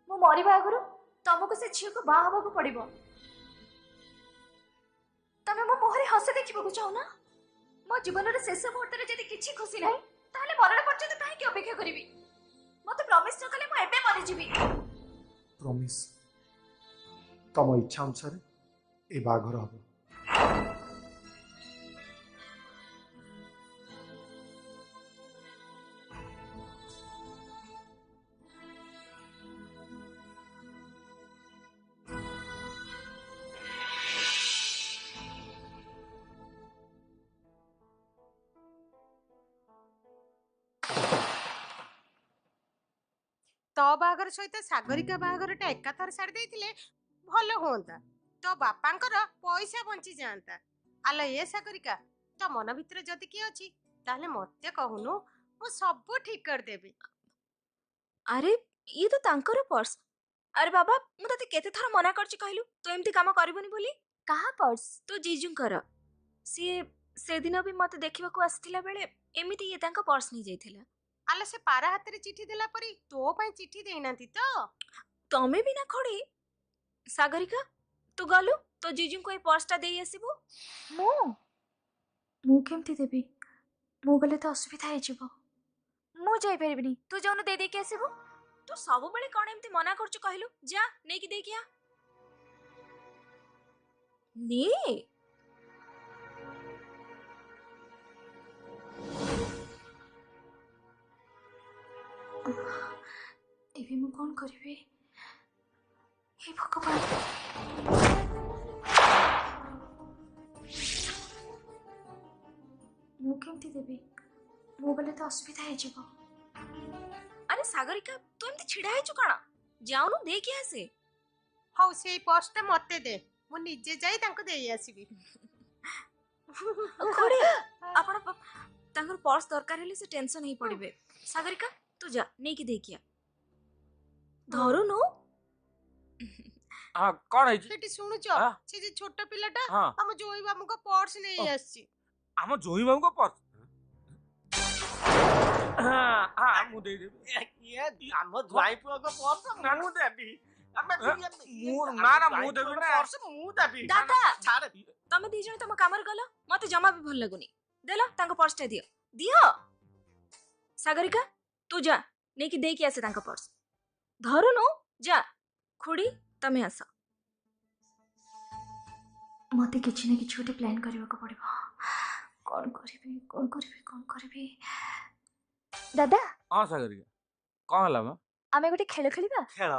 ମୁଁ ମରିବା ଆଗରୁ ତମକୁ ସେ ଝିଅକୁ ବାହା ହବାକୁ ପଡିବ। ତମେ ମୋ ମୁହଁରେ ହସ ଦେଖିବାକୁ ଚାହୁଁନା? ମୋ ଜୀବନର ଶେଷ ମୁହୂର୍ତ୍ତରେ ଯଦି କିଛି ଖୁସି ନାହିଁ, ତାହେଲେ ମରଣ ପର୍ଯ୍ୟନ୍ତ କାହିଁକି ଅପେକ୍ଷା କରିବି? ମତେ ପ୍ରମିସ ନ କଲେ ମୁଁ ଏବେ ମରିଯିବି। ପ୍ରମିସ, ତମ ଇଚ୍ଛା ଅନୁସାରେ ଏ ବାହାଘର ହବ। ତୋ ବାହାଘର ସହିତ ସାଗରିକା ବାହାଘରଟା ଏକାଥରେ ଛାଡ଼ି ଦେଇଥିଲେ ଭଲ ହୁଅନ୍ତା। ତୋ ବାପାଙ୍କର ପଇସା ବଞ୍ଚି ଯାଆନ୍ତା। ଆଲୋ ଏ ସାଗରିକା, ତୋ ମନ ଭିତରେ ଯଦି କିଏ ଅଛି ତାହେଲେ ମତେ କହୁନୁ, ମୁଁ ସବୁ ଠିକ କରିଦେବି। ଆରେ ଇଏ ତ ତାଙ୍କର ପର୍ସ। ଆରେ ବାବା, ମୁଁ ତତେ କେତେ ଥର ମନା କରିଛି କହିଲୁ ତୁ ଏମିତି କାମ କରିବୁନି ବୋଲି? କାହା ପର୍ସ? ତୋ ଜିଜୁଙ୍କର। ସିଏ ସେଦିନ ବି ମତେ ଦେଖିବାକୁ ଆସିଥିଲା ବେଳେ ଏମିତି ଇଏ ତାଙ୍କ ପର୍ସ ନେଇଯାଇଥିଲା। ଆଲୋ ସେ ପାରା ହାତରେ ଚିଠି ଦେଲା ପରି ତୋ ପାଇଁ ଚିଠି ଦେଇନାହାନ୍ତି ତ? ତମେ ବି ନା ଖଡ଼ି। ସାଗରିକା, ତୁ ଗଲୁ ତୋ ଜିଜୁଙ୍କୁ ଏଇ ପର୍ସଟା ଦେଇ ଆସିବୁ। ମୁଁ କେମିତି ଦେବି? ମୁଁ ଗଲେ ତ ଅସୁବିଧା ହେଇଯିବ। ମୁଁ ଯାଇପାରିବିନି, ତୁ ଯାଉନୁ ଦେଇ ଦେଇକି ଆସିବୁ। ତୁ ସବୁବେଳେ କଣ ଏମିତି ମନା କରୁଛୁ କହିଲୁ? ଯା ନେଇକି ଦେଇକି ଆ। ନେ। ଏବେ ମୁଁ କଣ କରିବି? हे ଭଗବାନ! ମୁଁ କେମିତି ଦେବି? ମୁଁ ଗଲେ ତ ଅସୁବିଧା ହେଇଯିବ। ଆରେ ସାଗରିକା, ତୁ ଏମିତି ଛିଡା ହେଇଛୁ କଣ? ଯାଉନୁ ଦେଇକି ଆସେ। ହଉ ସେଇ ପର୍ସଟା ମତେ ଦେ, ମୁଁ ନିଜେ ଯାଇ ତାଙ୍କୁ ଦେଇ ଆସିବି। ଖୁଡି, ଆପଣ ତାଙ୍କର ପର୍ସ ଦରକାର ହେଲେ ସେ ଟେନସନ ହେଇ ପଡିବେ। ସାଗରିକା, ତୁ ଯା ନେଇକି ଦେଇକି ଆ। ଧରୁନୁ। ହଁ, କଣ ହେଇଛି? ସେଠି ଶୁଣୁଛ, ସେ ଯେ ଛୋଟ ପିଲାଟା ଆମ ଜୋଇ ବାବୁଙ୍କ ପର୍ସ ନେଇ ଆସିଛି। ଆମ ଜୋଇ ବାବୁଙ୍କ ପର୍ସ? ମୁଁ ଦେଇଦେବି। ଆମ ଜ୍ୱାଇଁ ପୁଅଙ୍କ ପର୍ସ ମୁଁ ଦେବି। ନା ମୁଁ ଦେବି ନା। ମୁଁ ଦେବି। ଦାଦା, ଛାଡ। ତମେ ଦି ଜଣ ତମ କାମରେ ଗଲ, ମତେ ଜମା ବି ଭଲ ଲାଗୁନି। ଦେଲ ତାଙ୍କ ପର୍ସଟା ଦିଅ। ଦିଅ। ସାଗରିକା, ତୁ ଯା ନେଇକି ଦେଇକି ଆସେ ତାଙ୍କ ପର୍ସ। ଧରୁନୁ, ଯା। ଖୁଡି, ତମେ ଆସ। ମତେ କିଛି ନା କିଛି ଗୋଟେ ପ୍ଲାନ୍ କରିବାକୁ ପଡିବ। କଣ କରିବି, କଣ କରିବି, କଣ କରିବି? ଦାଦା, ହଁ ସାଗରିକା, କଣ ହେଲା ମ? ଆମେ ଗୋଟେ ଖେଳ ଖେଳିବା? ଖେଳ?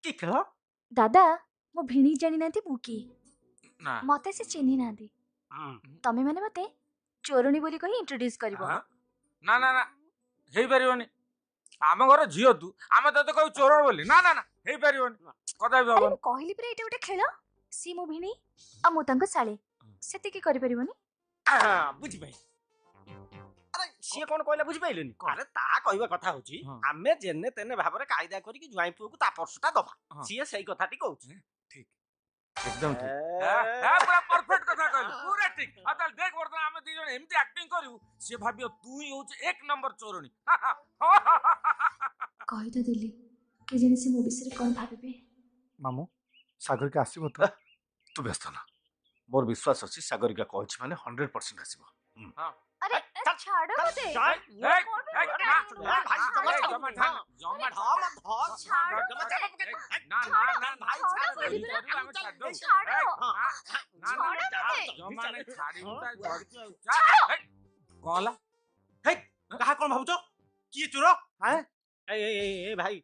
କି ଖେଳ? ଦାଦା, ମୋ ଭିଣୀ ଜାଣିନାହାନ୍ତି ମୁଁ କିଏ। ନା। ମତେ ସେ ଚିହ୍ନି ନାହାନ୍ତି। ତମେ ମାନେ ମତେ ଚୋରୁଣୀ ବୋଲି କହି ଇଣ୍ଟ୍ରୋଡ୍ୟୁସ କରିବ। ନା ନା ନା, ହେଇପାରିବନି। ଆମ ଘର ଝିଅ ତୁ ଆମେ ତତେ କହିବୁ ଚୋର ବୋଲି ନା ନା ନା ହେଇପାରିବନି କଦାପି ଆରେ ହବନି। ମୁଁ କହିଲି ପରା ଏଇଟା ଗୋଟେ ଖେଳ। ସି ମୋ ଭିଣେଇ ଆଉ ମୁଁ ତାଙ୍କ ଶାଳୀ, ସେତିକି କରିପାରିବନି? ବୁଝିପାଇ ଆରେ ସିଏ କଣ କହିଲା ବୁଝିପାଇଲେନି? ଆରେ ତା କହିବା କଥା ହଉଛି ଆମେ ଯେନେ ତେନେ ଭାବରେ କାଇଦା କରିକି ଜ୍ୱାଇଁ ପୁଅକୁ ତା ପର୍ସଟା ଦବା। ସିଏ ସେଇ କଥାଟି କହୁଛି। ଠିକ ଏକଦମ ଠିକ ପୁରା ପରଫେକ୍ଟ କଥା କହିଲୁ ପୁରା ଠିକ। ଆଉ ତାହେଲେ ଦେଖ ବର୍ତ୍ତମାନ ଆମେ ଦି ଜଣ ଏମିତି ଆକ୍ଟିଂ କରିବୁ ସିଏ ଭାବିବ ତୁ ହିଁ ହଉଛି 1 ନମ୍ବର ଚୋରଣୀ। କହି ତ ଦେଲି, କେଜାଣି ସେ ମୋ ବିଷୟରେ କଣ ଭାବିବେ। ମାମୁଁ ସାଗରିକା ଆସିବ ତ? ତୁ ବ୍ୟସ୍ତ ନା, ମୋର ବିଶ୍ୱାସ ଅଛି ସାଗରିକା କହିଛି ମାନେ 100% ଆସିବ। ଆରେ ଛାଡ ମତେ। କାହା କଣ ଭାବୁଛ? କିଏ ଚୋର? ଏ ଭାଇ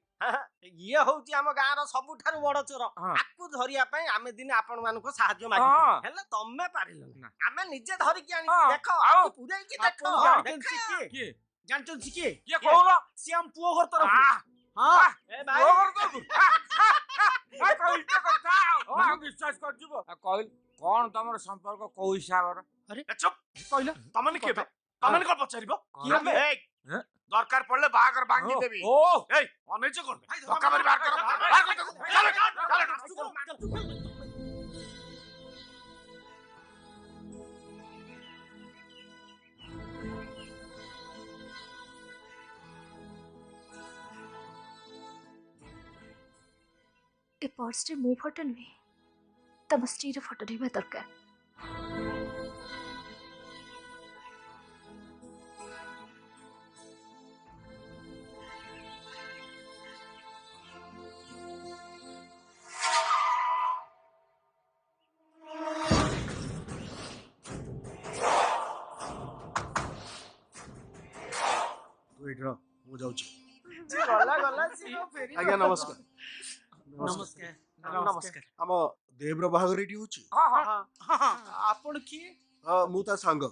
ଇଏ ହଉଛି ଆମ ଗାଁର ସବୁଠାରୁ ବଡ ଚୋର। ଆକୁ ଧରିବା ପାଇଁ ଆମେ ଦିନେ ଆପଣ ମାନଙ୍କୁ ସାହାଯ୍ୟ ମାଗିଥିଲୁ, ହେଲେ ତମେ ପାରିଲନି। ଆମେ ନିଜେ ଧରିକି ଆଣିଛୁ। ଦେଖ ଆକୁ ପୁରେଇକି ଦେଖ। କିଏ ଜାଣିଛନ୍ତି କିଏ? କିଏ କହୁନ? ସିଏ ଆମ ପୁଅ ଘର ତରଫରୁ। ହଁ ଏ ଭାଇ ବିଶ୍ୱାସ କରିଯିବ କହିଲି କଣ ତମର ସମ୍ପର୍କ କୋଉ ହିସାବର? ଆରେ ଚୁପ୍ କହିଲ ତମେ କେବେ ତମେ କଣ ପଚାରିବ? ଦରକାର ପଡିଲେ ବାହାଘର ଭାଙ୍ଗି ଦେବି। ଏଇ ଅନେଇଛ କଣ? ଧକ୍କା ମାରି ବାହାର କର। ଏ ପର୍ସରେ ମୋ ଫଟୋ ନୁହେଁ, ତମ ସ୍ତ୍ରୀର ଫଟୋ ରହିବା ଦରକାର। ମୁଁ ଯାଉଛି। ଆଜ୍ଞା ନମସ୍କାର। ନମସ୍କାର ନମସ୍କାର। ଆମ ଦେବର ବାହାଘର ଏଠି ହଉଛି। ଆପଣ କିଏ? ମୁଁ ତା ସାଙ୍ଗ।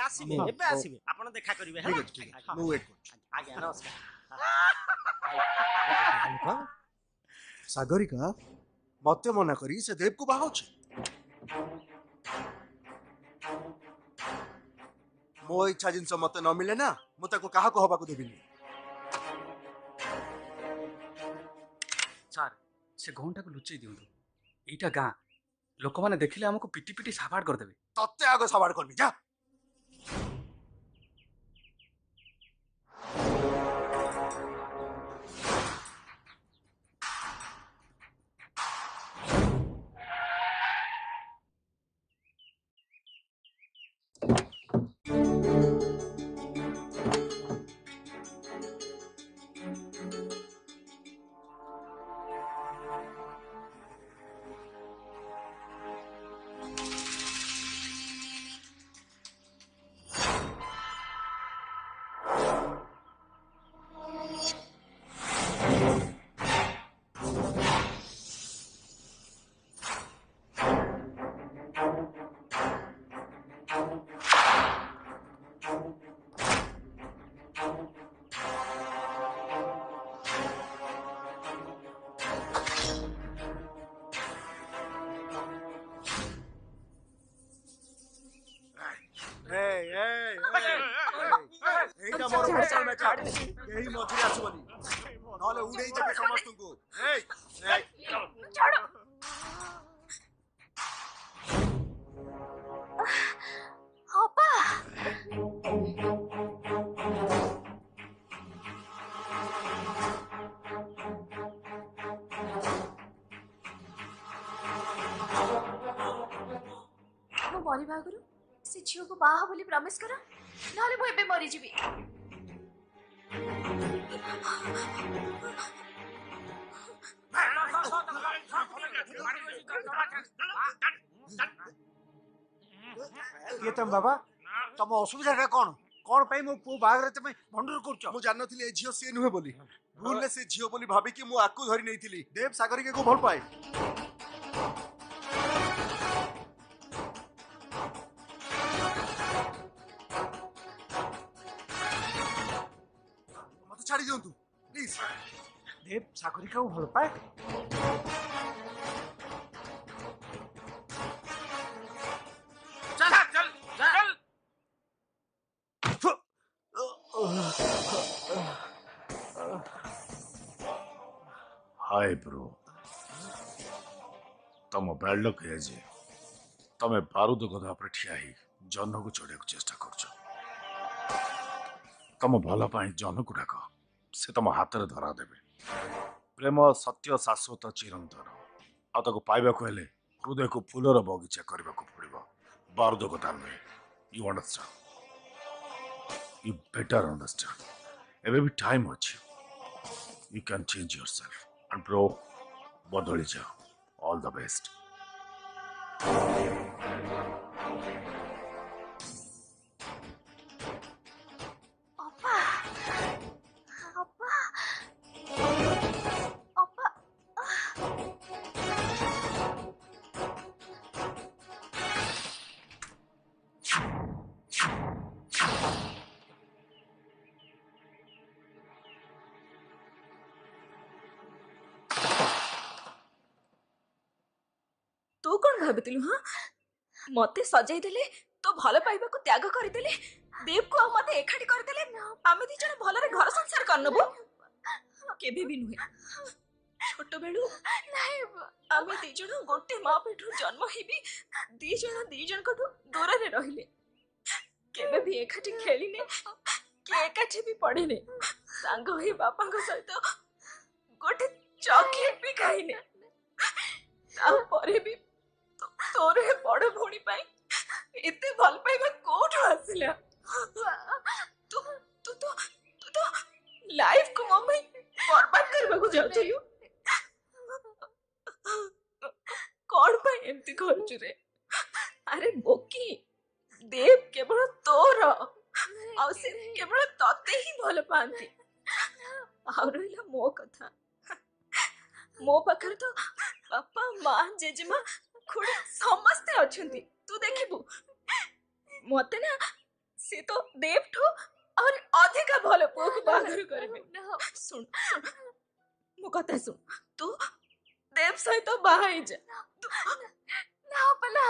ଆସିବେ ଏବେ ଆସିବେ, ଆପଣ ଦେଖା କରିବେ। ଠିକ ଅଛି ଠିକ ଅଛି, ମୁଁ ୱେଟ୍ କରୁଛି। ଆଜ୍ଞା ନମସ୍କାର। ସାଗରିକା ମତେ ମନା କରି ସେ ଦେବକୁ ବାହାଉଛି। ମୋ ଇଚ୍ଛା ଜିନିଷ ମତେ ନ ମିଳେ ନା, ମୁଁ ତାକୁ କାହାକୁ ହବାକୁ ଦେବିନି। ସାର୍ ସେ ଗହଣଟାକୁ ଲୁଚେଇ ଦିଅନ୍ତୁ। ଏଇଟା ଗାଁ, ଲୋକମାନେ ଦେଖିଲେ ଆମକୁ ପିଟି ପିଟି ସାବାଡ କରିଦେବେ। ତତେ ଆଗ ସବାଡ କରିବି, ଯା। এইটা ମୋର ପର୍ସନାଲ ମ୍ୟାଟର, କେହି ମଝିରେ ଆସିବନି ନହେଲେ ଉଡେଇ ଦେବେ ସମସ୍ତଙ୍କୁ। ଅପା ମୁଁ ମରିବା ଆଗରୁ ସେ ଝିଅକୁ ବାହା ହବ ବୋଲି ପ୍ରମିସ କର, ନହେଲେ ମୁଁ ଏବେ ମରିଯିବି। କିଏ ତମ ବାବା? ତମ ଅସୁବିଧାଟା କଣ? କଣ ପାଇଁ ମୋ ପୁଅ ବାହାଘର ତମେ ଭଣ୍ଡୁର କରୁଛ? ମୁଁ ଜାଣିନଥିଲି ଏ ଝିଅ ସିଏ ନୁହେଁ ବୋଲି। ଭୁଲରେ ସେ ଝିଅ ବୋଲି ଭାବିକି ମୁଁ ଆକୁ ଧରି ନେଇଥିଲି। ଦେବ ସାଗରିକାକୁ ଭଲ ପାଏ। ସାଗରିକାକୁ ଭଲ ପାଏ? चल चल चल हाय ब्रो तम बैड लक है जे तमे बारूद गधा पर ठिया ही जन्न को चढ़िया चेष्टा करछ तम भल पाई जन्न को डाक से तम हाथ रे धरा देबे प्रेम सत्य शाश्वत चिरंतन आ ताको पाइबा को हेले हृदय को फूलर बगीचा करबा को पड़िबो बारूद गधा में you understand you better understand एबे भी टाइम अछि you can change yourself and bro बदली जाओ ऑल द बेस्ट ଅପା ଅପା ଅପା ତୁ କଣ ଭାବିଥିଲୁ ହଁ ମତେ ସଜେଇ ଦେଲେ ତୋ ଭଲ ପାଇବାକୁ ତ୍ୟାଗ କରିଦେଲେ ଦେବକୁ ଆଉ ମତେ ଏକାଠି କରିଦେଲେ ଆମେ ଦି ଜଣ ଭଲରେ ଘର ସଂସାର କରିନବୁ କେବେ ବି ନୁହେଁ ଛୋଟ ବେଳୁ ଆମେ ଦି ଜଣ ଗୋଟେ ମା ପେଟରୁ ଜନ୍ମ ହେଇବି ଦି ଜଣଙ୍କଠୁ ଦୂରରେ ରହିଲେ କେବେ ବି ଏକାଠି ଖେଳିନେ କି ଏକାଠି ବି ପଢିନେ ସାଙ୍ଗ ହେଇ ବାପାଙ୍କ ସହିତ ଗୋଟେ ଚକଲେଟ ବି ଖାଇନେ ତାପରେ ବି ତୋର ଏ ବଡ ଭଉଣୀ ପାଇଁ ଏତେ ଭଲ ପାଇବା କୋଉଠୁ ଆସିଲା ତୁ ତୁ ତ ତୁ ତ ଲାଇଫ କୁ ମୋ ପାଇଁ ବର୍ବାଦ କରିବାକୁ ଯାଉଥିଲୁ କଣ ପାଇଁ ଏମିତି କରୁଛୁ ରେ ଆରେ ବୋକି ଦେବ କେବଳ ତୋର ଆଉ ସେ କେବଳ ତତେ ହିଁ ଭଲ ପାଆନ୍ତି ଆଉ ରହିଲା ମୋ କଥା ମୋ ପାଖରେ ତ ବାପା ମା ଜେଜେମା ଖୁଡି ସମସ୍ତେ ଅଛନ୍ତି ତୁ ଦେଖିବୁ ମତେ ନା ସେ ତ ଦେବଠୁ ଆହୁରି ଅଧିକା ଭଲ ପୁଅକୁ ବାହାଘର କରିବେ ଶୁଣ ଶୁଣ ମୋ କଥା ଶୁଣ ତୁ ଦେବ ସହିତ ବାହା ହେଇଯା ନା ଅପା ନା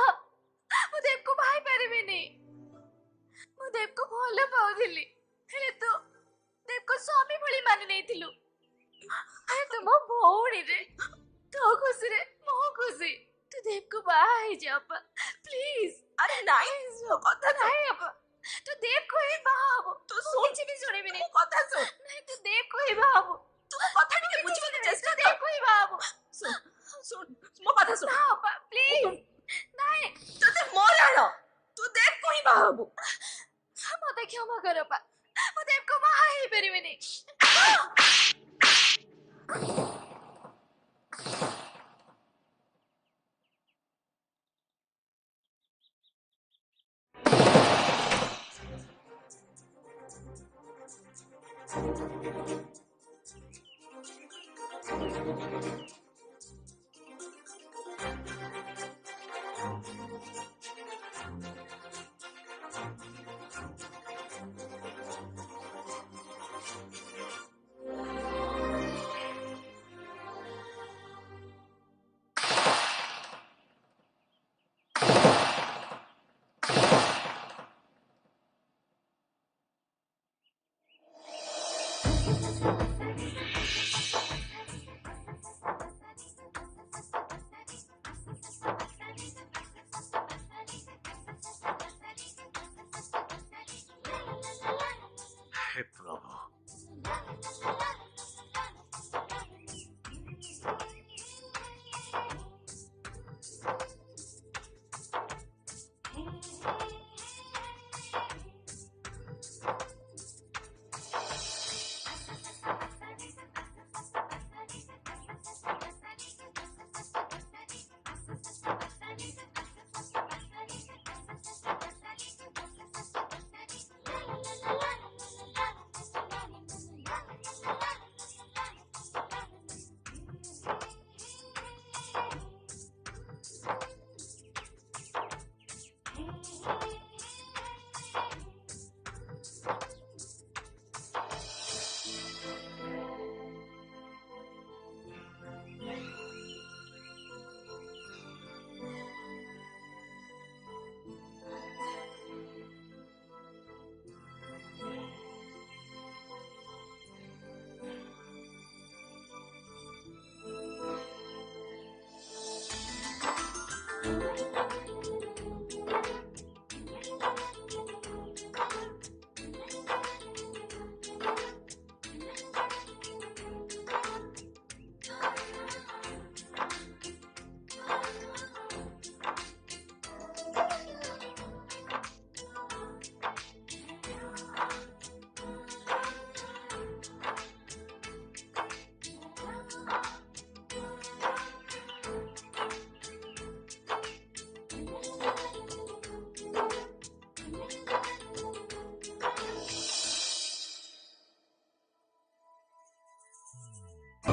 ମୁଁ ଦେବକୁ ବାହା ହେଇପାରିବିନି ମୁଁ ଦେବକୁ ଭଲ ପାଉଥିଲି ହେଲେ ତୁ ଦେବକୁ ସ୍ୱାମୀ ଭଳି ମାନି ନେଇଥିଲୁ ଆରେ ତୁ ମୋ ଭଉଣୀରେ ତୋ ଖୁସିରେ ମୋ ଖୁସି ତୁ ଦେବକୁ ବାହା ହେଇଯା ଅପା ପ୍ଲିଜ ଆରେ ନାଇଁ ମୋ କଥା ନାହିଁ ଅପା ତୁ ଦେବକୁ ହିଁ ବାହା ହବୁ ତୁ ମୁଁ କିଛି ବି ଶୁଣିବିନି ମୋ କଥା ଶୁଣ ନାଇଁ ତୁ ଦେବକୁ ହିଁ ବାହା ହବୁ ତୁ ମୋ କଥା ଟିକେ ବୁଝିବାକୁ ଚେଷ୍ଟା କର ଦେବକୁ ହିଁ ବାହା ହବୁ ଶୁଣ ଶୁଣ ମୋ କଥା ଶୁଣ ନା ଅପା ପ୍ଲିଜ ନାଇଁ ତତେ ମରାଣ ତୁ ଦେବକୁ ହିଁ ବାହା ହବୁ ମତେ କ୍ଷମା କର ଅପା ମୁଁ ଦେବକୁ ବାହା ହେଇପାରିବିନି हे प्रभु हाँ